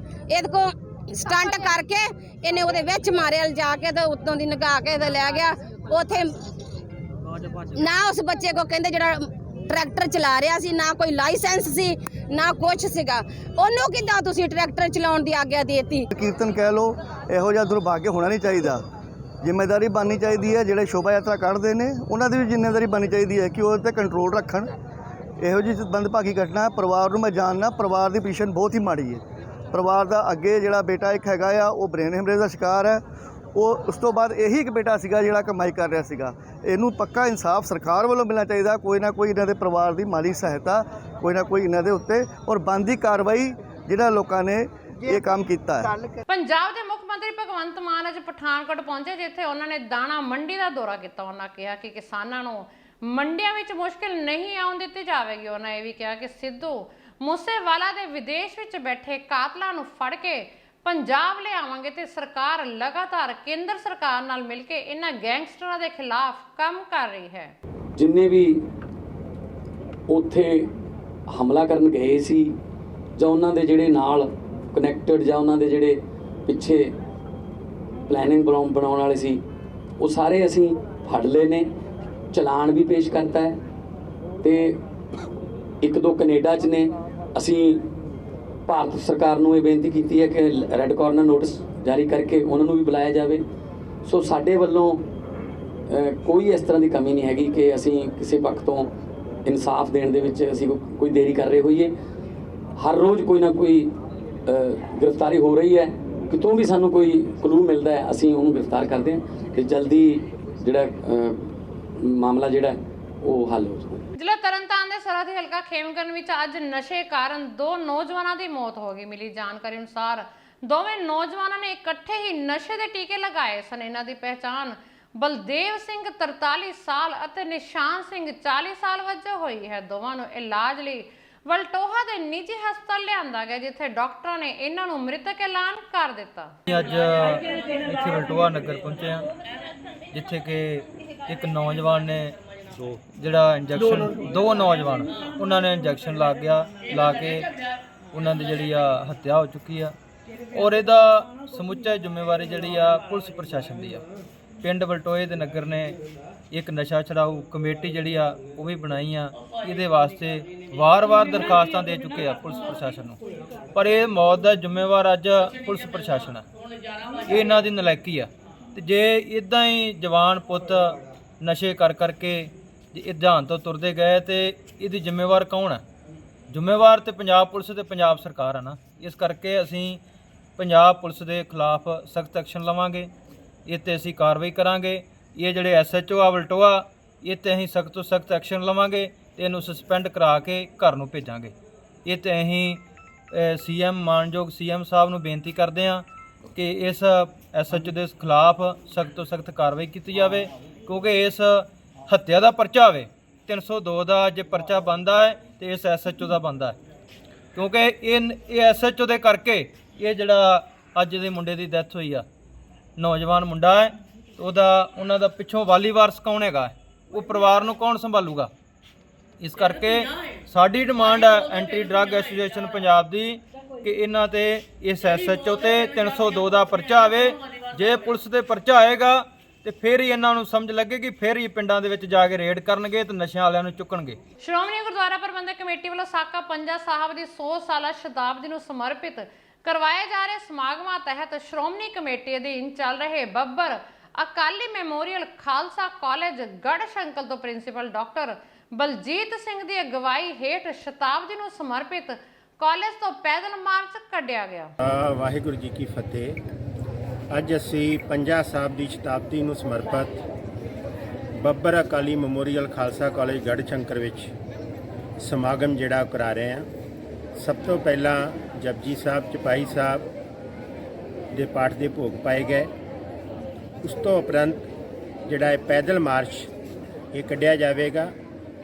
ਇਹਦੇ ਕੋ ਸਟੰਟ ਕਰਕੇ ਇਹਨੇ ਉਹਦੇ ਵਿੱਚ ਮਾਰਿਆ ਲਿਜਾ ਕੇ ਤੇ ਉੱਤੋਂ ਦੀ ਨਗਾ ਕੇ ਤੇ ਲੈ ਗਿਆ। ਉੱਥੇ ਨਾ ਉਸ ਬੱਚੇ ਕੋ ਕਹਿੰਦੇ ਜਿਹੜਾ ਟਰੈਕਟਰ ਚਲਾ ਰਿਹਾ ਸੀ, ਨਾ ਕੋਈ ਲਾਇਸੈਂਸ ਸੀ, ਨਾ ਕੁਛ ਸੀਗਾ। ਉਹਨੂੰ ਕਿੱਦਾਂ ਤੁਸੀਂ ਟਰੈਕਟਰ ਚਲਾਉਣ ਦੀ ਆਗਿਆ ਦੇਤੀ? ਕੀਰਤਨ ਕਹਿ ਲੋ, ਇਹੋ ਜਿਹਾ ਦੁਰਭਾਗਿਆ ਹੋਣਾ ਨਹੀਂ ਚਾਹੀਦਾ। ਜ਼ਿੰਮੇਵਾਰੀ ਬਣਨੀ ਚਾਹੀਦੀ ਹੈ, ਜਿਹੜੇ ਸ਼ੋਭਾ ਯਾਤਰਾ ਕੱਢਦੇ ਨੇ ਉਹਨਾਂ ਦੀ ਵੀ ਜ਼ਿੰਮੇਵਾਰੀ ਬਣਨੀ ਚਾਹੀਦੀ ਹੈ ਕਿ ਉਹਦੇ 'ਤੇ ਕੰਟਰੋਲ ਰੱਖਣ। ਇਹੋ ਜਿਹੀ ਬੰਦਭਾਗੀ ਘਟਨਾ ਪਰਿਵਾਰ ਨੂੰ ਮੈਂ ਜਾਣਨਾ, ਪਰਿਵਾਰ ਦੀ ਪੋਜੀਸ਼ਨ ਬਹੁਤ ਹੀ ਮਾੜੀ ਹੈ। ਪਰਿਵਾਰ ਦਾ ਅੱਗੇ ਜਿਹੜਾ ਬੇਟਾ ਇੱਕ ਹੈਗਾ ਆ ਉਹ ਬ੍ਰੇਨ ਹੈਮਰੇਜ ਦਾ ਸ਼ਿਕਾਰ ਹੈ। ਉਹ ਉਸ ਤੋਂ ਬਾਅਦ ਇਹੀ ਇੱਕ ਬੇਟਾ ਸੀਗਾ ਜਿਹੜਾ ਕਮਾਈ ਕਰ ਰਿਹਾ ਸੀਗਾ। ਇਹਨੂੰ ਪੱਕਾ ਇਨਸਾਫ ਸਰਕਾਰ ਵੱਲੋਂ ਮਿਲਣਾ ਚਾਹੀਦਾ। ਕੋਈ ਨਾ ਕੋਈ ਇਹਨਾਂ ਦੇ ਪਰਿਵਾਰ ਦੀ ਮਾਲੀ ਸਹਾਇਤਾ, ਕੋਈ ਨਾ ਕੋਈ ਇਹਨਾਂ ਦੇ ਉੱਤੇ, ਔਰ ਬਣਦੀ ਕਾਰਵਾਈ ਜਿਹੜਾ ਲੋਕਾਂ ਨੇ ਇਹ ਕੰਮ ਕੀਤਾ ਹੈ। ਪੰਜਾਬ ਦੇ ਮੁੱਖ ਮੰਤਰੀ ਭਗਵੰਤ ਮਾਨ ਅੱਜ ਪਠਾਨਕੋਟ ਪਹੁੰਚੇ, ਜਿੱਥੇ ਉਹਨਾਂ ਨੇ ਦਾਣਾ ਮੰਡੀ ਦਾ ਦੌਰਾ ਕੀਤਾ। ਉਹਨਾਂ ਕਿਹਾ ਕਿ ਕਿਸਾਨਾਂ ਨੂੰ ਮੰਡੀਆਂ ਵਿੱਚ ਮੁਸ਼ਕਿਲ ਨਹੀਂ ਆਉਣ ਦਿੱਤੀ ਜਾਵੇਗੀ। ਉਹਨਾਂ ਇਹ ਵੀ ਕਿਹਾ ਕਿ ਸਿੱਧੂ ਮੂਸੇਵਾਲਾ ਦੇ ਵਿਦੇਸ਼ ਵਿੱਚ ਬੈਠੇ ਕਾਤਲਾਂ ਨੂੰ ਫੜ ਕੇ ਪੰਜਾਬ ਲਿਆਵਾਂਗੇ ਤੇ ਸਰਕਾਰ ਲਗਾਤਾਰ ਕੇਂਦਰ ਸਰਕਾਰ ਨਾਲ ਮਿਲ ਕੇ ਇਹਨਾਂ ਗੈਂਗਸਟਰਾਂ ਦੇ ਖਿਲਾਫ ਕੰਮ ਕਰ ਰਹੀ ਹੈ। ਜਿੰਨੇ ਵੀ ਉੱਥੇ ਹਮਲਾ ਕਰਨ ਗਏ ਸੀ ਜਾਂ ਉਹਨਾਂ ਦੇ ਜਿਹੜੇ ਨਾਲ ਕਨੈਕਟਡ ਜਾਂ ਉਹਨਾਂ ਦੇ ਜਿਹੜੇ ਪਿੱਛੇ ਪਲੈਨਿੰਗ ਬਣਾਉਣ ਵਾਲੇ ਸੀ, ਉਹ ਸਾਰੇ ਅਸੀਂ ਫੜ ਲਏ ਨੇ, ਚਲਾਨ ਵੀ ਪੇਸ਼ ਕਰਤਾ ਹੈ ਤੇ ਇੱਕ ਦੋ ਕੈਨੇਡਾ 'ਚ ਨੇ। ਅਸੀਂ ਭਾਰਤ ਸਰਕਾਰ ਨੂੰ ਇਹ ਬੇਨਤੀ ਕੀਤੀ ਹੈ ਕਿ ਰੈੱਡ ਕਾਰਨਰ ਨੋਟਿਸ ਜਾਰੀ ਕਰਕੇ ਉਹਨਾਂ ਨੂੰ ਵੀ ਬੁਲਾਇਆ ਜਾਵੇ। ਸੋ ਸਾਡੇ ਵੱਲੋਂ ਕੋਈ ਇਸ ਤਰ੍ਹਾਂ ਦੀ ਕਮੀ ਨਹੀਂ ਹੈਗੀ ਕਿ ਅਸੀਂ ਕਿਸੇ ਪੱਖ ਤੋਂ ਇਨਸਾਫ ਦੇਣ ਦੇ ਵਿੱਚ ਅਸੀਂ ਕੋਈ ਦੇਰੀ ਕਰ ਰਹੇ ਹੋਈਏ। ਹਰ ਰੋਜ਼ ਕੋਈ ਨਾ ਕੋਈ ਗ੍ਰਿਫਤਾਰੀ ਹੋ ਰਹੀ ਹੈ, ਕਿਤੋਂ ਵੀ ਸਾਨੂੰ ਕੋਈ ਕਲੂ ਮਿਲਦਾ ਹੈ ਅਸੀਂ ਉਹਨੂੰ ਗ੍ਰਿਫਤਾਰ ਕਰਦੇ ਹਾਂ ਤੇ ਜਲਦੀ ਜਿਹੜਾ ਮਾਮਲਾ ਜਿਹੜਾ ਉਹ ਹੱਲ ਹੋ ਜਾਵੇ। ਜ਼ਿਲ੍ਹਾ ਤਰਨਤਾਰਨ ਦੇ ਸਰਹੱਦੀ ਹਲਕਾ ਖੇਮਕਰਨ ਵਿੱਚ ਅੱਜ ਨਸ਼ੇ ਕਾਰਨ 2 ਨੌਜਵਾਨਾਂ ਦੀ ਮੌਤ ਹੋ ਗਈ। ਮਿਲੀ ਜਾਣਕਾਰੀ ਅਨੁਸਾਰ ਦੋਵੇਂ ਨੌਜਵਾਨਾਂ ਨੇ ਇਕੱਠੇ ਹੀ ਨਸ਼ੇ ਦੇ ਟੀਕੇ ਲਗਾਏ ਸਨ। ਇਹਨਾਂ ਦੀ ਪਹਿਚਾਣ ਬਲਦੇਵ ਸਿੰਘ 43 ਸਾਲ ਅਤੇ ਨਿਸ਼ਾਨ ਸਿੰਘ 40 ਸਾਲ ਵਜੋਂ ਹੋਈ ਹੈ। ਦੋਵਾਂ ਨੂੰ ਇਲਾਜ ਲਈ ਵਲਟੋਹਾ ਦੇ ਨਿੱਜੀ ਹਸਪਤਾਲ ਲਿਆਂਦਾ ਗਿਆ, ਜਿੱਥੇ ਡਾਕਟਰਾਂ ਨੇ ਇਹਨਾਂ ਨੂੰ ਮ੍ਰਿਤਕ ਐਲਾਨ ਕਰ ਦਿੱਤਾ। ਅੱਜ ਇੱਥੇ ਵਲਟੋਹਾ ਨਗਰ ਪਹੁੰਚੇ ਹਾਂ, ਜਿੱਥੇ ਕਿ ਇੱਕ ਨੌਜਵਾਨ ਨੇ ਜਿਹੜਾ ਇੰਜੈਕਸ਼ਨ, 2 ਨੌਜਵਾਨ ਉਹਨਾਂ ਨੇ ਇੰਜੈਕਸ਼ਨ ਲਾ ਕੇ ਉਹਨਾਂ ਦੀ ਜਿਹੜੀ ਆ ਹੱਤਿਆ ਹੋ ਚੁੱਕੀ ਆ ਔਰ ਇਹਦਾ ਸਮੁੱਚਾ ਜ਼ਿੰਮੇਵਾਰੀ ਜਿਹੜੀ ਆ ਪੁਲਿਸ ਪ੍ਰਸ਼ਾਸਨ ਦੀ ਆ। ਪਿੰਡ ਵਲਟੋਏ ਦੇ ਨਗਰ ਨੇ ਇੱਕ ਨਸ਼ਾ ਛਡਾਊ ਕਮੇਟੀ ਜਿਹੜੀ ਆ ਉਹ ਵੀ ਬਣਾਈ ਆ। ਇਹਦੇ ਵਾਸਤੇ ਵਾਰ-ਵਾਰ ਦਰਖਾਸਤਾਂ ਦੇ ਚੁੱਕੇ ਆ ਪੁਲਿਸ ਪ੍ਰਸ਼ਾਸਨ ਨੂੰ, ਪਰ ਇਹ ਮੌਤ ਦਾ ਜ਼ਿੰਮੇਵਾਰ ਅੱਜ ਪੁਲਿਸ ਪ੍ਰਸ਼ਾਸਨ ਆ। ਇਹ ਇਹਨਾਂ ਦੀ ਨਲਾਇਕੀ ਆ ਤੇ ਜੇ ਇਦਾਂ ਹੀ ਜਵਾਨ ਪੁੱਤ ਨਸ਼ੇ ਕਰਕੇ ਜੇ ਇਹ ਜਹਾਨ ਤੋਂ ਤੁਰਦੇ ਗਏ ਤੇ ਇਹਦੀ ਜ਼ਿੰਮੇਵਾਰ ਕੌਣ ਹੈ? ਜ਼ਿੰਮੇਵਾਰ ਤੇ ਪੰਜਾਬ ਪੁਲਿਸ ਤੇ ਪੰਜਾਬ ਸਰਕਾਰ ਆ ਨਾ। ਇਸ ਕਰਕੇ ਅਸੀਂ ਪੰਜਾਬ ਪੁਲਿਸ ਦੇ ਖਿਲਾਫ ਸਖਤ ਐਕਸ਼ਨ ਲਵਾਂਗੇ, ਇਹ 'ਤੇ ਅਸੀਂ ਕਾਰਵਾਈ ਕਰਾਂਗੇ। ਇਹ ਜਿਹੜੇ SHO ਆ ਵਲਟੋਆ, ਇਹ 'ਤੇ ਅਸੀਂ ਸਖਤ ਤੋਂ ਸਖਤ ਐਕਸ਼ਨ ਲਵਾਂਗੇ ਤੇ ਇਹਨੂੰ ਸਸਪੈਂਡ ਕਰਾ ਕੇ ਘਰ ਨੂੰ ਭੇਜਾਂਗੇ। ਇਹ 'ਤੇ ਅਸੀਂ ਮਾਨਯੋਗ CM ਸਾਹਿਬ ਨੂੰ ਬੇਨਤੀ ਕਰਦੇ ਹਾਂ ਕਿ ਇਸ SHO ਦੇ ਖਿਲਾਫ ਸਖਤ ਤੋਂ ਸਖਤ ਕਾਰਵਾਈ ਕੀਤੀ ਜਾਵੇ, ਕਿਉਂਕਿ ਇਸ ਹੱਤਿਆ ਦਾ ਪਰਚਾ ਹੋਵੇ 302 ਦਾ ਜੇ ਪਰਚਾ ਬਣਦਾ ਹੈ ਤੇ ਇਸ SHO ਦਾ ਬਣਦਾ ਹੈ, ਕਿਉਂਕਿ ਇਹ SHO ਦੇ ਕਰਕੇ ਇਹ ਜਿਹੜਾ ਅੱਜ ਦੇ ਮੁੰਡੇ ਦੀ ਡੈਥ ਹੋਈ ਆ, ਨੌਜਵਾਨ ਮੁੰਡਾ ਹੈ, ਉਹਨਾਂ ਦਾ ਪਿੱਛੋਂ ਵਾਲੀ ਵਾਰਸ ਕੌਣ ਹੈਗਾ, ਉਹ ਪਰਿਵਾਰ ਨੂੰ ਕੌਣ ਸੰਭਾਲੂਗਾ। ਇਸ ਕਰਕੇ ਸਾਡੀ ਡਿਮਾਂਡ ਹੈ ਐਂਟੀ ਡਰੱਗ ਐਸੋਸੀਏਸ਼ਨ ਪੰਜਾਬ ਦੀ ਕਿ ਇਹਨਾਂ ਤੇ ਇਸ SHO ਤੇ 302 ਦਾ ਪਰਚਾ ਆਵੇ। ਜੇ ਪੁਲਿਸ ਤੇ ਪਰਚਾ ਆਏਗਾ ਤੇ ਫਿਰ ਹੀ ਇਹਨਾਂ ਨੂੰ ਸਮਝ ਲੱਗੇਗੀ, ਫਿਰ ਹੀ ਪਿੰਡਾਂ ਦੇ ਵਿੱਚ ਜਾ ਕੇ ਰੇਡ ਕਰਨਗੇ ਤੇ ਨਸ਼ਿਆਂ ਵਾਲਿਆਂ ਨੂੰ ਚੁੱਕਣਗੇ। ਸ਼੍ਰੋਮਣੀ ਗੁਰਦੁਆਰਾ ਪ੍ਰਬੰਧਕ ਕਮੇਟੀ ਵੱਲੋਂ ਸਾਕਾ ਪੰਜਾ ਸਾਹਿਬ ਦੀ 100 ਸਾਲਾ ਸ਼ਤਾਬਦੀ ਨੂੰ ਸਮਰਪਿਤ ਕਰਵਾਏ ਜਾ ਰਹੇ ਸਮਾਗਮਾਂ ਤਹਿਤ ਸ਼੍ਰੋਮਣੀ ਕਮੇਟੀ ਅਧੀਨ ਚੱਲ ਰਹੇ ਬੱਬਰ ਅਕਾਲੀ ਮੈਮੋਰੀਅਲ ਖਾਲਸਾ ਕਾਲਜ ਗੜ੍ਹਸ਼ੰਕਰ ਤੋਂ ਪ੍ਰਿੰਸੀਪਲ ਡਾਕਟਰ ਬਲਜੀਤ ਸਿੰਘ ਦੀ ਅਗਵਾਈ ਹੇਠ ਸ਼ਤਾਬਦੀ ਨੂੰ ਸਮਰਪਿਤ ਕਾਲਜ ਤੋਂ ਪੈਦਲ ਮਾਰਚ ਕੱਢਿਆ ਗਿਆ। ਵਾਹਿਗੁਰੂ ਜੀ ਕੀ ਫਤਿਹ। ਅੱਜ ਅਸੀਂ ਪੰਜਾ ਸਾਹਿਬ ਦੀ ਸ਼ਤਾਬਦੀ ਨੂੰ ਸਮਰਪਿਤ ਬੱਬਰ ਅਕਾਲੀ ਮੈਮੋਰੀਅਲ ਖਾਲਸਾ ਕਾਲਜ ਗੜ੍ਹਸ਼ੰਕਰ ਵਿੱਚ ਸਮਾਗਮ ਜਿਹੜਾ ਕਰਾ ਰਹੇ ਹਾਂ। ਸਭ ਤੋਂ ਪਹਿਲਾਂ ਜਪਜੀ ਸਾਹਿਬ, ਚੌਪਾਈ ਸਾਹਿਬ ਦੇ ਪਾਠ ਦੇ ਭੋਗ ਪਾਏ ਗਏ। ਉਸ ਤੋਂ ਉਪਰੰਤ ਜਿਹੜਾ ਇਹ ਪੈਦਲ ਮਾਰਚ ਇਹ ਕੱਢਿਆ ਜਾਵੇਗਾ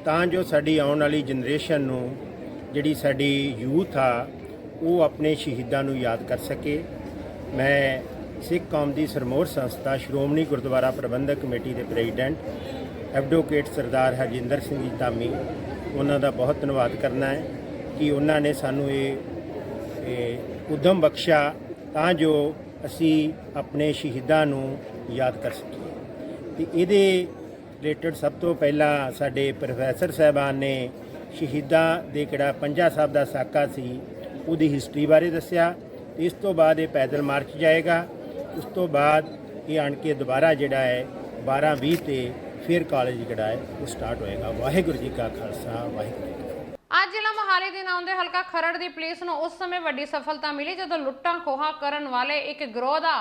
ਤਾਂ ਜੋ ਸਾਡੀ ਆਉਣ ਵਾਲੀ ਜਨਰੇਸ਼ਨ ਨੂੰ, ਜਿਹੜੀ ਸਾਡੀ ਯੂਥ ਆ, ਉਹ ਆਪਣੇ ਸ਼ਹੀਦਾਂ ਨੂੰ ਯਾਦ ਕਰ ਸਕੇ। ਮੈਂ ਸਿੱਖ ਕੌਮ ਦੀ ਸਰਮੋਰ ਸੰਸਥਾ ਸ਼੍ਰੋਮਣੀ ਗੁਰਦੁਆਰਾ ਪ੍ਰਬੰਧਕ ਕਮੇਟੀ ਦੇ ਪ੍ਰੈਜ਼ੀਡੈਂਟ ਐਡਵੋਕੇਟ ਸਰਦਾਰ ਹਰਜਿੰਦਰ ਸਿੰਘ ਜੀ ਧਾਮੀ, ਉਹਨਾਂ ਦਾ ਬਹੁਤ ਧੰਨਵਾਦ ਕਰਨਾ ਹੈ ਕਿ ਉਹਨਾਂ ਨੇ ਸਾਨੂੰ ਇਹ ਉਦਮ ਬਖਸ਼ਿਆ ਤਾਂ ਜੋ ਅਸੀਂ ਆਪਣੇ ਸ਼ਹੀਦਾਂ ਨੂੰ ਯਾਦ ਕਰ ਸਕੀਏ। ਤੇ ਇਹਦੇ ਰਿਲੇਟਡ ਸਭ ਤੋਂ ਪਹਿਲਾਂ ਸਾਡੇ ਪ੍ਰੋਫੈਸਰ ਸਾਹਿਬਾਨ ਨੇ ਸ਼ਹੀਦਾਂ ਦੇ ਕਿਹੜਾ ਪੰਜਾ ਸਾਹਿਬ ਦਾ ਸਾਕਾ ਸੀ ਉਹਦੀ ਹਿਸਟਰੀ ਬਾਰੇ ਦੱਸਿਆ। ਇਸ ਤੋਂ ਬਾਅਦ ਇਹ ਪੈਦਲ ਮਾਰਚ ਜਾਏਗਾ। ਉਸ ਤੋਂ ਬਾਅਦ ਇਹ ਆਣ ਕੇ ਦੁਬਾਰਾ ਜਿਹੜਾ ਹੈ 12:20 ਤੇ ਫਿਰ ਕਾਲਜ ਜਿਹੜਾ ਹੈ ਉਹ ਸਟਾਰਟ ਹੋਏਗਾ। ਵਾਹਿਗੁਰੂ ਜੀ ਕਾ ਖਾਲਸਾ, ਵਾਹਿਗੁਰੂ ਜੀ ਕੀ ਫਤਿਹ। ਅੱਜ ਜ਼ਿਲ੍ਹਾ ਮੋਹਾਲੀ ਦੇ ਨਾਮ ਦੇ ਹਲਕਾ ਖਰੜ ਦੀ ਪੁਲਿਸ ਨੂੰ ਉਸ ਸਮੇਂ ਵੱਡੀ ਸਫਲਤਾ ਮਿਲੀ ਜਦੋਂ ਲੁੱਟਾਂ ਖੋਹਾਂ ਕਰਨ ਵਾਲੇ ਇੱਕ ਗਿਰੋਹ ਦਾ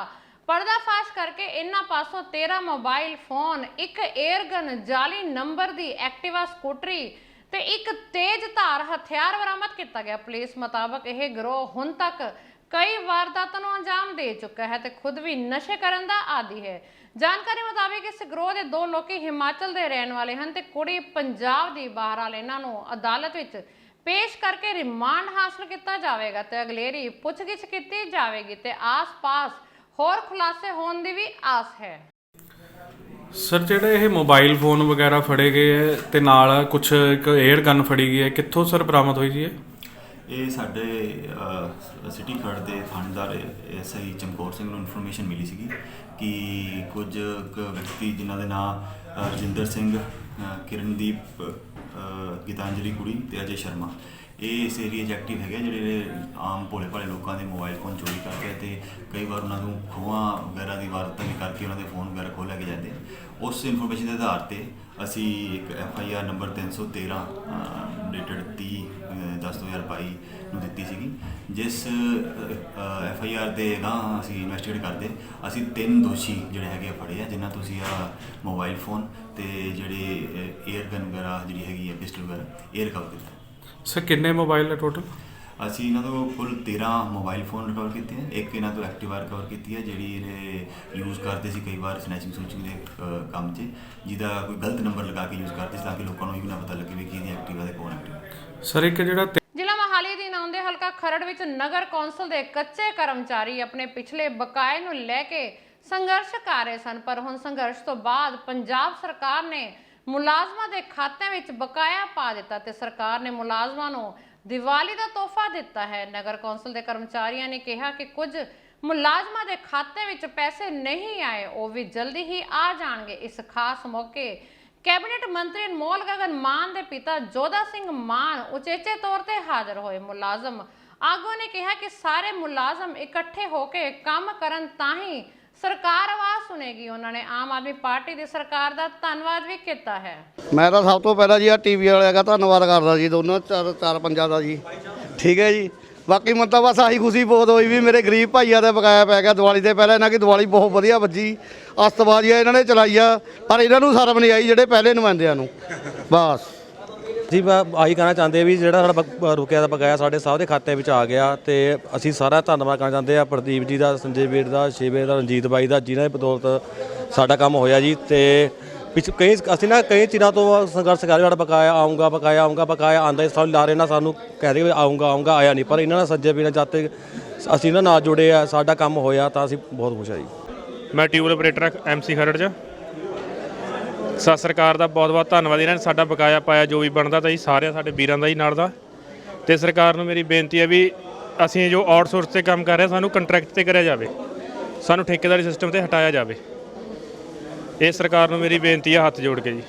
ਪਰਦਾਫਾਸ਼ ਕਰਕੇ ਇਹਨਾਂ ਪਾਸੋਂ 13 ਮੋਬਾਈਲ ਫੋਨ, ਇੱਕ 에ਅਰਗਨ, ਜਾਲੀ ਨੰਬਰ ਦੀ ਐਕਟਿਵਾ ਸਕੂਟਰੀ ਤੇ ਇੱਕ ਤੇਜ਼ ਧਾਰ ਹਥਿਆਰ ਬਰਾਮਦ ਕੀਤਾ ਗਿਆ। ਪੁਲਿਸ ਮੁਤਾਬਕ ਇਹ ਗਿਰੋਹ ਹੁਣ ਤੱਕ ਕਈ ਵਾਰਦਾਤਾਂ ਨੂੰ ਅੰਜਾਮ ਦੇ ਚੁੱਕਾ ਹੈ ਤੇ ਖੁਦ ਵੀ ਨਸ਼ੇ ਕਰਨ ਦਾ ਆਦੀ ਹੈ। ਜਾਣਕਾਰੀ ਮੁਤਾਬਕ ਇਸ ਗਿਰੋਹ ਦੇ 2 ਲੋਕੀ ਹਿਮਾਚਲ ਦੇ ਰਹਿਣ ਵਾਲੇ ਹਨ ਤੇ ਕੁੜੀ ਪੰਜਾਬ ਦੀ। ਬਹਰਾਲ ਇਹਨਾਂ ਨੂੰ ਅਦਾਲਤ ਵਿੱਚ ਪੇਸ਼ ਕਰਕੇ ਰਿਮਾਂਡ ਹਾਸਲ ਕੀਤਾ ਜਾਵੇਗਾ ਤੇ ਅਗਲੇਰੀ ਪੁੱਛਗਿੱਛ ਕੀਤੀ ਜਾਵੇਗੀ ਤੇ ਆਸ-ਪਾਸ ਹੋਰ ਖੁਲਾਸੇ ਹੋਣ ਦੀ ਵੀ ਆਸ ਹੈ। ਸਰ ਜਿਹੜੇ ਇਹ ਮੋਬਾਈਲ ਫੋਨ ਵਗੈਰਾ ਫੜੇ ਗਏ ਹੈ ਤੇ ਨਾਲ ਕੁਝ ਇੱਕ 에ਅਰ ਗਨ ਫੜੀ ਗਈ ਹੈ, ਕਿੱਥੋਂ ਸਰ ਬਰਾਮਦ ਹੋਈ ਜੀ ਇਹ ਸਾਡੇ ਸਿਟੀ ਖਰੜ ਦੇ ਥਾਣੇਦਾਰ ਐਸਆਈ ਚਮਕੌਰ ਸਿੰਘ ਨੂੰ ਇਨਫੋਰਮੇਸ਼ਨ ਮਿਲੀ ਸੀਗੀ ਕਿ ਕੁਝ ਵਿਅਕਤੀ ਜਿਨ੍ਹਾਂ ਦੇ ਨਾਮ ਰਜਿੰਦਰ ਸਿੰਘ, ਕਿਰਨਦੀਪ, ਗੀਤਾਂਜਲੀ ਕੁੜੀ ਤੇ ਅਜੇ ਸ਼ਰਮਾ, ਇਹ ਇਸ ਏਰੀਏ 'ਚ ਐਕਟਿਵ ਹੈਗੇ, ਜਿਹੜੇ ਆਮ ਭੋਲੇ ਭਾਲੇ ਲੋਕਾਂ ਦੇ ਮੋਬਾਈਲ ਫੋਨ ਚੋਰੀ ਕਰਦੇ ਅਤੇ ਕਈ ਵਾਰ ਉਹਨਾਂ ਨੂੰ ਖੋਹਾਂ ਵਗੈਰਾ ਦੀ ਵਾਰਦਾਤ ਵੀ ਕਰਕੇ ਉਹਨਾਂ ਦੇ ਫੋਨ ਵਗੈਰਾ ਖੋਹ ਲੈ ਕੇ ਜਾਂਦੇ। ਉਸ ਇਨਫੋਰਮੇਸ਼ਨ ਦੇ ਆਧਾਰ 'ਤੇ ਅਸੀਂ ਇੱਕ FIR ਨੰਬਰ 313 ਡੇਟਡ 30/10/2022 ਨੂੰ ਦਿੱਤੀ ਸੀਗੀ, ਜਿਸ FIR ਦੇ ਅਗਾਂਹ ਅਸੀਂ ਇਨਵੈਸਟੀਗੇਟ ਕਰਦੇ ਅਸੀਂ 3 ਦੋਸ਼ੀ ਜਿਹੜੇ ਹੈਗੇ ਫੜੇ ਆ, ਜਿਨ੍ਹਾਂ ਤੁਸੀਂ ਆ ਮੋਬਾਈਲ ਫੋਨ ਤੇ ਜਿਹੜੇ 에ਅਰ ਗਨ ਵਗੈਰਾ ਜਿਹੜੀ ਹੈਗੀ ਹੈ ਪਿਸਟਲ ਵਗੈਰਾ ਇਹ ਰਿਕਵਰ ਕੀਤਾ। ਸਰ ਕਿੰਨੇ ਮੋਬਾਈਲ ਹੈ ਟੋਟਲ? ਅਸੀਂ ਇਹਨਾਂ ਤੋਂ ਕੁੱਲ 13 ਮੋਬਾਈਲ ਫੋਨ ਰਿਕਵਰ ਕੀਤੇ ਹੈ। ਇੱਕ ਇਹਨਾਂ ਤੋਂ ਐਕਟਿਵਾ ਰਿਕਵਰ ਕੀਤੀ ਹੈ, ਜਿਹੜੀ ਇਹ ਯੂਜ਼ ਕਰਦੇ ਸੀ ਕਈ ਵਾਰ ਸਨੈਚਿੰਗ ਸੂਚਿੰਗ ਦੇ ਕੰਮ 'ਚ, ਜਿਹਦਾ ਕੋਈ ਗਲਤ ਨੰਬਰ ਲਗਾ ਕੇ ਯੂਜ਼ ਕਰਦੇ ਸੀ ਤਾਂ ਕਿ ਲੋਕਾਂ ਨੂੰ ਇਹ ਵੀ ਨਾ ਪਤਾ ਲੱਗੇ ਵੀ ਕਿਹਦੀ ਐਕਟਿਵਾ ਤੇ ਕੌਣ ਐਕਟਿਵਾ। ਸਰ ਇੱਕ ਜਿਹੜਾ ਜ਼ਿਲ੍ਹਾ ਮੋਹਾਲੀ ਦੇ ਆਉਂਦੇ ਹਲਕਾ ਖਰੜ ਵਿੱਚ ਨਗਰ ਕੌਂਸਲ ਦੇ ਕੱਚੇ ਕਰਮਚਾਰੀ ਆਪਣੇ ਪਿਛਲੇ ਬਕਾਏ ਨੂੰ ਲੈ ਕੇ ਸੰਘਰਸ਼ ਕਰ ਰਹੇ ਸਨ, ਪਰ ਹੁਣ ਸੰਘਰਸ਼ ਤੋਂ ਬਾਅਦ ਪੰਜਾਬ ਸਰਕਾਰ ਨੇ ਮੁਲਾਜ਼ਮਾਂ ਦੇ ਖਾਤਿਆਂ ਵਿੱਚ ਬਕਾਇਆ ਪਾ ਦਿੱਤਾ ਤੇ ਸਰਕਾਰ ਨੇ ਮੁਲਾਜ਼ਮਾਂ ਨੂੰ ਦੀਵਾਲੀ ਦਾ ਤੋਹਫਾ ਦਿੱਤਾ ਹੈ। ਨਗਰ ਕੌਂਸਲ ਦੇ ਕਰਮਚਾਰੀਆਂ ਨੇ ਕਿਹਾ ਕਿ ਕੁਝ ਮੁਲਾਜ਼ਮਾਂ ਦੇ ਖਾਤੇ ਵਿੱਚ ਪੈਸੇ ਨਹੀਂ ਆਏ, ਉਹ ਵੀ ਜਲਦੀ ਹੀ ਆ ਜਾਣਗੇ। ਇਸ ਖਾਸ ਮੌਕੇ ਕੈਬਨਿਟ ਮੰਤਰੀ ਅਨਮੋਲ ਗਗਨ ਮਾਨ ਦੇ ਪਿਤਾ ਜੋਧਾ ਸਿੰਘ ਮਾਨ ਉਚੇਚੇ ਤੌਰ ਤੇ ਹਾਜ਼ਰ ਹੋਏ। ਮੁਲਾਜ਼ਮ ਆਗੂ ਨੇ ਕਿਹਾ ਕਿ ਸਾਰੇ ਮੁਲਾਜ਼ਮ ਇਕੱਠੇ ਹੋ ਕੇ ਕੰਮ ਕਰਨ ਤਾਂ ਹੀ ਸਰਕਾਰ ਆਵਾਜ਼ ਸੁਣੇਗੀ। ਉਹਨਾਂ ਨੇ ਆਮ ਆਦਮੀ ਪਾਰਟੀ ਦੀ ਸਰਕਾਰ ਦਾ ਧੰਨਵਾਦ ਵੀ ਕੀਤਾ ਹੈ। ਮੈਂ ਤਾਂ ਸਭ ਤੋਂ ਪਹਿਲਾਂ ਜੀ ਆ ਟੀਵੀ ਵਾਲਿਆਂ ਦਾ ਧੰਨਵਾਦ ਕਰਦਾ ਜੀ, ਦੋਨੋਂ ਚਾਰ ਪੰਜਾਂ ਦਾ ਜੀ, ਠੀਕ ਹੈ ਜੀ। ਬਾਕੀ ਮੈਨੂੰ ਤਾਂ ਬਸ ਆਹੀ ਖੁਸ਼ੀ ਬਹੁਤ ਹੋਈ ਵੀ ਮੇਰੇ ਗਰੀਬ ਭਾਈਆਂ ਦਾ ਬਕਾਇਆ ਪੈ ਗਿਆ ਦੀਵਾਲੀ ਦੇ ਪਹਿਲਾਂ। ਇਹਨਾਂ ਦੀ ਦੀਵਾਲੀ ਬਹੁਤ ਵਧੀਆ ਵੱਜੀ, ਅਸਤਬਾਜ਼ੀਆਂ ਇਹਨਾਂ ਨੇ ਚਲਾਈ ਆ, ਪਰ ਇਹਨਾਂ ਨੂੰ ਸ਼ਰਮ ਨਹੀਂ ਆਈ ਜਿਹੜੇ ਪਹਿਲੇ ਨੁਮਾਇੰਦਿਆਂ ਨੂੰ। ਬਸ ਜੀ ਮੈਂ ਆਹੀ ਕਹਿਣਾ ਚਾਹੁੰਦੇ ਵੀ ਜਿਹੜਾ ਸਾਡਾ ਰੁਕਿਆ ਦਾ ਬਕਾਇਆ ਸਾਡੇ ਸਭ ਦੇ ਖਾਤੇ ਵਿੱਚ ਆ ਗਿਆ ਤੇ ਅਸੀਂ ਸਾਰਾ ਧੰਨਵਾਦ ਕਰਨਾ ਚਾਹੁੰਦੇ ਆ ਪ੍ਰਦੀਪ ਜੀ ਦਾ, ਸੰਜੇ ਵੀਰ ਦਾ, ਸ਼ੇਵੇ ਦਾ, ਰਣਜੀਤ ਬਾਈ ਦਾ, ਜਿਨ੍ਹਾਂ ਦੀ ਬਦੌਲਤ ਸਾਡਾ ਕੰਮ ਹੋਇਆ ਜੀ। ਤੇ ਅਸੀਂ ਨਾ ਕਈ ਚਿਰਾਂ ਤੋਂ ਸੰਘਰਸ਼ ਕਰ ਰਹੇ, ਸਾਡਾ ਬਕਾਇਆ ਆਊਗਾ, ਬਕਾਇਆ ਆਊਗਾ, ਬਕਾਇਆ ਆਉਂਦਾ ਸਾਨੂੰ ਲਾਰੇ ਨਾਲ ਸਾਨੂੰ ਕਹਿੰਦੇ ਵੀ ਆਊਗਾ ਆਇਆ ਨਹੀਂ, ਪਰ ਇਹਨਾਂ ਨਾਲ ਸੰਜੇ ਵੀਰ ਨਾਲ ਜਦ ਤੱਕ ਅਸੀਂ ਇਹਨਾਂ ਨਾਲ ਜੁੜੇ ਆ ਸਾਡਾ ਕੰਮ ਹੋਇਆ ਤਾਂ ਅਸੀਂ ਬਹੁਤ ਖੁਸ਼ ਆ ਜੀ। ਮੈਂ ਟਿਊਬ ਆਪਰੇਟਰ MC ਖਰੜ 'ਚ। ਸਰਕਾਰ ਦਾ ਬਹੁਤ ਬਹੁਤ ਧੰਨਵਾਦ, ਇਹਨਾਂ ਨੇ ਸਾਡਾ ਬਕਾਇਆ ਪਾਇਆ ਜੋ ਵੀ ਬਣਦਾ ਤਾਂ ਜੀ ਸਾਰਿਆਂ ਸਾਡੇ ਵੀਰਾਂ ਦਾ ਹੀ ਨਾਲ ਦਾ। ਤੇ ਸਰਕਾਰ ਨੂੰ ਮੇਰੀ ਬੇਨਤੀ ਹੈ ਵੀ ਅਸੀਂ ਜੋ ਆਊਟਸੋਰਸ 'ਤੇ ਕੰਮ ਕਰ ਰਹੇ ਸਾਨੂੰ ਕੰਟਰੈਕਟ 'ਤੇ ਕਰਿਆ ਜਾਵੇ, ਸਾਨੂੰ ਠੇਕੇਦਾਰੀ ਸਿਸਟਮ 'ਤੇ ਹਟਾਇਆ ਜਾਵੇ। ਇਹ ਸਰਕਾਰ ਨੂੰ ਮੇਰੀ ਬੇਨਤੀ ਹੈ ਹੱਥ ਜੋੜ ਕੇ ਜੀ।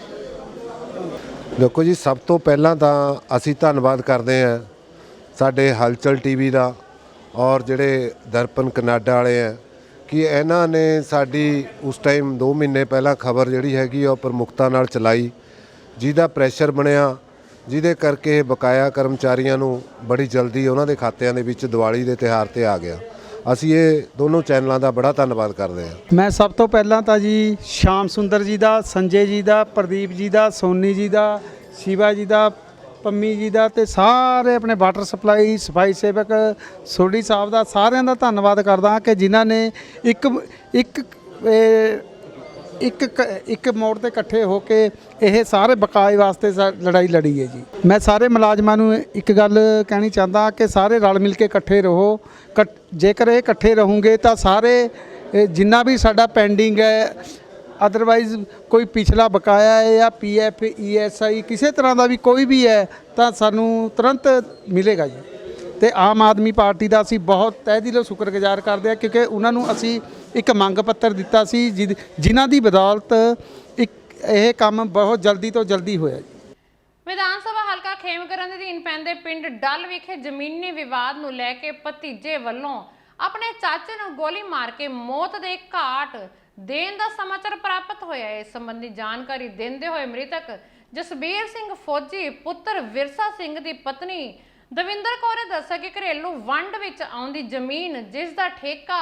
ਦੇਖੋ ਜੀ, ਸਭ ਤੋਂ ਪਹਿਲਾਂ ਤਾਂ ਅਸੀਂ ਧੰਨਵਾਦ ਕਰਦੇ ਹਾਂ ਸਾਡੇ ਹਲਚਲ TV ਦਾ ਔਰ ਜਿਹੜੇ ਦਰਪਣ ਕਨਾਡਾ ਵਾਲੇ ਆ ਕਿ ਇਹਨਾਂ ਨੇ ਸਾਡੀ ਉਸ ਟਾਈਮ 2 ਮਹੀਨੇ ਪਹਿਲਾਂ ਖਬਰ ਜਿਹੜੀ ਹੈਗੀ ਉਹ ਪ੍ਰਮੁਖਤਾ ਨਾਲ ਚਲਾਈ, ਜਿਹਦਾ ਪ੍ਰੈਸ਼ਰ ਬਣਿਆ, ਜਿਹਦੇ ਕਰਕੇ ਬਕਾਇਆ ਕਰਮਚਾਰੀਆਂ ਨੂੰ ਬੜੀ ਜਲਦੀ ਉਹਨਾਂ ਦੇ ਖਾਤਿਆਂ ਦੇ ਵਿੱਚ ਦੀਵਾਲੀ ਦੇ ਤਿਉਹਾਰ 'ਤੇ ਆ ਗਿਆ। ਅਸੀਂ ਇਹ ਦੋਨੋਂ ਚੈਨਲਾਂ ਦਾ ਬੜਾ ਧੰਨਵਾਦ ਕਰਦੇ ਹਾਂ। ਮੈਂ ਸਭ ਤੋਂ ਪਹਿਲਾਂ ਤਾਂ ਜੀ ਸ਼ਾਮ ਸੁੰਦਰ ਜੀ ਦਾ, ਸੰਜੇ ਜੀ ਦਾ, ਪ੍ਰਦੀਪ ਜੀ ਦਾ, ਸੋਨੀ ਜੀ ਦਾ, ਸ਼ਿਵਾ ਜੀ ਦਾ, ਪੰਮੀ ਜੀ ਦਾ ਤੇ ਸਾਰੇ ਆਪਣੇ ਵਾਟਰ ਸਪਲਾਈ ਸਫਾਈ ਸੇਵਕ ਸੋਢੀ ਸਾਹਿਬ ਦਾ, ਸਾਰਿਆਂ ਦਾ ਧੰਨਵਾਦ ਕਰਦਾ ਕਿ ਜਿਨ੍ਹਾਂ ਨੇ ਇੱਕ ਮੋੜ ਤੇ ਇਕੱਠੇ ਹੋ ਕੇ ਇਹ ਸਾਰੇ ਬਕਾਏ ਵਾਸਤੇ ਲੜਾਈ ਲੜੀ ਹੈ ਜੀ। ਮੈਂ ਸਾਰੇ ਮੁਲਾਜ਼ਮਾਂ ਨੂੰ ਇੱਕ ਗੱਲ ਕਹਿਣੀ ਚਾਹੁੰਦਾ ਕਿ ਸਾਰੇ ਰਲ ਮਿਲ ਕੇ ਇਕੱਠੇ ਰਹੋ। ਜੇਕਰ ਇਹ ਇਕੱਠੇ ਰਹੋਗੇ ਤਾਂ ਸਾਰੇ ਜਿੰਨਾ ਵੀ ਸਾਡਾ ਪੈਂਡਿੰਗ ਹੈ, ਅਦਰਵਾਈਜ਼ ਕੋਈ ਪਿਛਲਾ ਬਕਾਇਆ ਹੈ ਜਾਂ PF ESI ਕਿਸੇ ਤਰ੍ਹਾਂ ਦਾ ਵੀ ਕੋਈ ਵੀ ਹੈ ਤਾਂ ਸਾਨੂੰ ਤੁਰੰਤ ਮਿਲੇਗਾ ਜੀ। ਤੇ ਆਮ ਆਦਮੀ ਪਾਰਟੀ ਦਾ ਅਸੀਂ ਬਹੁਤ ਤਹਿ ਦਿਲੋਂ ਸ਼ੁਕਰਗੁਜ਼ਾਰ ਕਰਦੇ ਹਾਂ ਕਿਉਂਕਿ ਉਹਨਾਂ ਨੂੰ ਅਸੀਂ ਇੱਕ ਮੰਗ ਪੱਤਰ ਦਿੱਤਾ ਸੀ ਜਿਨ੍ਹਾਂ ਦੀ ਬਦੌਲਤ ਇਹ ਕੰਮ ਬਹੁਤ ਜਲਦੀ ਤੋਂ ਜਲਦੀ ਹੋਇਆ ਜੀ। ਵਿਧਾਨ ਸਭਾ ਹਲਕਾ ਖੇਮਕਰਨ ਦੇ ਅਧੀਨ ਪੈਂਦੇ ਪਿੰਡ ਡੱਲ ਵਿਖੇ ਜ਼ਮੀਨੀ ਵਿਵਾਦ ਨੂੰ ਲੈ ਕੇ ਭਤੀਜੇ ਵੱਲੋਂ ਆਪਣੇ ਚਾਚੇ ਨੂੰ ਗੋਲੀ ਮਾਰ ਕੇ ਮੌਤ ਦੇ ਘਾਟ ਦੇਣ ਦਾ ਸਮਾਚਾਰ ਪ੍ਰਾਪਤ ਹੋਇਆ। ਇਸ ਸੰਬੰਧੀ ਜਾਣਕਾਰੀ ਦਿੰਦੇ ਹੋਏ ਮ੍ਰਿਤਕ ਜਸਬੀਰ ਸਿੰਘ ਫੌਜੀ ਪੁੱਤਰ ਵਿਰਸਾ ਸਿੰਘ ਦੀ ਪਤਨੀ ਦਵਿੰਦਰ ਕੌਰ ਨੇ ਦੱਸਿਆ ਕਿ ਘਰੇਲੂ ਵੰਡ ਵਿੱਚ ਆਉਂਦੀ ਜ਼ਮੀਨ ਜਿਸ ਦਾ ਠੇਕਾ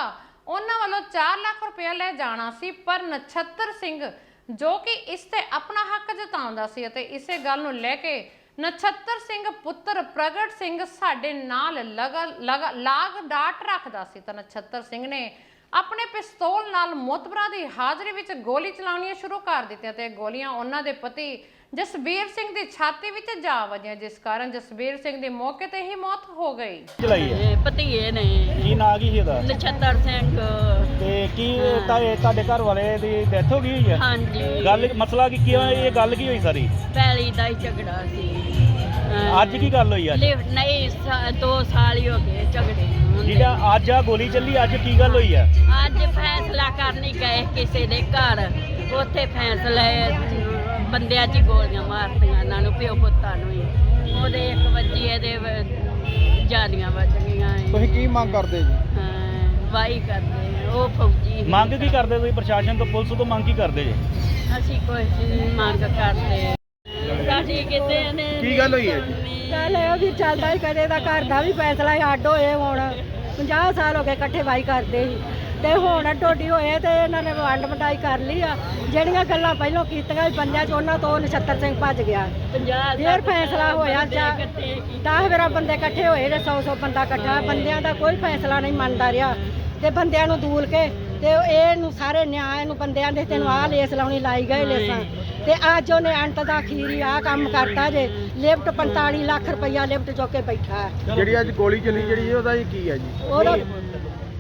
ਉਹਨਾਂ ਵੱਲੋਂ 4 ਲੱਖ ਰੁਪਏ ਲੈ ਜਾਣਾ ਸੀ, ਪਰ ਨਛੱਤਰ ਸਿੰਘ ਜੋ ਕਿ ਇਸ ਤੇ ਆਪਣਾ ਹੱਕ ਜਤਾਉਂਦਾ ਸੀ ਅਤੇ ਇਸੇ ਗੱਲ ਨੂੰ ਲੈ ਕੇ ਨਛੱਤਰ ਸਿੰਘ ਪੁੱਤਰ ਪ੍ਰਗਟ ਸਿੰਘ ਸਾਡੇ ਨਾਲ ਲਾਗ ਡਾਟ ਰੱਖਦਾ ਸੀ ਤਾਂ ਨਛੱਤਰ ਸਿੰਘ ਨੇ ਆਪਣੇ ਪਿਸਤੌਲ ਨਾਲ ਮੋਤਬਰਾਂ ਦੀ ਹਾਜ਼ਰੀ ਵਿੱਚ ਗੋਲੀ ਚਲਾਉਣੀਆਂ ਸ਼ੁਰੂ ਕਰ ਦਿੱਤੀਆਂ ਤੇ ਗੋਲੀਆਂ ਉਹਨਾਂ ਦੇ ਪਤੀ ਜਸਬੀਰ ਸਿੰਘ ਦੀ ਛਾਤੀ ਵਿੱਚ ਜਾ ਵੱਜਿਆ, ਜਿਸ ਕਾਰਨ ਜਸਬੀਰ ਸਿੰਘ ਦੀ ਮੌਕੇ ਤੇ ਹੀ ਮੌਤ ਹੋ ਗਈ। ਭਤੀਏ ਨੇ। ਕੀ ਨਾਂ ਕੀ ਸੀ ਇਹਦਾ? ਨਛੱਤਰ ਸਿੰਘ। ਤੇ ਕੀ ਤੁਹਾਡੇ ਘਰ ਵਾਲੇ ਦੀ ਡੈਥ ਹੋ ਗਈ ਹੋਈ ਹੈ? ਹਾਂਜੀ। ਗੱਲ ਮਸਲਾ ਕੀ ਇਹ ਗੱਲ ਕੀ ਹੋਈ ਸਾਰੀ? ਪੈਲੀ ਦਾ ਹੀ ਝਗੜਾ ਸੀ। ਅੱਜ ਕੀ ਗੱਲ ਹੋਈ? ਅੱਜ ਨਹੀਂ 2 ਸਾਲ ਹੀ ਹੋ ਗਏ ਝਗੜੇ ਨੂੰ। ਜਿਹੜਾ ਅੱਜ ਆ ਗੋਲੀ ਚੱਲੀ, ਅੱਜ ਕੀ ਗੱਲ ਹੋਈ ਹੈ? ਅੱਜ ਫੈਸਲਾ ਕਰਨੀ ਗਏ ਕਿਸੇ ਦੇ ਘਰ, ਉੱਥੇ ਫੈਸਲੇ ਬੰਦਿਆਂ 'ਚ ਗੋਲੀਆਂ ਮਾਰਤੀਆਂ ਇਹਨਾਂ ਨੂੰ, ਪਿਓ ਪੁੱਤਾਂ ਨੂੰ ਹੀ। ਉਹਦੇ 1 ਵਜੇ ਇਹਦੇ ਜਾਨੀਆਂ ਵੱਜ ਗਈਆਂ। ਤੁਸੀਂ ਕੀ ਮੰਗ ਕਰਦੇ ਜੀ? ਵਾਹੀ ਕਰਦੇ ਉਹ ਫੌਜੀ। ਮੰਗ ਕੀ ਕਰਦੇ ਤੁਸੀਂ ਪ੍ਰਸ਼ਾਸਨ ਤੋਂ, ਪੁਲਿਸ ਤੋਂ ਮੰਗ ਕੀ ਕਰਦੇ ਜੀ? ਅਸੀਂ ਕੁਝ ਨਹੀਂ ਮੰਗ ਕਰਦੇ। ਸਾਡੀ ਕਿਤੇ ਨੇ ਕੀ ਗੱਲ ਹੋਈ ਹੈ ਜੀ? ਚੱਲ ਇਹ ਵੀ ਚੱਲਦਾ ਹੀ ਕਦੇ ਦਾ ਘਰ ਦਾ ਵੀ ਫੈਸਲਾ ਹੀ ਅੱਡ ਹੋਏ। ਹੁਣ 50 ਸਾਲ ਹੋ ਗਏ ਇਕੱਠੇ ਵਾਈ ਕਰਦੇ ਸੀ ਤੇ ਹੁਣ ਟੋਡੀ ਹੋਏ ਤੇ ਇਹਨਾਂ ਨੇ ਵੰਡ ਵਟਾਈ ਕਰ ਲਈ ਆ। ਜਿਹੜੀਆਂ ਗੱਲਾਂ ਪਹਿਲਾਂ ਕੀਤੀਆਂ ਪੰਜਾਂ 'ਚ, ਉਹਨਾਂ ਤੋਂ ਨਛੱਤਰ ਸਿੰਘ ਭੱਜ ਗਿਆ। ਫਿਰ ਫੈਸਲਾ ਹੋਇਆ 10 ਵਾਰ ਬੰਦੇ ਇਕੱਠੇ ਹੋਏ ਨੇ, 100 ਬੰਦਾ ਇਕੱਠਾ। ਬੰਦਿਆਂ ਦਾ ਕੋਈ ਫੈਸਲਾ ਨਹੀਂ ਮੰਨਦਾ ਰਿਹਾ ਤੇ ਬੰਦਿਆਂ ਨੂੰ ਦੂਲ ਕੇ ਤੇ ਇਹਨੂੰ ਸਾਰੇ ਨਿਆਂ ਨੂੰ ਬੰਦਿਆਂ ਦੇ ਤੈਨੂੰ ਆਹ ਲੇਸ ਲਾਉਣੀ ਲਾਈ ਗਏ ਲੇਸਾਂ। ਤੇ ਅੱਜ ਉਹਨੇ ਅੰਤ ਦਾ ਅਖੀਰੀ ਆਹ ਕੰਮ ਕਰਤਾ ਜੇ। ਲਿਫਟ 45 ਲੱਖ ਰੁਪਈਆ ਲਿਫਟ ਚੁੱਕ ਕੇ ਬੈਠਾ। ਜਿਹੜੀ ਅੱਜ ਗੋਲੀ ਚੱਲੀ ਜਿਹੜੀ ਉਹਦਾ ਕੀ ਹੈ ਜੀ?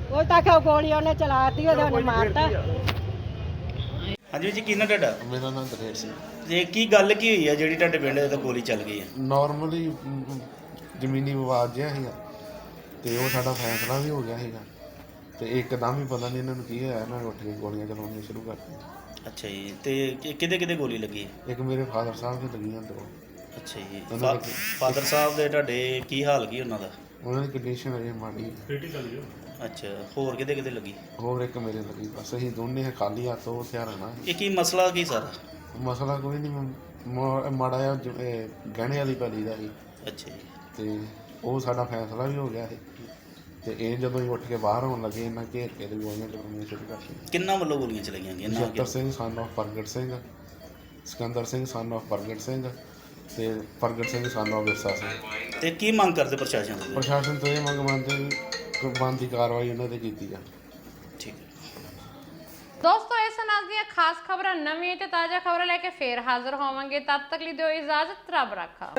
ਉਹ ਤੱਕ ਗੋਲੀ ਉਹਨੇ ਚਲਾਤੀ, ਉਹਨੇ ਮਾਰਤਾ। ਹਾਂਜੀ ਜੀ, ਕੀ ਨਾਂ ਤੁਹਾਡਾ? ਮੇਰਾ ਨਾਮ ਦਲੇਰ ਸਿੰਘ। ਤੇ ਕੀ ਗੱਲ ਕੀ ਹੋਈ ਹੈ ਜਿਹੜੀ ਤੁਹਾਡੇ ਪਿੰਡ ਤੇ ਗੋਲੀ ਚੱਲ ਗਈ ਹੈ? ਨਾਰਮਲੀ ਜ਼ਮੀਨੀ ਵਿਵਾਦ ਜਿਹਾ ਸੀਗਾ ਤੇ ਉਹ ਸਾਡਾ ਫੈਸਲਾ ਵੀ ਹੋ ਗਿਆ ਸੀਗਾ ਤੇ ਇੱਕਦਮ ਹੀ ਪਤਾ ਨਹੀਂ ਇਹਨਾਂ ਨੂੰ ਕੀ ਹੋਇਆ, ਇਹਨਾਂ ਨੇ ਉੱਠ ਕੇ ਗੋਲੀਆਂ ਚਲਾਉਣੀਆਂ ਸ਼ੁਰੂ ਕਰ ਦਿੱਤੀਆਂ। ਅੱਛਾ ਜੀ। ਤੇ ਕਿਹਦੇ ਗੋਲੀ ਲੱਗੀ? ਇੱਕ ਮੇਰੇ ਫਾਦਰ ਸਾਹਿਬ ਦੇ ਲੱਗੀਆਂ 2। ਅੱਛਾ ਜੀ। ਫਾਦਰ ਸਾਹਿਬ ਦੇ ਤੁਹਾਡੇ ਕੀ ਹਾਲ ਕੀ ਉਹਨਾਂ ਦਾ? ਉਹਨਾਂ ਦੀ ਕੰਡੀਸ਼ਨ ਅਜੇ ਮਾੜੀ ਹੈ। ਅੱਛਾ। ਹੋਰ ਕਿਹਦੇ ਲੱਗੀ? ਹੋਰ ਇੱਕ ਮੇਰੇ ਲੱਗੀ, ਬਸ ਅਸੀਂ ਦੋਨੇ ਖਾਲੀ ਹੱਥ ਉਹ ਹਥਿਆਰ ਨਾਲ। ਇਹ ਕੀ ਮਸਲਾ ਕੀ ਸਾਰਾ? ਮਸਲਾ ਕੋਈ ਨਹੀਂ, ਮਾੜਾ ਜਿਹਾ ਗਹਿਣੇ ਵਾਲੀ ਪੈਲੀ ਦਾ ਸੀ। ਅੱਛਾ ਜੀ। ਤੇ ਉਹ ਸਾਡਾ ਫੈਸਲਾ ਵੀ ਹੋ ਗਿਆ ਸੀ ਤੇ ਇਹ ਜਦੋਂ ਹੀ ਉੱਠ ਕੇ ਬਾਹਰ ਆਉਣ ਲੱਗੇ, ਇਹਨਾਂ ਘੇਰ ਕੇ ਤੇ ਗੋਲੀਆਂ ਚਲਾਉਣੀਆਂ ਸ਼ੁਰੂ ਕਰ ਦਿੱਤੀਆਂ। ਕਿੰਨਾਂ ਵੱਲੋਂ ਗੋਲੀਆਂ ਚਲਾਈਆਂ ਗਈਆਂ? ਨਛੱਤਰ ਸਿੰਘ ਸਨ ਆਫ ਪ੍ਰਗਟ ਸਿੰਘ, ਸਿਕੰਦਰ ਸਿੰਘ ਸਨ ਆਫ ਪ੍ਰਗਟ ਸਿੰਘ ਤੇ ਪ੍ਰਗਟ ਸਿੰਘ ਸਨ ਆਫ ਵਿਰਸਾ ਸਿੰਘ। ਤੇ ਕੀ ਮੰਗ ਕਰਦੇ ਪ੍ਰਸ਼ਾਸਨ ਤੋਂ? ਪ੍ਰਸ਼ਾਸਨ ਤੋਂ ਇਹ ਮੰਗ ਮੰਨਦੇ ਵੀ ਬਣਦੀ ਕਾਰਵਾਈ ਉਹਨਾਂ ਤੇ ਕੀਤੀ ਜਾਵੇ। ਠੀਕ ਹੈ ਦੋਸਤੋ, ਇਸ ਨਾਲ ਦੀਆਂ ਖਾਸ ਖਬਰਾਂ, ਨਵੀਆਂ ਤੇ ਤਾਜ਼ਾ ਖਬਰਾਂ ਲੈ ਕੇ ਫੇਰ ਹਾਜ਼ਰ ਹੋਵਾਂਗੇ। ਤਦ ਤੱਕ ਲਈ ਦਿਓ ਇਜਾਜ਼ਤ। ਰੱਬ ਰਾਖਾ।